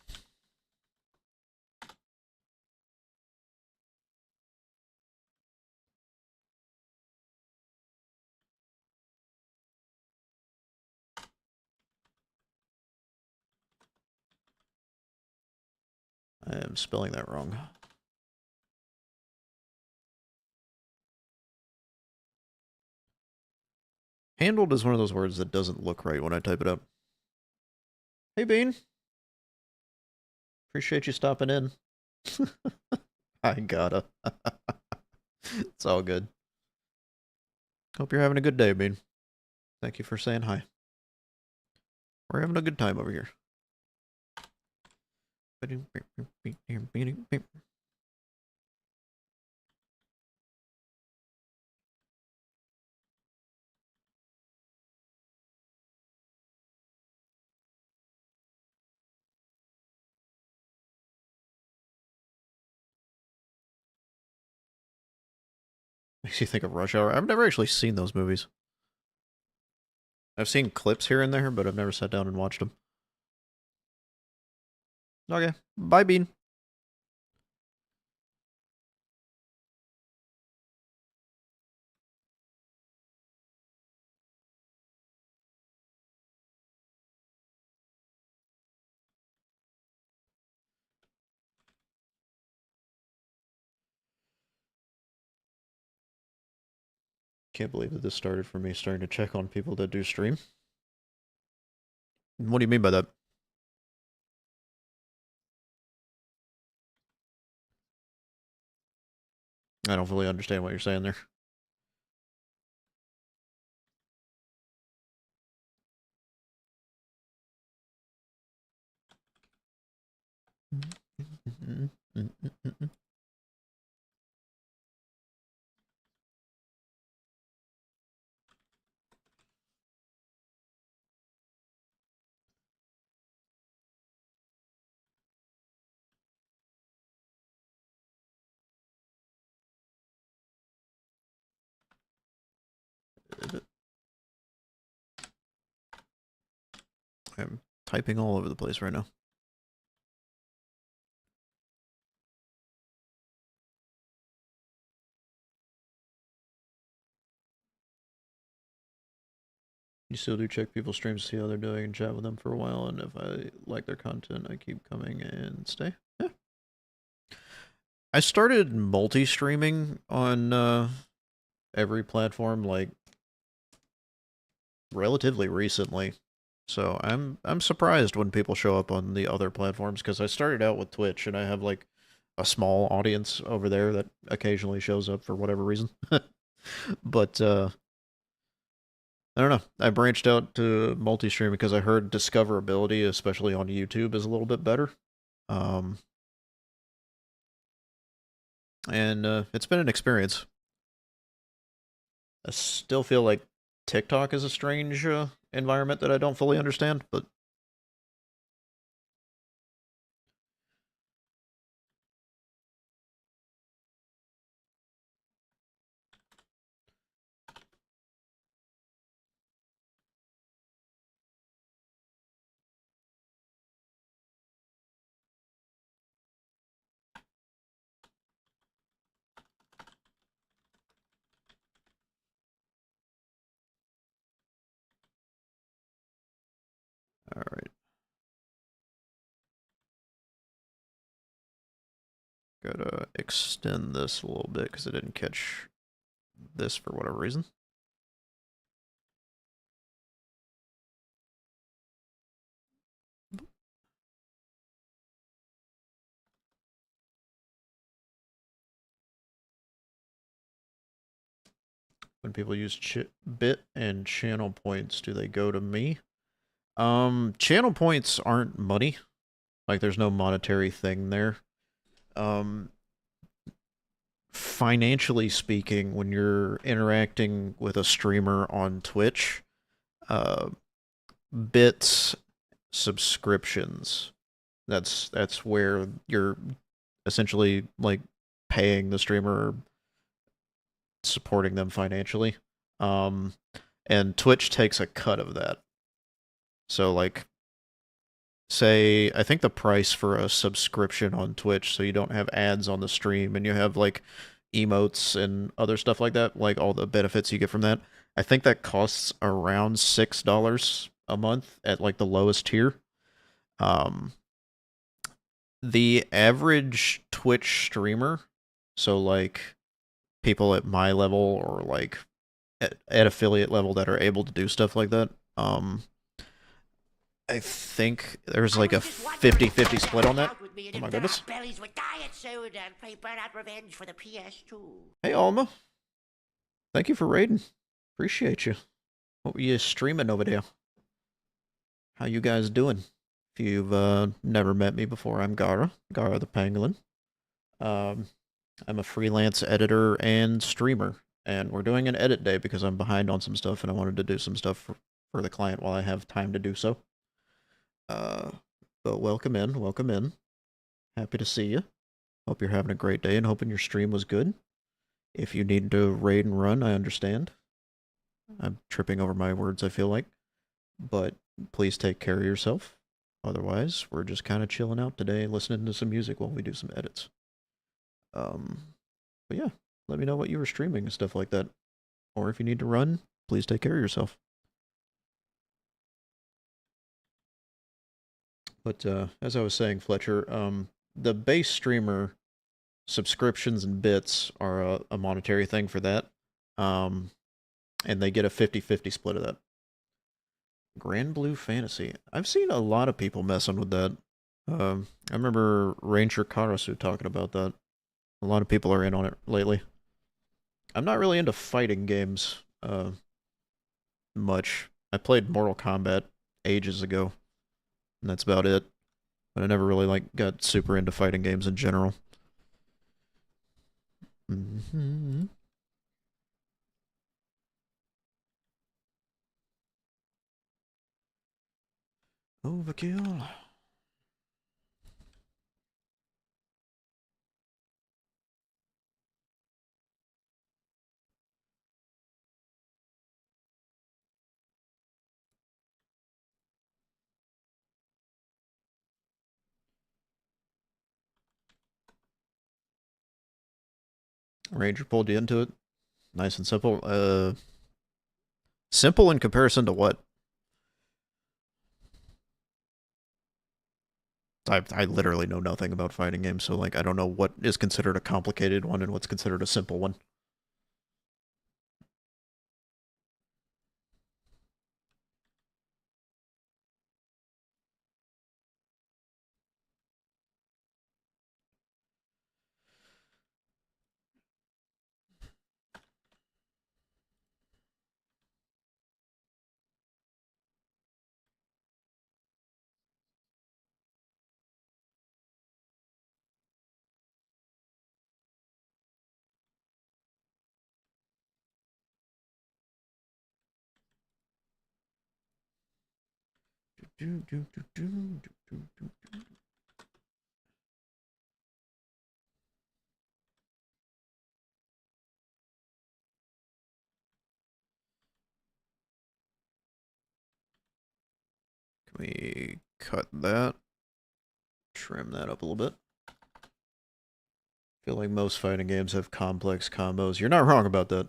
I am spelling that wrong. Handled is one of those words that doesn't look right when I type it up. Hey, Bean. Appreciate you stopping in. I gotta. It's all good. Hope you're having a good day, Bean. Thank you for saying hi. We're having a good time over here. Makes you think of Rush Hour. I've never actually seen those movies. I've seen clips here and there, but I've never sat down and watched them. Okay. Bye, Bean. Can't believe that this started for me starting to check on people that do stream. What do you mean by that? I don't fully understand what you're saying there. I'm typing all over the place right now. You still do check people's streams to see how they're doing and chat with them for a while, and if I like their content, I keep coming and stay. Yeah. I started multi-streaming on every platform like relatively recently. So I'm surprised when people show up on the other platforms because I started out with Twitch and I have like a small audience over there that occasionally shows up for whatever reason. But I don't know. I branched out to multi-stream because I heard discoverability, especially on YouTube, is a little bit better. And it's been an experience. I still feel like TikTok is a strange environment that I don't fully understand, but all right. Gotta extend this a little bit because I didn't catch this for whatever reason. When people use bit and channel points, do they go to me? Channel points aren't money. Like, there's no monetary thing there. Financially speaking, when you're interacting with a streamer on Twitch, bits, subscriptions, that's where you're essentially like paying the streamer, supporting them financially. And Twitch takes a cut of that. So like, say, I think the price for a subscription on Twitch, so you don't have ads on the stream and you have like emotes and other stuff like that, like all the benefits you get from that, I think that costs around $6 a month at like the lowest tier. The average Twitch streamer, so like people at my level or like at affiliate level that are able to do stuff like that, I think there's like a 50-50 split on that. Oh my goodness. Hey, Alma. Thank you for raiding. Appreciate you. What were you streaming over there? How you guys doing? If you've never met me before, I'm GarraThePangolin. I'm a freelance editor and streamer, and we're doing an edit day because I'm behind on some stuff and I wanted to do some stuff for the client while I have time to do so. But welcome in, welcome in. Happy to see you. Hope you're having a great day and hoping your stream was good. If you need to raid and run, I understand. I'm tripping over my words, I feel like. But please take care of yourself. Otherwise, we're just kind of chilling out today, listening to some music while we do some edits. But yeah, let me know what you were streaming and stuff like that. Or if you need to run, please take care of yourself. But as I was saying, Fletcher, the base streamer subscriptions and bits are a monetary thing for that. And they get a 50-50 split of that. Grand Blue Fantasy. I've seen a lot of people messing with that. I remember Ranger Karasu talking about that. A lot of people are in on it lately. I'm not really into fighting games much. I played Mortal Kombat ages ago, and that's about it. But I never really got super into fighting games in general. Overkill. Ranger pulled you into it. Nice and simple. Simple in comparison to what? I literally know nothing about fighting games, so I don't know what is considered a complicated one and what's considered a simple one. Can we cut that? Trim that up a little bit. I feel like most fighting games have complex combos. You're not wrong about that.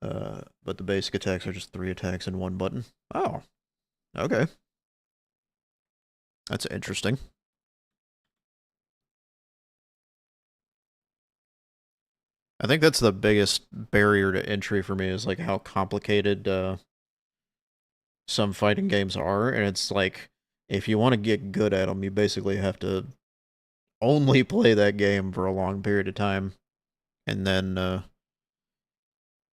But the basic attacks are just 3 attacks in 1 button. Oh. Okay. That's interesting. I think that's the biggest barrier to entry for me is how complicated some fighting games are, and it's if you want to get good at them, you basically have to only play that game for a long period of time, and then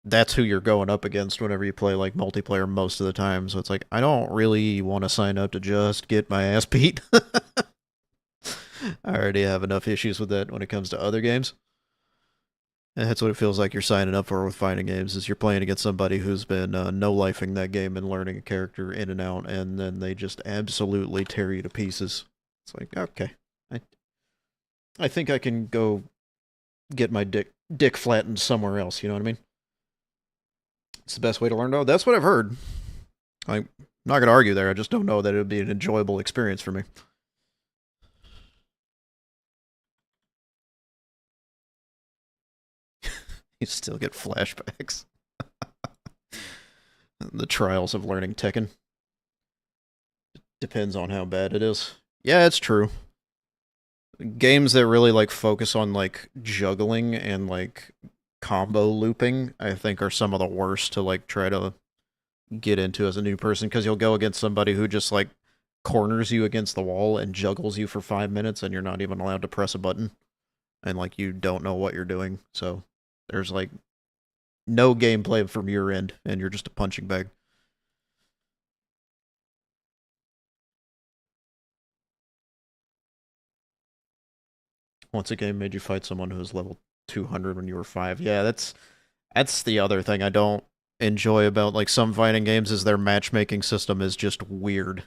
that's who you're going up against whenever you play multiplayer most of the time. So it's I don't really want to sign up to just get my ass beat. I already have enough issues with that when it comes to other games. And that's what it feels like you're signing up for with fighting games, is you're playing against somebody who's been no-lifing that game and learning a character in and out, and then they just absolutely tear you to pieces. It's okay. I think I can go get my dick flattened somewhere else, you know what I mean? It's the best way to learn. Oh, that's what I've heard. I'm not going to argue there, I just don't know that it would be an enjoyable experience for me. You still get flashbacks. The trials of learning Tekken. Depends on how bad it is. Yeah, it's true. Games that really focus on juggling and combo looping, I think are some of the worst to try to get into as a new person, because you'll go against somebody who just corners you against the wall and juggles you for 5 minutes, and you're not even allowed to press a button, and you don't know what you're doing. So there's no gameplay from your end, and you're just a punching bag. Once a game made you fight someone who was level 200 when you were 5. Yeah, that's the other thing I don't enjoy about some fighting games, is their matchmaking system is just weird.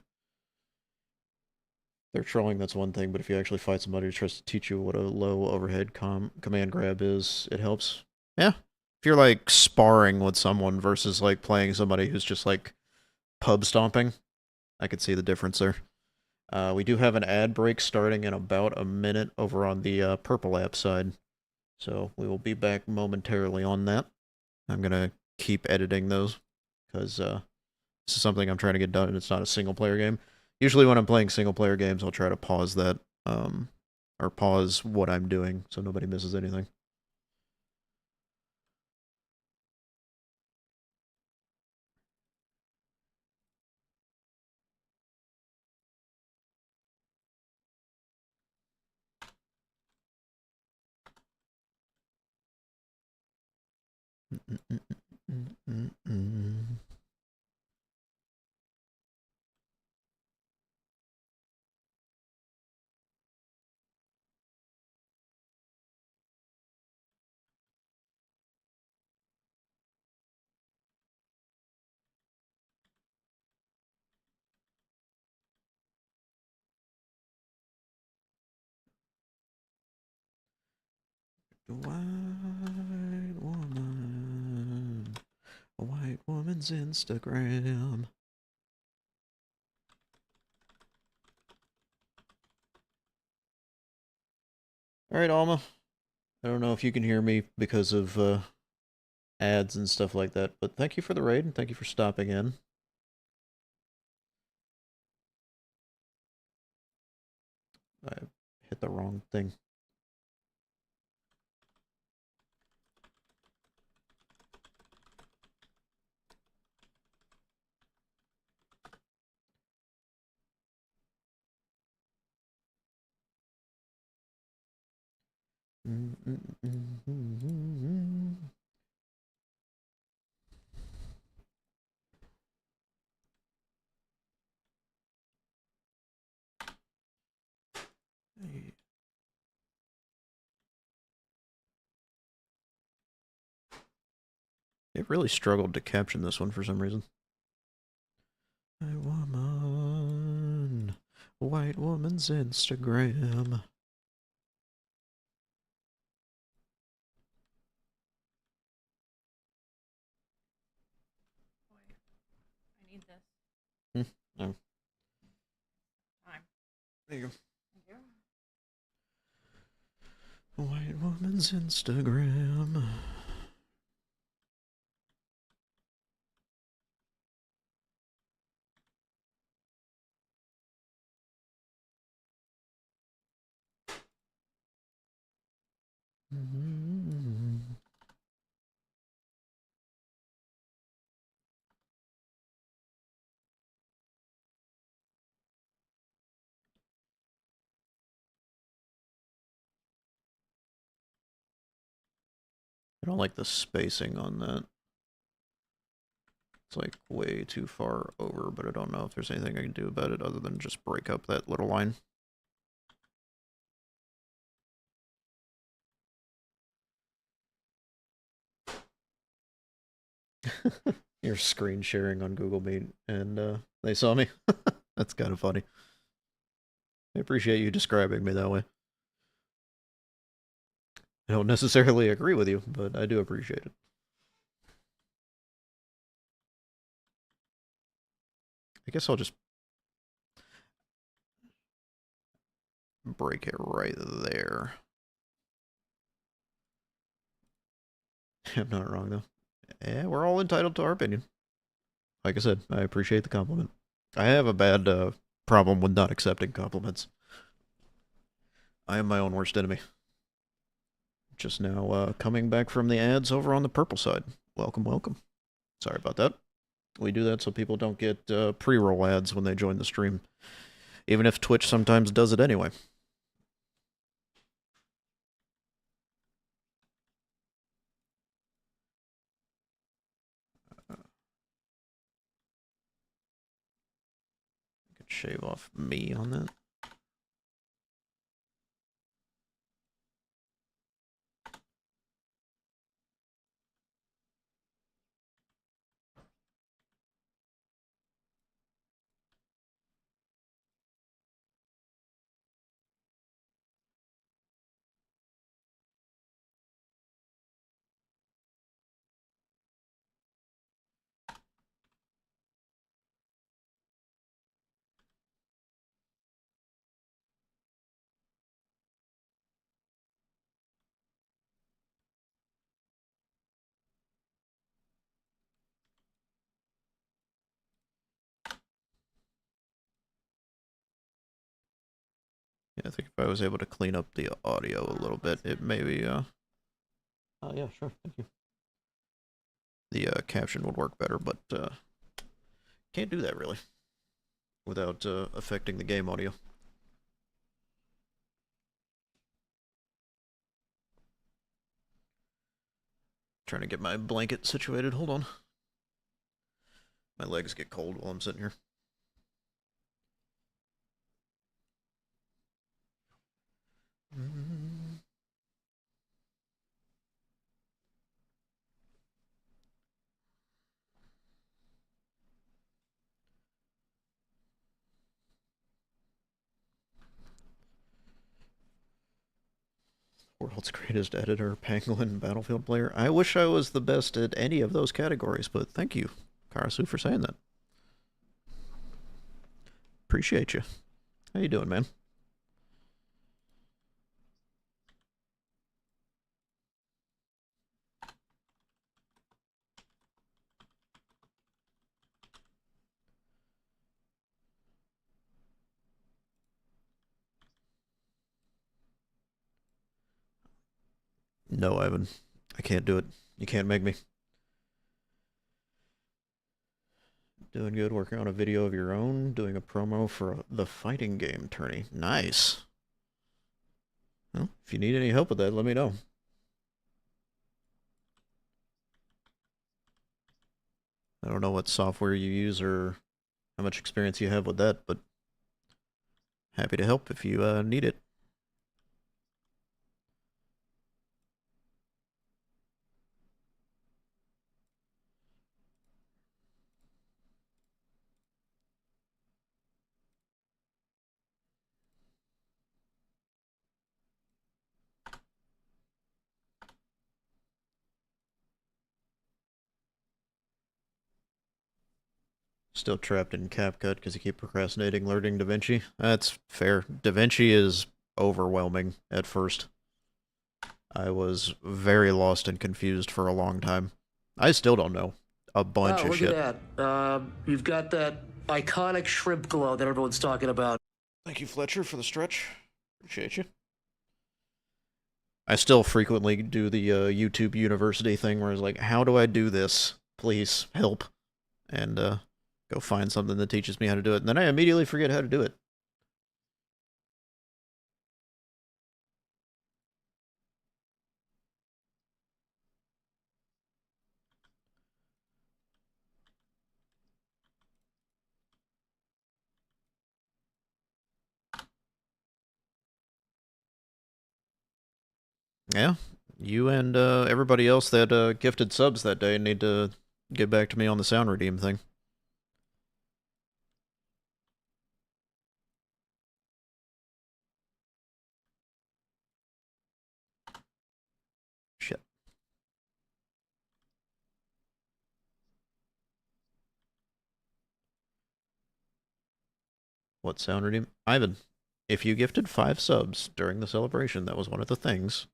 They're trolling, that's one thing, but if you actually fight somebody who tries to teach you what a low overhead command grab is, it helps. Yeah, if you're like sparring with someone versus like playing somebody who's just like pub stomping, I could see the difference there. We do have an ad break starting in about a minute over on the purple app side, so we will be back momentarily on that. I'm gonna keep editing those because this is something I'm trying to get done, and it's not a single player game. Usually, when I'm playing single player games, I'll try to pause that, or pause what I'm doing so nobody misses anything. White woman, a white woman's Instagram. All right, Alma. I don't know if you can hear me because of ads and stuff like that, but thank you for the raid and thank you for stopping in. I hit the wrong thing. It really struggled to caption this one for some reason. White woman's Instagram. I need this. No. Time. There you go. Thank you. White woman's Instagram. I don't like the spacing on that. It's like way too far over, but I don't know if there's anything I can do about it other than just break up that little line. You're screen sharing on Google Meet, and they saw me. That's kind of funny. I appreciate you describing me that way. I don't necessarily agree with you, but I do appreciate it. I guess I'll just break it right there. I'm not wrong, though. Yeah, we're all entitled to our opinion. Like I said, I appreciate the compliment. I have a bad problem with not accepting compliments. I am my own worst enemy. Just now coming back from the ads over on the purple side. Welcome, welcome. Sorry about that. We do that so people don't get pre-roll ads when they join the stream. Even if Twitch sometimes does it anyway. I could shave off me on that. Yeah, I think if I was able to clean up the audio a little bit, it maybe, oh yeah, sure, thank you. The caption would work better, but can't do that really without affecting the game audio. Trying to get my blanket situated. Hold on. My legs get cold while I'm sitting here. World's greatest editor, Pangolin, Battlefield player. I wish I was the best at any of those categories, but thank you, Karasu, for saying that. Appreciate you. How you doing, man? No, Ivan. I can't do it. You can't make me. Doing good, working on a video of your own, doing a promo for the fighting game tourney. Nice. Well, if you need any help with that, let me know. I don't know what software you use or how much experience you have with that, but happy to help if you need it. Still trapped in CapCut because you keep procrastinating learning DaVinci. That's fair. DaVinci is overwhelming at first. I was very lost and confused for a long time. I still don't know a bunch of shit. Look at that. You've got that iconic shrimp glow that everyone's talking about. Thank you, Fletcher, for the stretch. Appreciate you. I still frequently do the YouTube University thing where it's like, how do I do this? Please help. And go find something that teaches me how to do it. And then I immediately forget how to do it. Yeah, you and everybody else that gifted subs that day need to get back to me on the sound redeem thing. Shit. What sound redeem? Ivan, if you gifted 5 subs during the celebration, that was one of the things,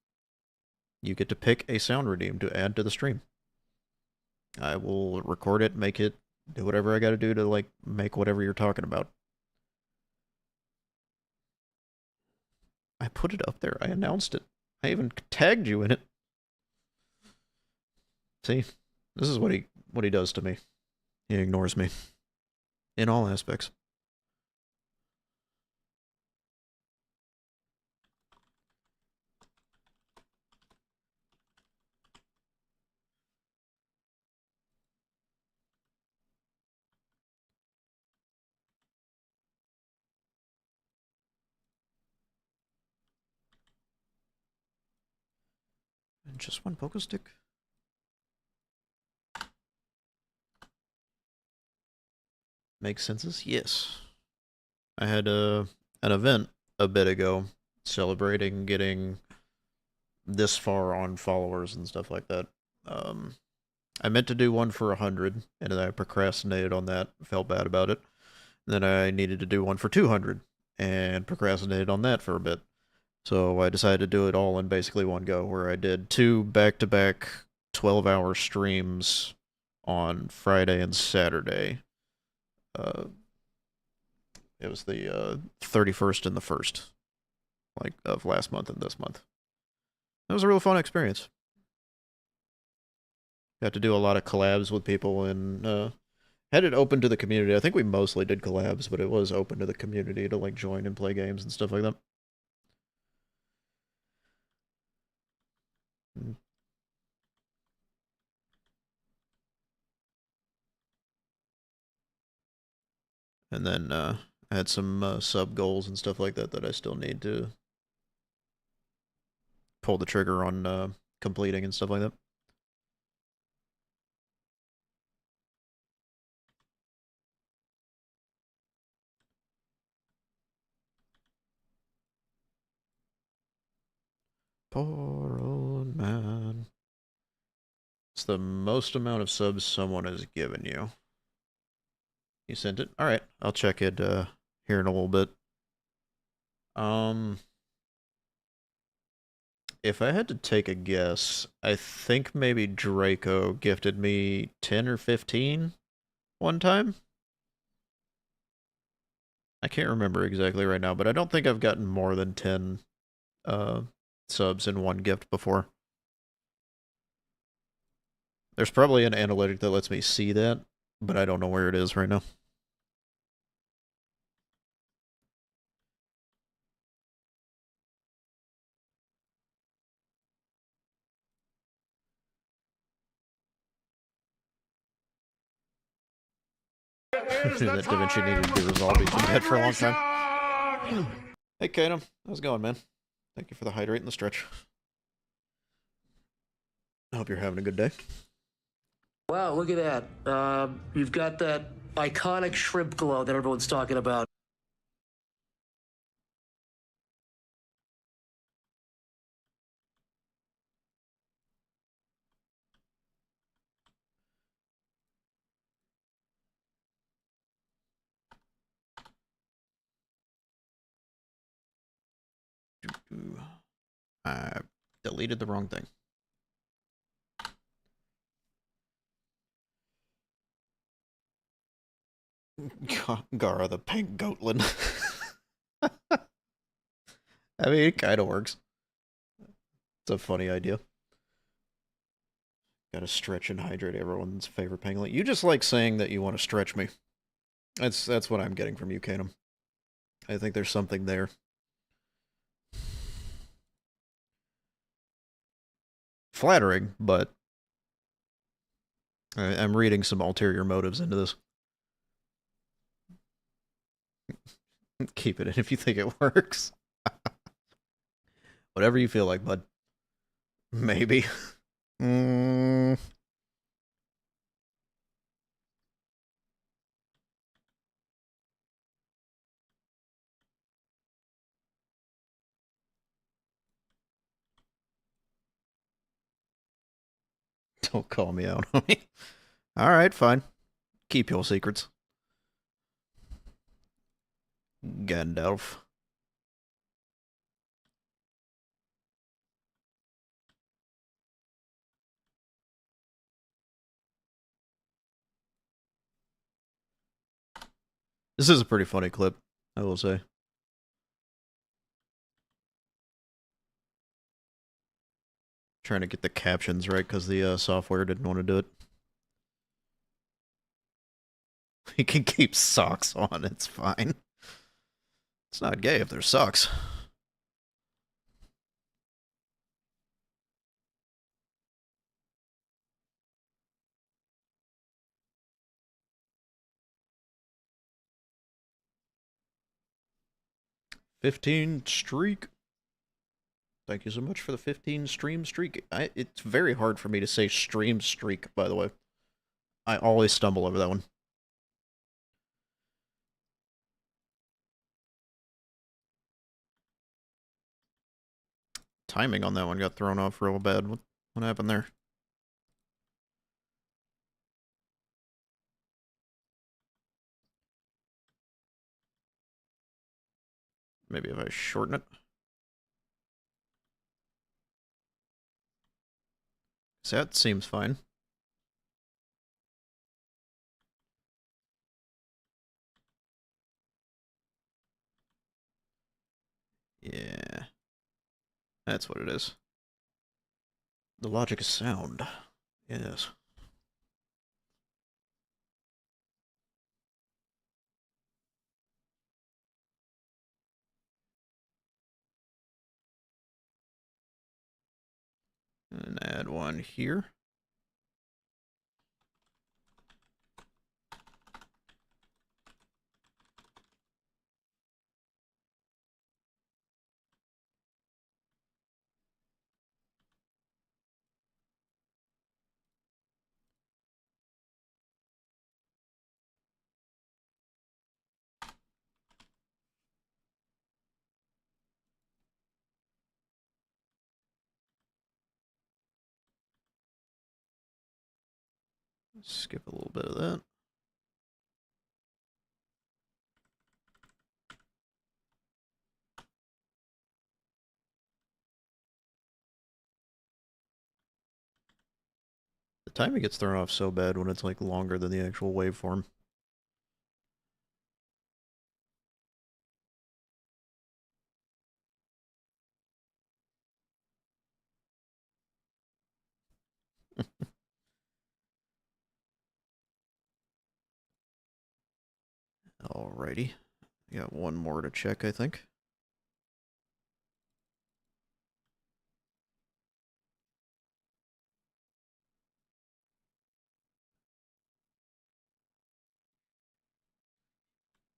you get to pick a sound redeem to add to the stream. I will record it, make it, do whatever I gotta do to, like, make whatever you're talking about. I put it up there. I announced it. I even tagged you in it. See? This is what he does to me. He ignores me. In all aspects. And just one pogo stick. Make senses? Yes. I had an event a bit ago celebrating getting this far on followers and stuff like that. I meant to do one for 100, and then I procrastinated on that, felt bad about it. And then I needed to do one for 200, and procrastinated on that for a bit. So I decided to do it all in basically one go, where I did 2 back-to-back 12-hour streams on Friday and Saturday. It was the 31st and the 1st. like of last month and this month. That was a real fun experience. Got to do a lot of collabs with people and had it open to the community. I think we mostly did collabs, but it was open to the community to like join and play games and stuff like that. And then I had some sub goals and stuff like that that I still need to pull the trigger on completing and stuff like that. Poor old man. It's the most amount of subs someone has given you. You sent it? Alright, I'll check it here in a little bit. If I had to take a guess, I think maybe Draco gifted me 10 or 15 one time. I can't remember exactly right now, but I don't think I've gotten more than 10 subs in one gift before. There's probably an analytic that lets me see that, but I don't know where it is right now. That DaVinci needed to be resolved. He's been dead for a long time. Hey, Kanem. How's it going, man? Thank you for the hydrate and the stretch. I hope you're having a good day. Wow, look at that. You've got that iconic shrimp glow that everyone's talking about. I deleted the wrong thing. GarraThePangolin. I mean, it kind of works. It's a funny idea. Gotta stretch and hydrate everyone's favorite pangolin. You just like saying that you want to stretch me. That's what I'm getting from you, Kanem. I think there's something there. Flattering, but I'm reading some ulterior motives into this. Keep it in if you think it works. Whatever you feel like, bud. Maybe. Don't call me out on me. Alright, fine. Keep your secrets. Gandalf. This is a pretty funny clip, I will say. Trying to get the captions right because the software didn't want to do it. You can keep socks on, it's fine. It's not gay if there's socks. $15 streak. Thank you so much for the 15 stream streak. It's very hard for me to say stream streak, by the way. I always stumble over that one. Timing on that one got thrown off real bad. What happened there? Maybe if I shorten it. So that seems fine. Yeah. That's what it is. The logic is sound. Yes. And add one here. Skip a little bit of that. The timing gets thrown off so bad when it's like longer than the actual waveform. Alrighty. Got one more to check, I think.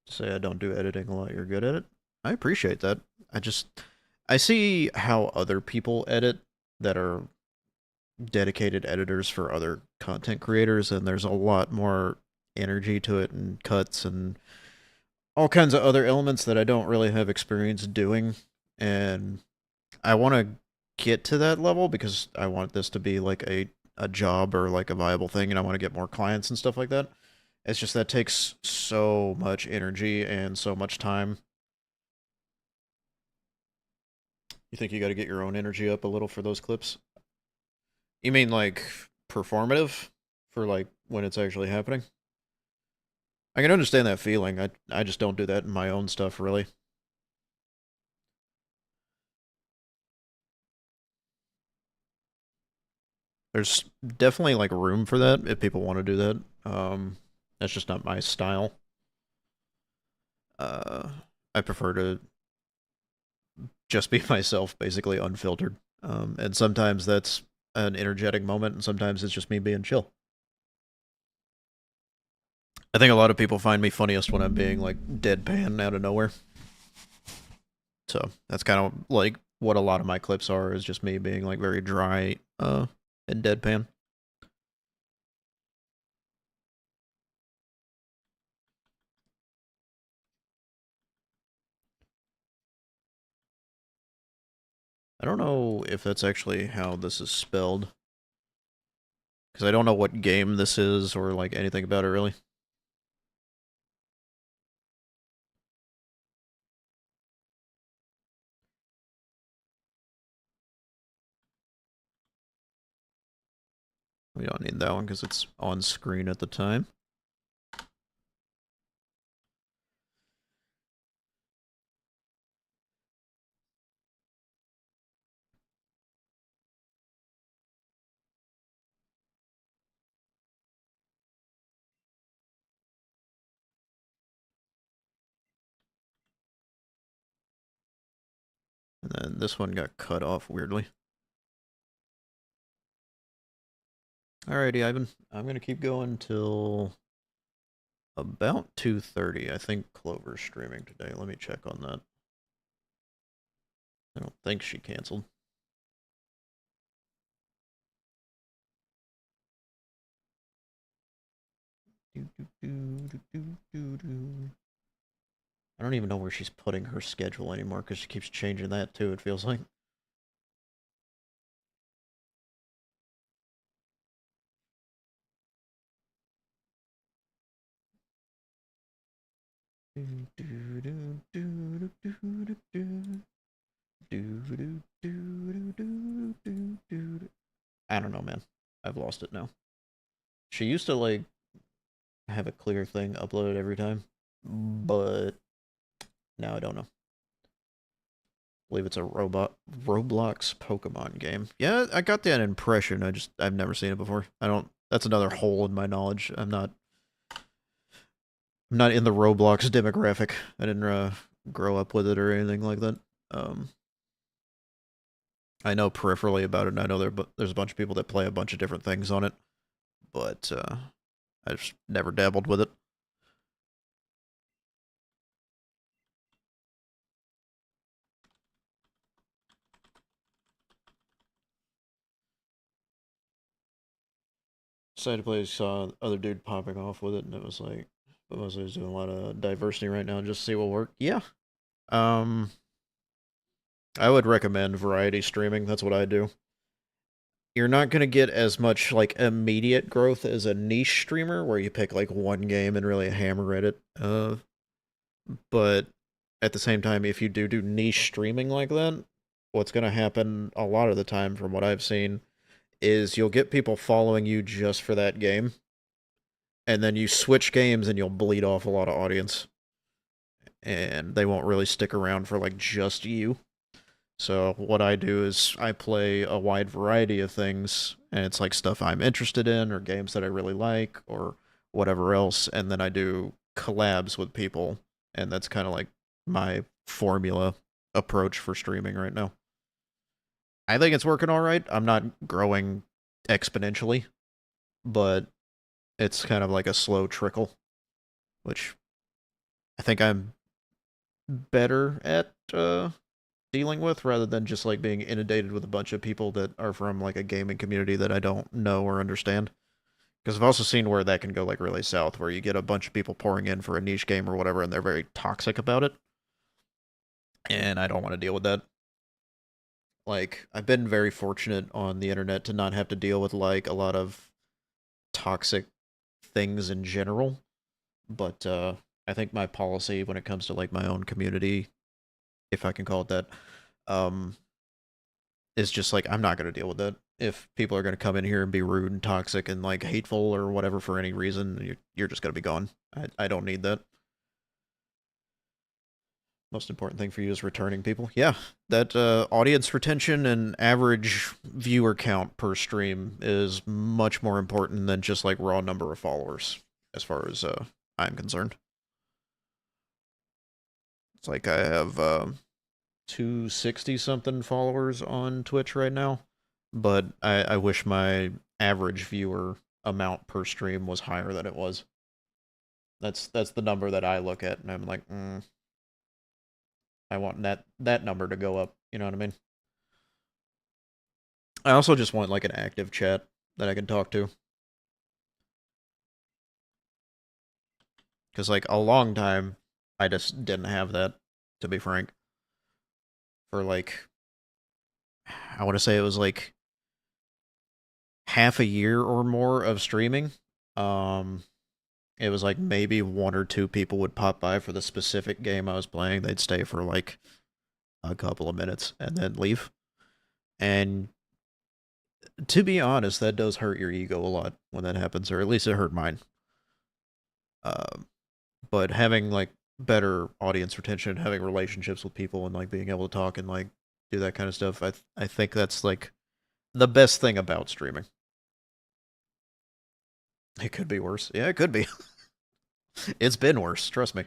Say I don't do editing a lot, you're good at it. I appreciate that. I see how other people edit that are dedicated editors for other content creators, and there's a lot more energy to it and cuts and all kinds of other elements that I don't really have experience doing. And I want to get to that level because I want this to be like a job or like a viable thing, and I want to get more clients and stuff like that. It's just that takes so much energy and so much time. You think you got to get your own energy up a little for those clips? You mean like performative for like when it's actually happening? I can understand that feeling. I just don't do that in my own stuff really. There's definitely like room for that if people want to do that. That's just not my style. I prefer to just be myself, basically unfiltered. And sometimes that's an energetic moment, and sometimes it's just me being chill. I think a lot of people find me funniest when I'm being like deadpan out of nowhere. So that's kind of like what a lot of my clips are, is just me being like very dry and deadpan. I don't know if that's actually how this is spelled, because I don't know what game this is or like anything about it really. We don't need that one because it's on screen at the time. And then this one got cut off weirdly. Alrighty, Ivan. I'm gonna keep going till about 2:30. I think Clover's streaming today. Let me check on that. I don't think she canceled. I don't even know where she's putting her schedule anymore because she keeps changing that too, it feels like. I don't know, man. I've lost it now. She used to like have a clear thing uploaded every time, but now I don't know. believe it's a Roblox Pokemon game. Yeah, I got that impression. I've never seen it before. That's another hole in my knowledge. I'm not in the Roblox demographic. I didn't grow up with it or anything like that. I know peripherally about it, and I know there's a bunch of people that play a bunch of different things on it, but I just never dabbled with it. Decided to play, saw other dude popping off with it, and it was like, I was doing a lot of diversity right now just to see what worked. Yeah. Um, I would recommend variety streaming. That's what I do. You're not going to get as much like immediate growth as a niche streamer where you pick like one game and really hammer at it. But at the same time, if you do niche streaming like that, what's going to happen a lot of the time from what I've seen is you'll get people following you just for that game, and then you switch games and you'll bleed off a lot of audience, and they won't really stick around for like just you. So what I do is I play a wide variety of things, and it's like stuff I'm interested in or games that I really like or whatever else, and then I do collabs with people, and that's kind of like my formula approach for streaming right now. I think it's working all right. I'm not growing exponentially, but it's kind of like a slow trickle, which I think I'm better at dealing with rather than just like being inundated with a bunch of people that are from like a gaming community that I don't know or understand. Because I've also seen where that can go like really south, where you get a bunch of people pouring in for a niche game or whatever, and they're very toxic about it. And I don't want to deal with that. Like, I've been very fortunate on the internet to not have to deal with like a lot of toxic things in general. But I think my policy when it comes to like my own community, if I can call it that, is just like I'm not gonna deal with that. If people are gonna come in here and be rude and toxic and like hateful or whatever for any reason, you're just gonna be gone. I don't need that. Most important thing for you is returning people. Yeah, that audience retention and average viewer count per stream is much more important than just like raw number of followers, as far as I'm concerned. It's like I have 260 something followers on Twitch right now, but I wish my average viewer amount per stream was higher than it was. That's the number that I look at, and I'm like, I want that number to go up. You know what I mean? I also just want like an active chat that I can talk to. Because like a long time, I just didn't have that, to be frank. For like, I want to say it was like half a year or more of streaming. It was like maybe one or two people would pop by for the specific game I was playing. They'd stay for like a couple of minutes and then leave. And to be honest, that does hurt your ego a lot when that happens, or at least it hurt mine. But having like better audience retention, having relationships with people, and like being able to talk and like do that kind of stuff, I think that's like the best thing about streaming. It could be worse. Yeah, it could be. It's been worse, trust me.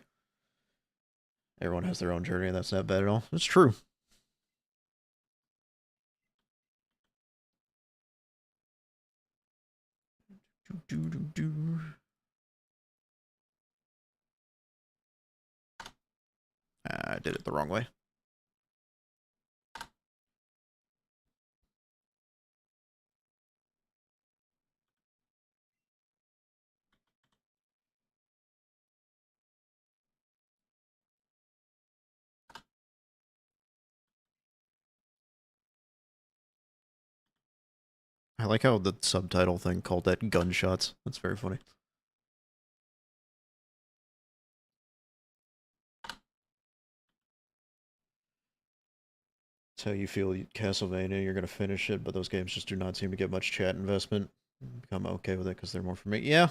Everyone has their own journey, and that's not bad at all. It's true. I did it the wrong way. I like how the subtitle thing called that gunshots. That's very funny. That's how you feel Castlevania, you're going to finish it, but those games just do not seem to get much chat investment. I'm okay with it because they're more for me. Yeah,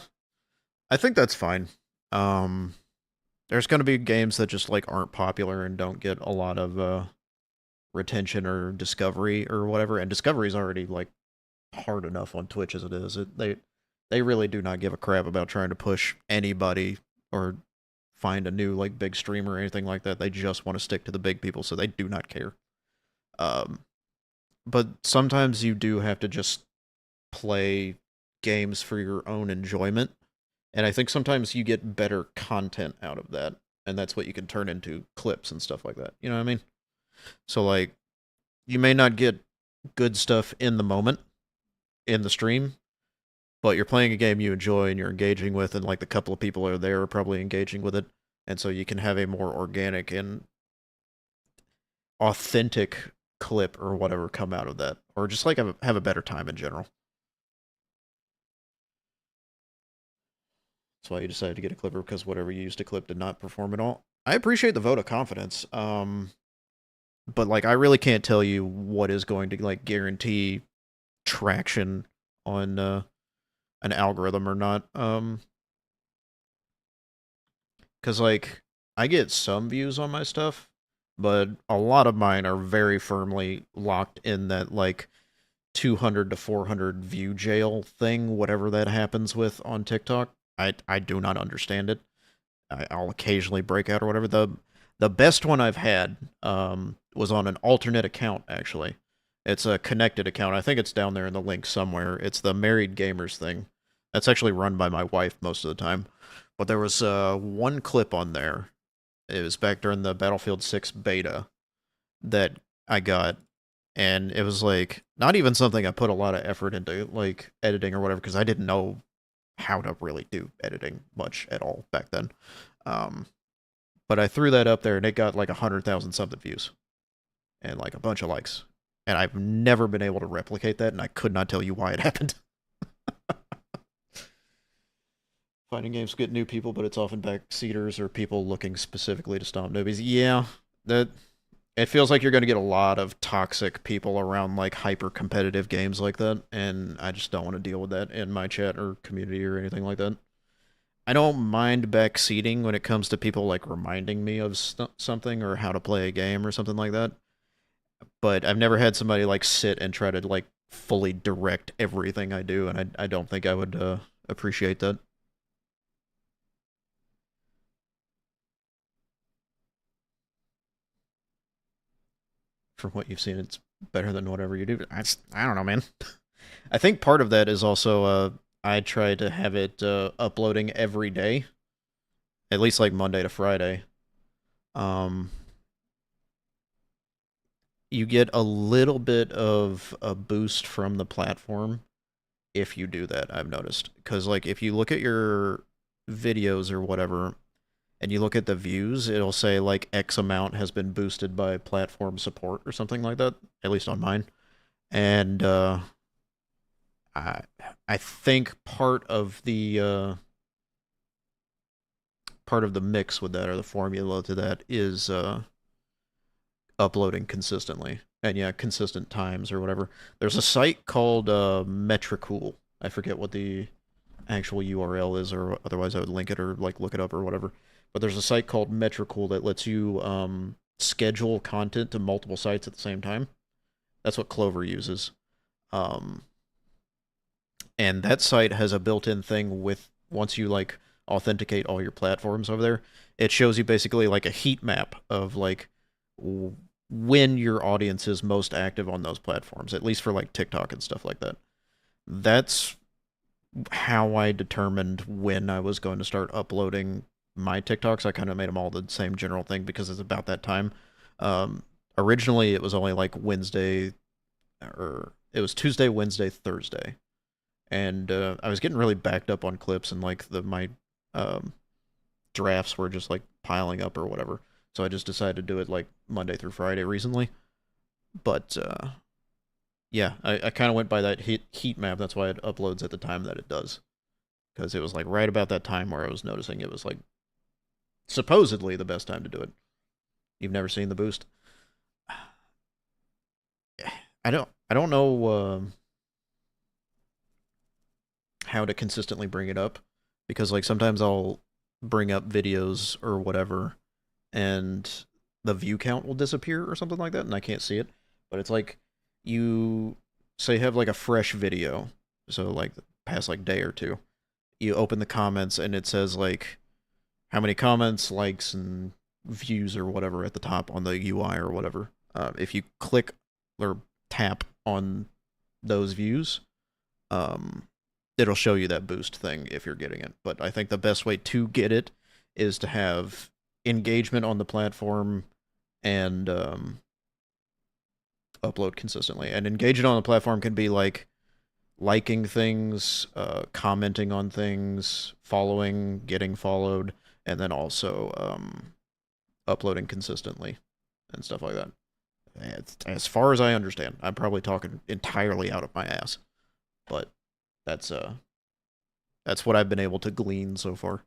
I think that's fine. There's going to be games that just like aren't popular and don't get a lot of retention or discovery or whatever, and discovery is already like hard enough on Twitch as it is. They really do not give a crap about trying to push anybody or find a new like big streamer or anything like that. They just want to stick to the big people, so they do not care. But sometimes you do have to just play games for your own enjoyment, and I think sometimes you get better content out of that, and that's what you can turn into clips and stuff like that. You know what I mean? So like, you may not get good stuff in the moment in the stream, but you're playing a game you enjoy and you're engaging with, and like the couple of people are there are probably engaging with it, and so you can have a more organic and authentic clip or whatever come out of that, or just like have a better time in general. That's why you decided to get a clipper, because whatever you used to clip did not perform at all. I appreciate the vote of confidence, but like I really can't tell you what is going to like guarantee traction on an algorithm or not. Because like I get some views on my stuff, but a lot of mine are very firmly locked in that like 200 to 400 view jail thing, whatever that happens with on TikTok. I do not understand it. I'll occasionally break out or whatever. The best one I've had was on an alternate account, actually. It's a connected account. I think it's down there in the link somewhere. It's the Married Gamers thing. That's actually run by my wife most of the time. But there was one clip on there. It was back during the Battlefield 6 beta that I got. And it was like, not even something I put a lot of effort into, like editing or whatever, because I didn't know how to really do editing much at all back then. But I threw that up there and it got like 100,000 something views and like a bunch of likes. And I've never been able to replicate that, and I could not tell you why it happened. Fighting games get new people, but it's often backseaters or people looking specifically to stomp newbies. Yeah, it feels like you're going to get a lot of toxic people around like hyper-competitive games like that, and I just don't want to deal with that in my chat or community or anything like that. I don't mind backseating when it comes to people like reminding me of something or how to play a game or something like that. But I've never had somebody like sit and try to like fully direct everything I do, and I don't think I would appreciate that. From what you've seen, it's better than whatever you do. I don't know, man. I think part of that is also I try to have it uploading every day, at least like Monday to Friday. You get a little bit of a boost from the platform if you do that, I've noticed. Because like if you look at your videos or whatever, and you look at the views, it'll say like X amount has been boosted by platform support or something like that, at least on mine. And I think part of the mix with that, or the formula to that, is uploading consistently. And yeah, consistent times or whatever. There's a site called Metricool. I forget what the actual URL is, or otherwise I would link it or like look it up or whatever. But there's a site called Metricool that lets you schedule content to multiple sites at the same time. That's what Clover uses. And that site has a built-in thing with, once you like authenticate all your platforms over there, it shows you basically like a heat map of like when your audience is most active on those platforms, at least for like TikTok and stuff like that. That's how I determined when I was going to start uploading my TikToks. I kind of made them all the same general thing because it's about that time. Originally, it was only like Wednesday, or it was Tuesday, Wednesday, Thursday. And I was getting really backed up on clips, and like my drafts were just like piling up or whatever. So I just decided to do it like Monday through Friday recently. But yeah, I kind of went by that heat map. That's why it uploads at the time that it does. Because it was like right about that time where I was noticing it was like supposedly the best time to do it. You've never seen the boost? I don't know how to consistently bring it up, because like sometimes I'll bring up videos or whatever, and the view count will disappear or something like that, and I can't see it. But it's like you say have like a fresh video, so like past like day or two, you open the comments and it says like how many comments, likes, and views or whatever at the top on the UI or whatever. If you click or tap on those views, it'll show you that boost thing if you're getting it. But I think the best way to get it is to have engagement on the platform and upload consistently. And engaging on the platform can be like liking things, commenting on things, following, getting followed, and then also uploading consistently and stuff like that. As far as I understand, I'm probably talking entirely out of my ass, but that's what I've been able to glean so far.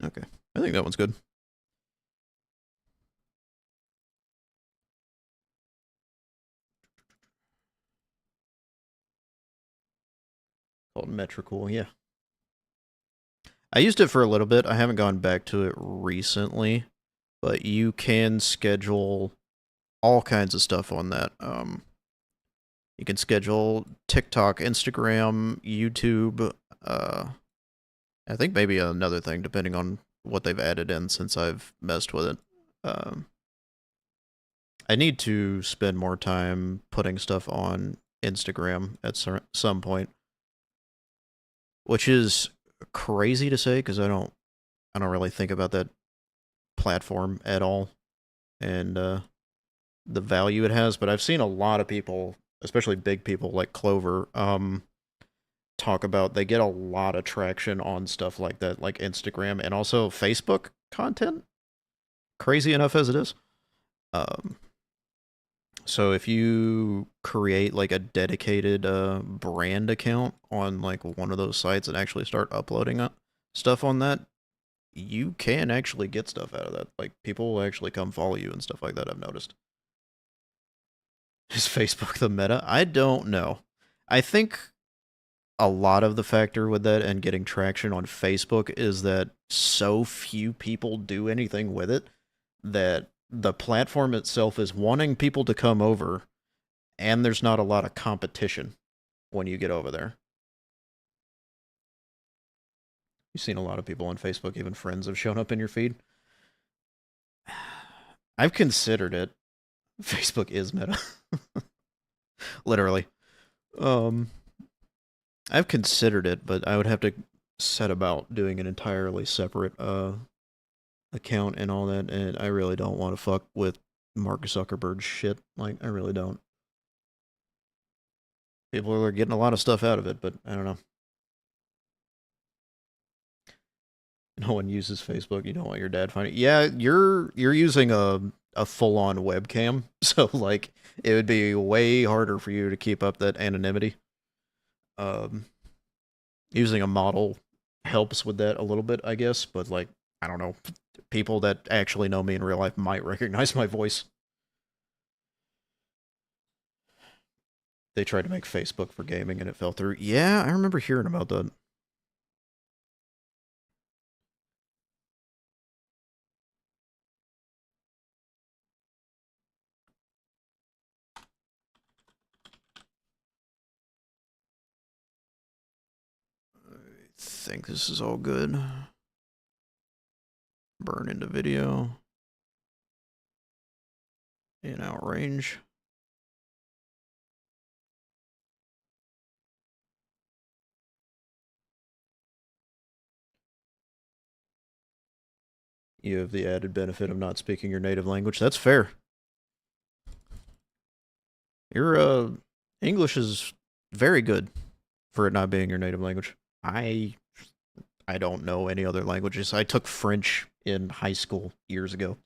Okay, I think that one's good. Called Metricool, yeah. I used it for a little bit. I haven't gone back to it recently, but you can schedule all kinds of stuff on that. You can schedule TikTok, Instagram, YouTube, I think maybe another thing, depending on what they've added in since I've messed with it. I need to spend more time putting stuff on Instagram at some point, which is crazy to say because I don't really think about that platform at all and the value it has. But I've seen a lot of people, especially big people like Clover, talk about they get a lot of traction on stuff like that, like Instagram and also Facebook content, crazy enough as it is. So if you create like a dedicated brand account on like one of those sites and actually start uploading stuff on that, you can actually get stuff out of that. Like people will actually come follow you and stuff like that, I've noticed. Is Facebook the meta? I don't know. I think a lot of the factor with that and getting traction on Facebook is that so few people do anything with it that the platform itself is wanting people to come over, and there's not a lot of competition when you get over there. You've seen a lot of people on Facebook, even friends have shown up in your feed. I've considered it. Facebook is meta. Literally. I've considered it, but I would have to set about doing an entirely separate account and all that, and I really don't want to fuck with Mark Zuckerberg's shit. Like, I really don't. People are getting a lot of stuff out of it, but I don't know. No one uses Facebook. You don't want your dad finding. Yeah, you're using a full-on webcam, so like it would be way harder for you to keep up that anonymity. Using a model helps with that a little bit, I guess, but like, I don't know, people that actually know me in real life might recognize my voice. They tried to make Facebook for gaming and it fell through. Yeah, I remember hearing about that. I think this is all good. Burn into video. In out range. You have the added benefit of not speaking your native language. That's fair. Your English is very good for it not being your native language. I don't know any other languages. I took French in high school years ago,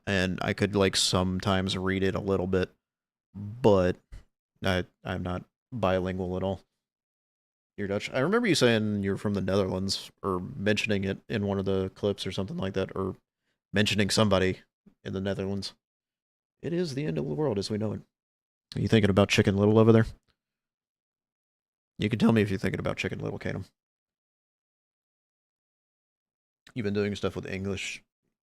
and I could like sometimes read it a little bit, but I'm not bilingual at all. You're Dutch. I remember you saying you're from the Netherlands, or mentioning it in one of the clips or something like that, or mentioning somebody in the Netherlands. It is the end of the world as we know it. Are you thinking about Chicken Little over there? You can tell me if you're thinking about Chicken Little, Canum. You've been doing stuff with English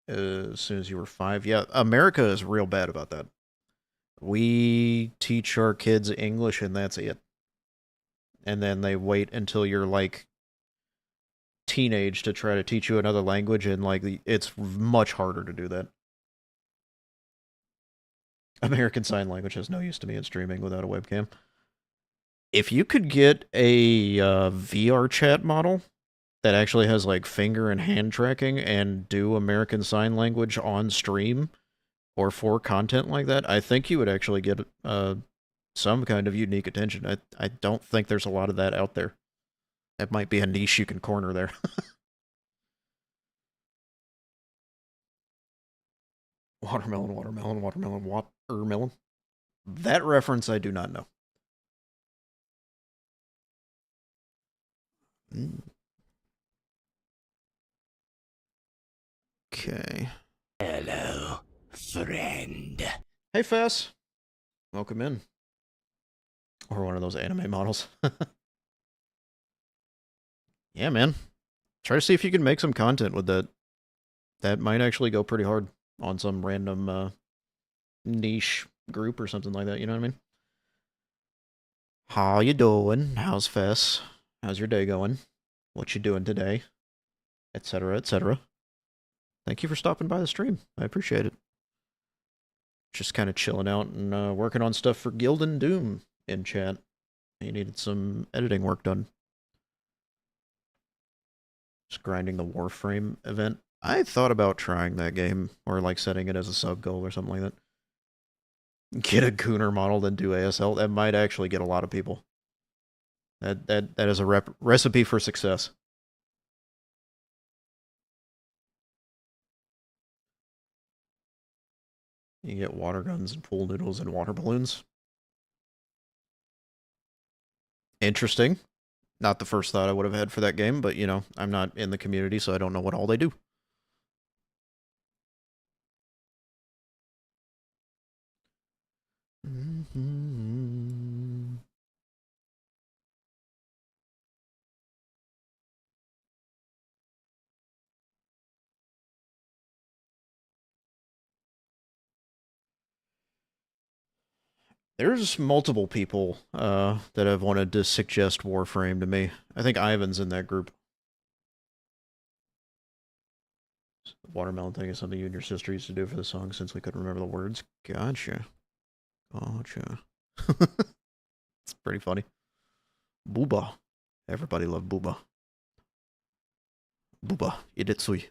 as soon as you were 5. Yeah, America is real bad about that. We teach our kids English and that's it. And then they wait until you're like teenage to try to teach you another language, and like it's much harder to do that. American Sign Language has no use to me in streaming without a webcam. If you could get a VR chat model that actually has like finger and hand tracking and do American Sign Language on stream or for content like that, I think you would actually get some kind of unique attention. I don't think there's a lot of that out there. That might be a niche you can corner there. Watermelon, watermelon, watermelon, watermelon. That reference I do not know. Okay. Hello, friend. Hey, Fess. Welcome in. Or one of those anime models. Yeah, man. Try to see if you can make some content with that. That might actually go pretty hard on some random niche group or something like that, you know what I mean? How you doing? How's Fess? How's your day going? What you doing today? Etc., etc. Thank you for stopping by the stream. I appreciate it. Just kind of chilling out and working on stuff for Guild and Doom in chat. You needed some editing work done. Just grinding the Warframe event. I thought about trying that game, or like setting it as a sub goal or something like that. Get a Gooner model, then do ASL. That might actually get a lot of people. That is a recipe for success. You get water guns and pool noodles and water balloons. Interesting. Not the first thought I would have had for that game, but you know, I'm not in the community, so I don't know what all they do. There's multiple people that have wanted to suggest Warframe to me. I think Ivan's in that group. The watermelon thing is something you and your sister used to do for the song since we couldn't remember the words. Gotcha. Gotcha. It's pretty funny. Booba. Everybody loved Booba. Booba. Iditsui.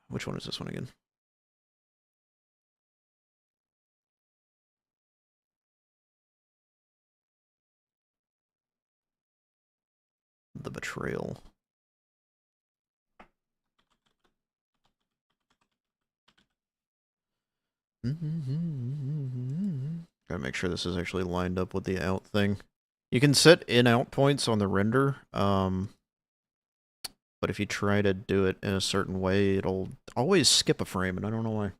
Which one is this one again? The Betrayal. Gotta make sure this is actually lined up with the out thing. You can set in-out points on the render, but if you try to do it in a certain way, it'll always skip a frame, and I don't know why.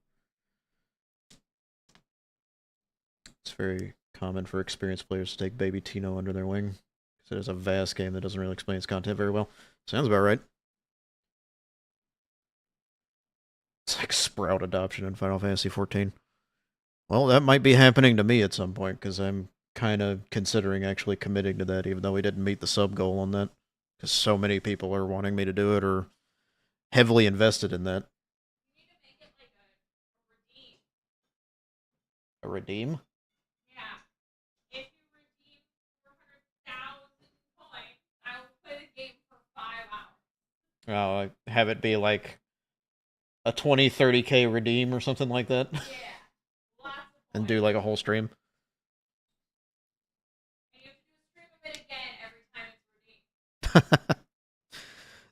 It's very common for experienced players to take Baby Tino under their wing, because it is a vast game that doesn't really explain its content very well. Sounds about right. It's like Sprout adoption in Final Fantasy XIV. Well, that might be happening to me at some point, because I'm kind of considering actually committing to that, even though we didn't meet the sub goal on that. Because so many people are wanting me to do it, or heavily invested in that. You need to make it like a redeem. A redeem? Yeah. If you redeem 400,000 coins, I will play the game for 5 hours. Oh, have it be like a 20, 30k redeem or something like that? Yeah. Lots of And coins. do like a whole stream? And you have to do a stream of it again every time it's redeemed.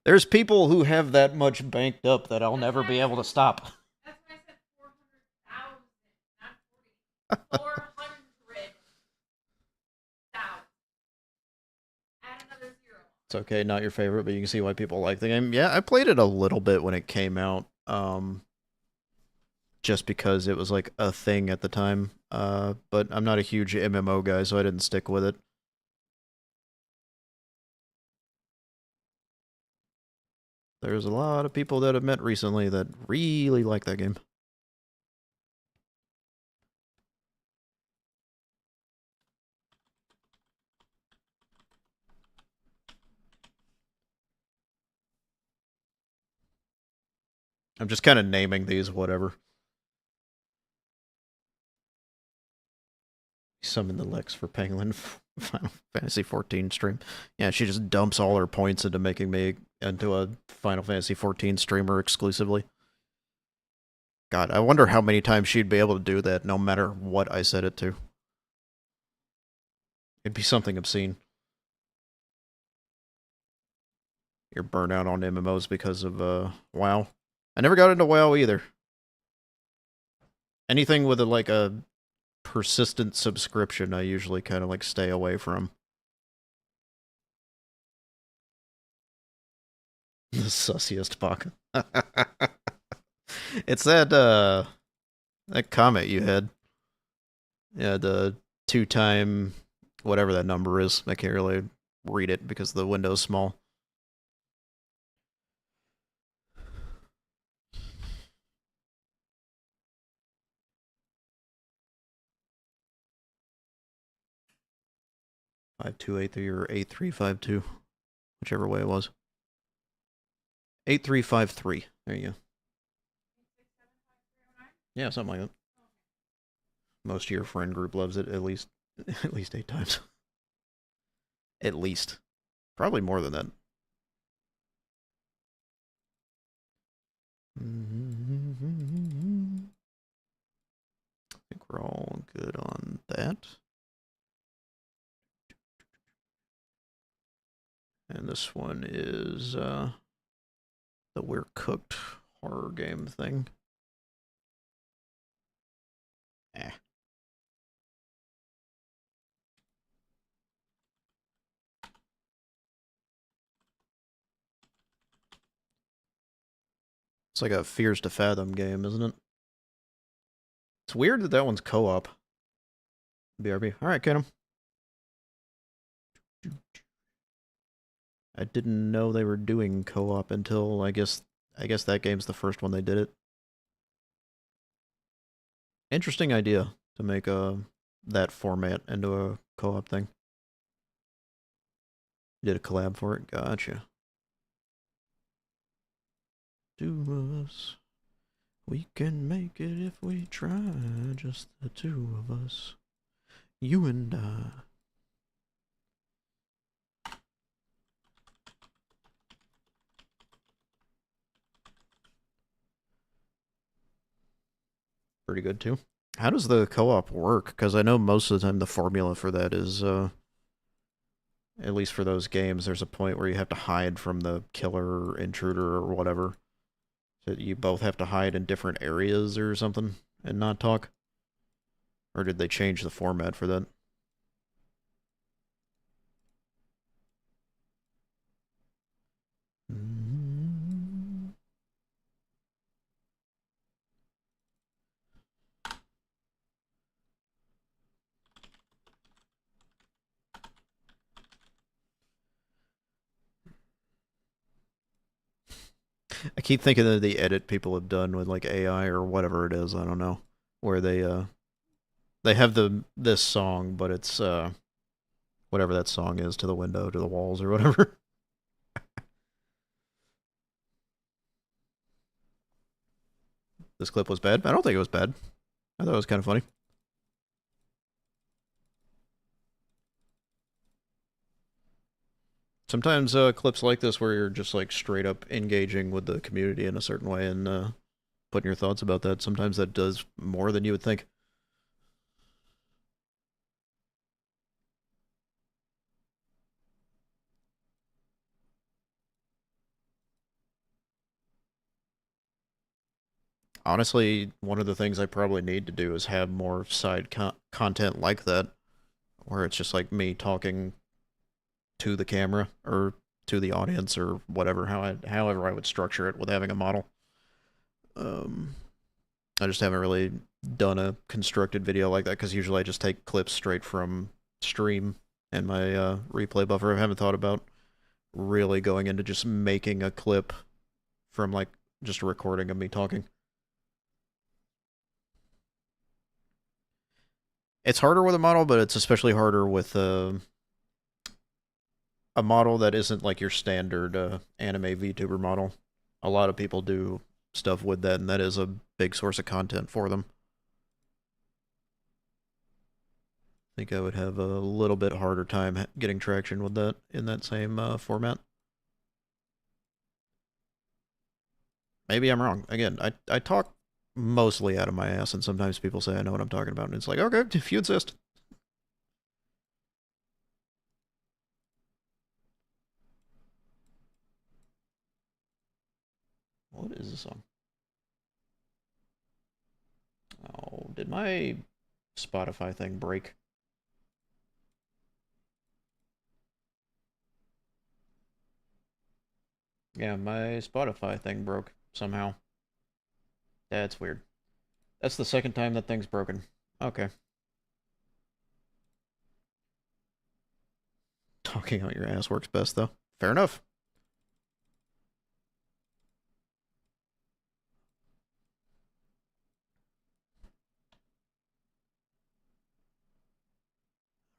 There's people who have that much banked up that I'll never be able to stop. That's why I said 400,000, not 40. 400,000. It's okay, not your favorite, but you can see why people like the game. Yeah, I played it a little bit when it came out, just because it was like a thing at the time. But I'm not a huge MMO guy, so I didn't stick with it. There's a lot of people that I've met recently that really like that game. I'm just kind of naming these whatever. Summon the Lex for Pangolin Final Fantasy 14 stream. Yeah, she just dumps all her points into making me into a Final Fantasy 14 streamer exclusively. God, I wonder how many times she'd be able to do that no matter what I set it to. It'd be something obscene. You're burnt out on MMOs because of WoW. I never got into WoW either. Anything with like a persistent subscription, I usually kind of like stay away from. The sussiest Bach. It's that comment you had. Yeah, the 2-time whatever that number is. I can't really read it because the window's small. (5283) or 8352, whichever way it was. 8353. There you go. Yeah, something like that. Most of your friend group loves it at least 8 times. At least. Probably more than that. I think we're all good on that. And this one is the We're Cooked horror game thing. It's like a Fears to Fathom game, isn't it? It's weird that that one's co-op. BRB. Alright, get him. I didn't know they were doing co-op until I guess that game's the first one they did it. Interesting idea to make that format into a co-op thing. You did a collab for it? Gotcha. Do us. We can make it if we try, just the two of us. You and I. Pretty good too. How does the co-op work? Because I know most of the time the formula for that is, at least for those games, there's a point where you have to hide from the killer or intruder or whatever. So you both have to hide in different areas or something and not talk? Or did they change the format for that? I keep thinking of the edit people have done with like AI or whatever it is, I don't know, where they have this song, but it's whatever that song is, To the Window, to the Walls, or whatever. This clip was bad? I don't think it was bad. I thought it was kind of funny. Sometimes clips like this where you're just like straight up engaging with the community in a certain way and putting your thoughts about that, sometimes that does more than you would think. Honestly, one of the things I probably need to do is have more side content like that, where it's just like me talking to the camera, or to the audience or whatever, however I would structure it with having a model. I just haven't really done a constructed video like that because usually I just take clips straight from stream and my replay buffer. I haven't thought about really going into just making a clip from like just a recording of me talking. It's harder with a model, but it's especially harder with a model that isn't like your standard anime VTuber model. A lot of people do stuff with that, and that is a big source of content for them. I think I would have a little bit harder time getting traction with that in that same format. Maybe I'm wrong. Again, I talk mostly out of my ass, and sometimes people say I know what I'm talking about, and it's like, okay, if you insist. What is this song? Oh, did my Spotify thing break? Yeah, my Spotify thing broke somehow. That's weird. That's the second time that thing's broken. Okay. Talking out your ass works best, though. Fair enough.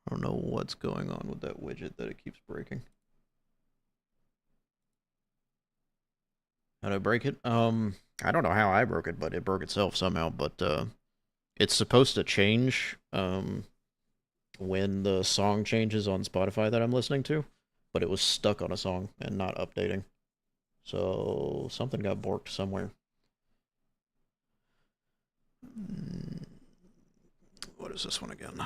I don't know what's going on with that widget that it keeps breaking. How did I break it? I don't know how I broke it, but it broke itself somehow. But it's supposed to change when the song changes on Spotify that I'm listening to, but it was stuck on a song and not updating. So something got borked somewhere. What is this one again?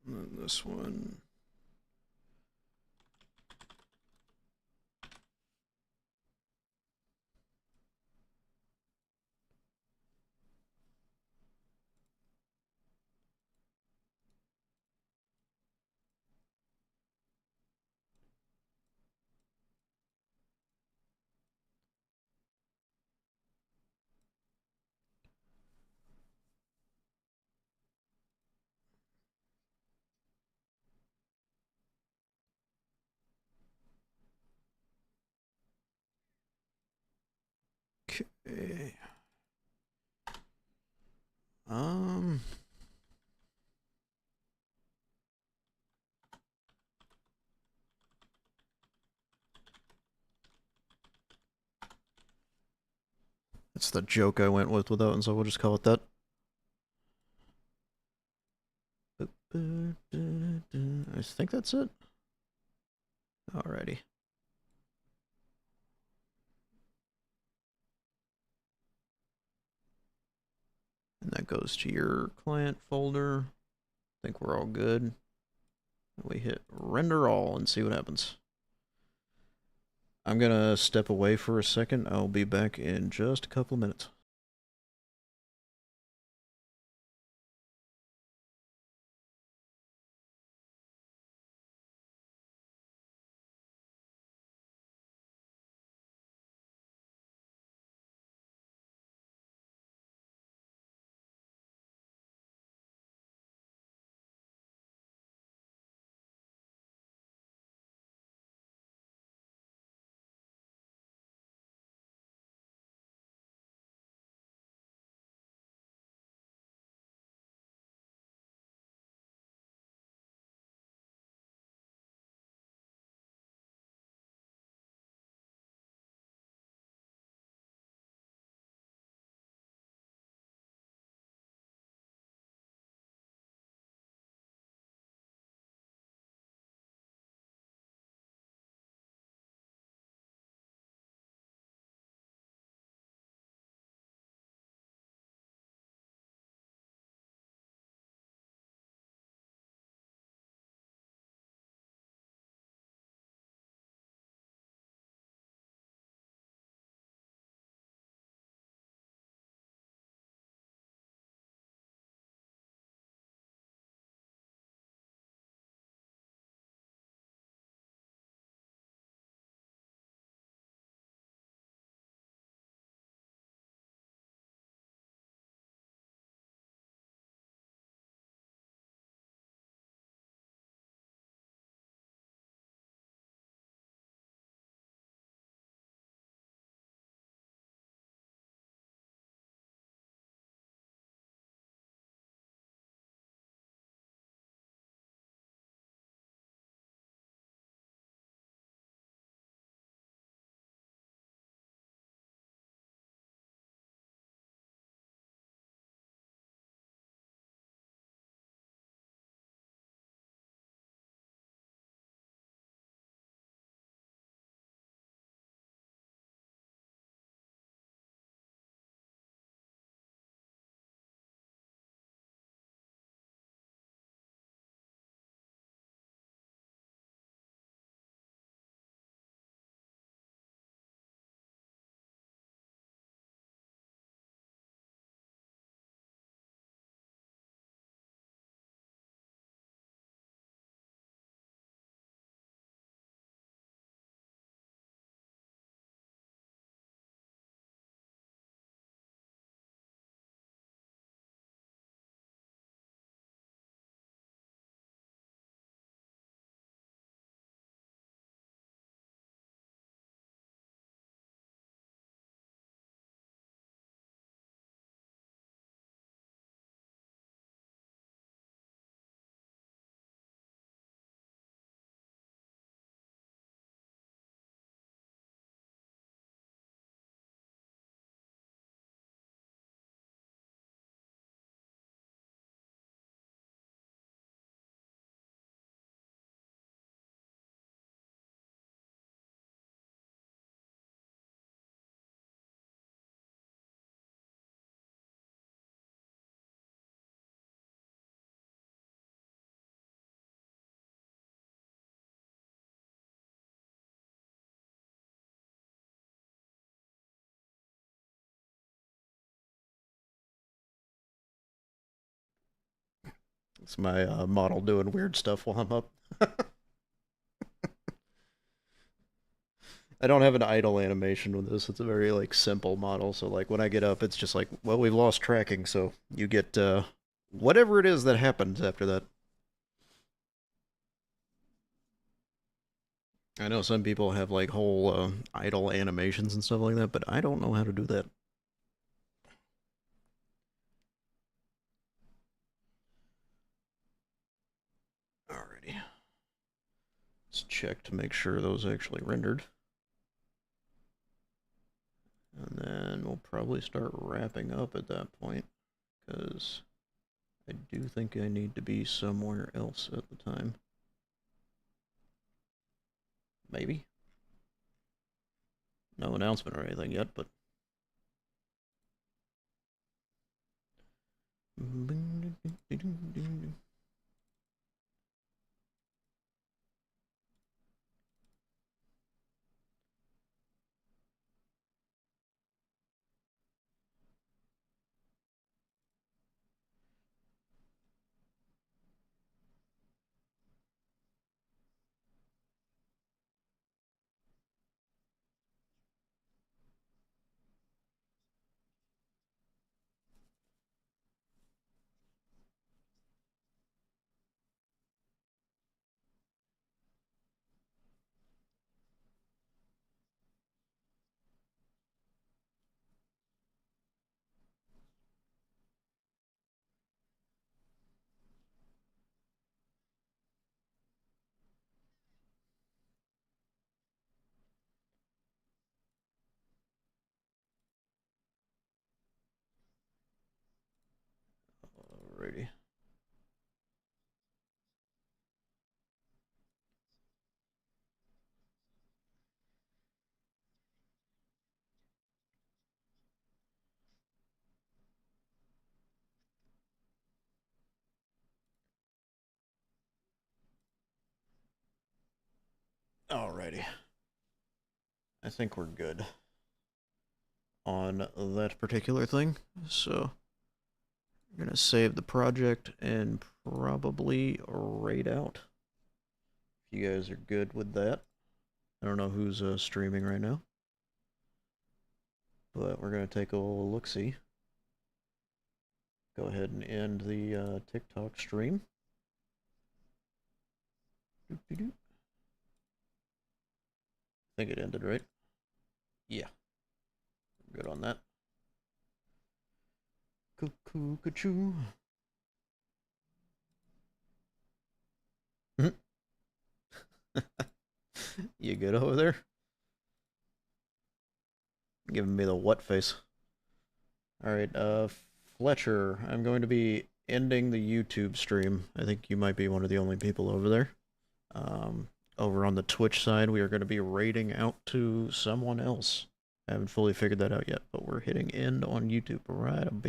And then this one. Okay. Um. That's the joke I went with that, and so we'll just call it that. I think that's it. Alrighty. And that goes to your client folder. I think we're all good. We hit render all and see what happens. I'm gonna step away for a second. I'll be back in just a couple minutes. It's my model doing weird stuff while I'm up. I don't have an idle animation with this. It's a very, like, simple model. So, like, when I get up, it's just like, well, we've lost tracking, so you get, whatever it is that happens after that. I know some people have, like, whole, idle animations and stuff like that, but I don't know how to do that. Alrighty. Let's check to make sure those actually rendered. And then we'll probably start wrapping up at that point, because I do think I need to be somewhere else at the time. Maybe. No announcement or anything yet, but... Alrighty. Alrighty. I think we're good on that particular thing. So I'm gonna save the project and probably raid out. If you guys are good with that. I don't know who's streaming right now, but we're gonna take a little look-see. Go ahead and end the TikTok stream. Doop-de-doop. I think it ended, right? Yeah. Good on that. Cuckoo, cuckoo. You good over there? Giving me the what face. Alright, Fletcher, I'm going to be ending the YouTube stream. I think you might be one of the only people over there. Over on the Twitch side, we are going to be raiding out to someone else. I haven't fully figured that out yet, but we're hitting end on YouTube right about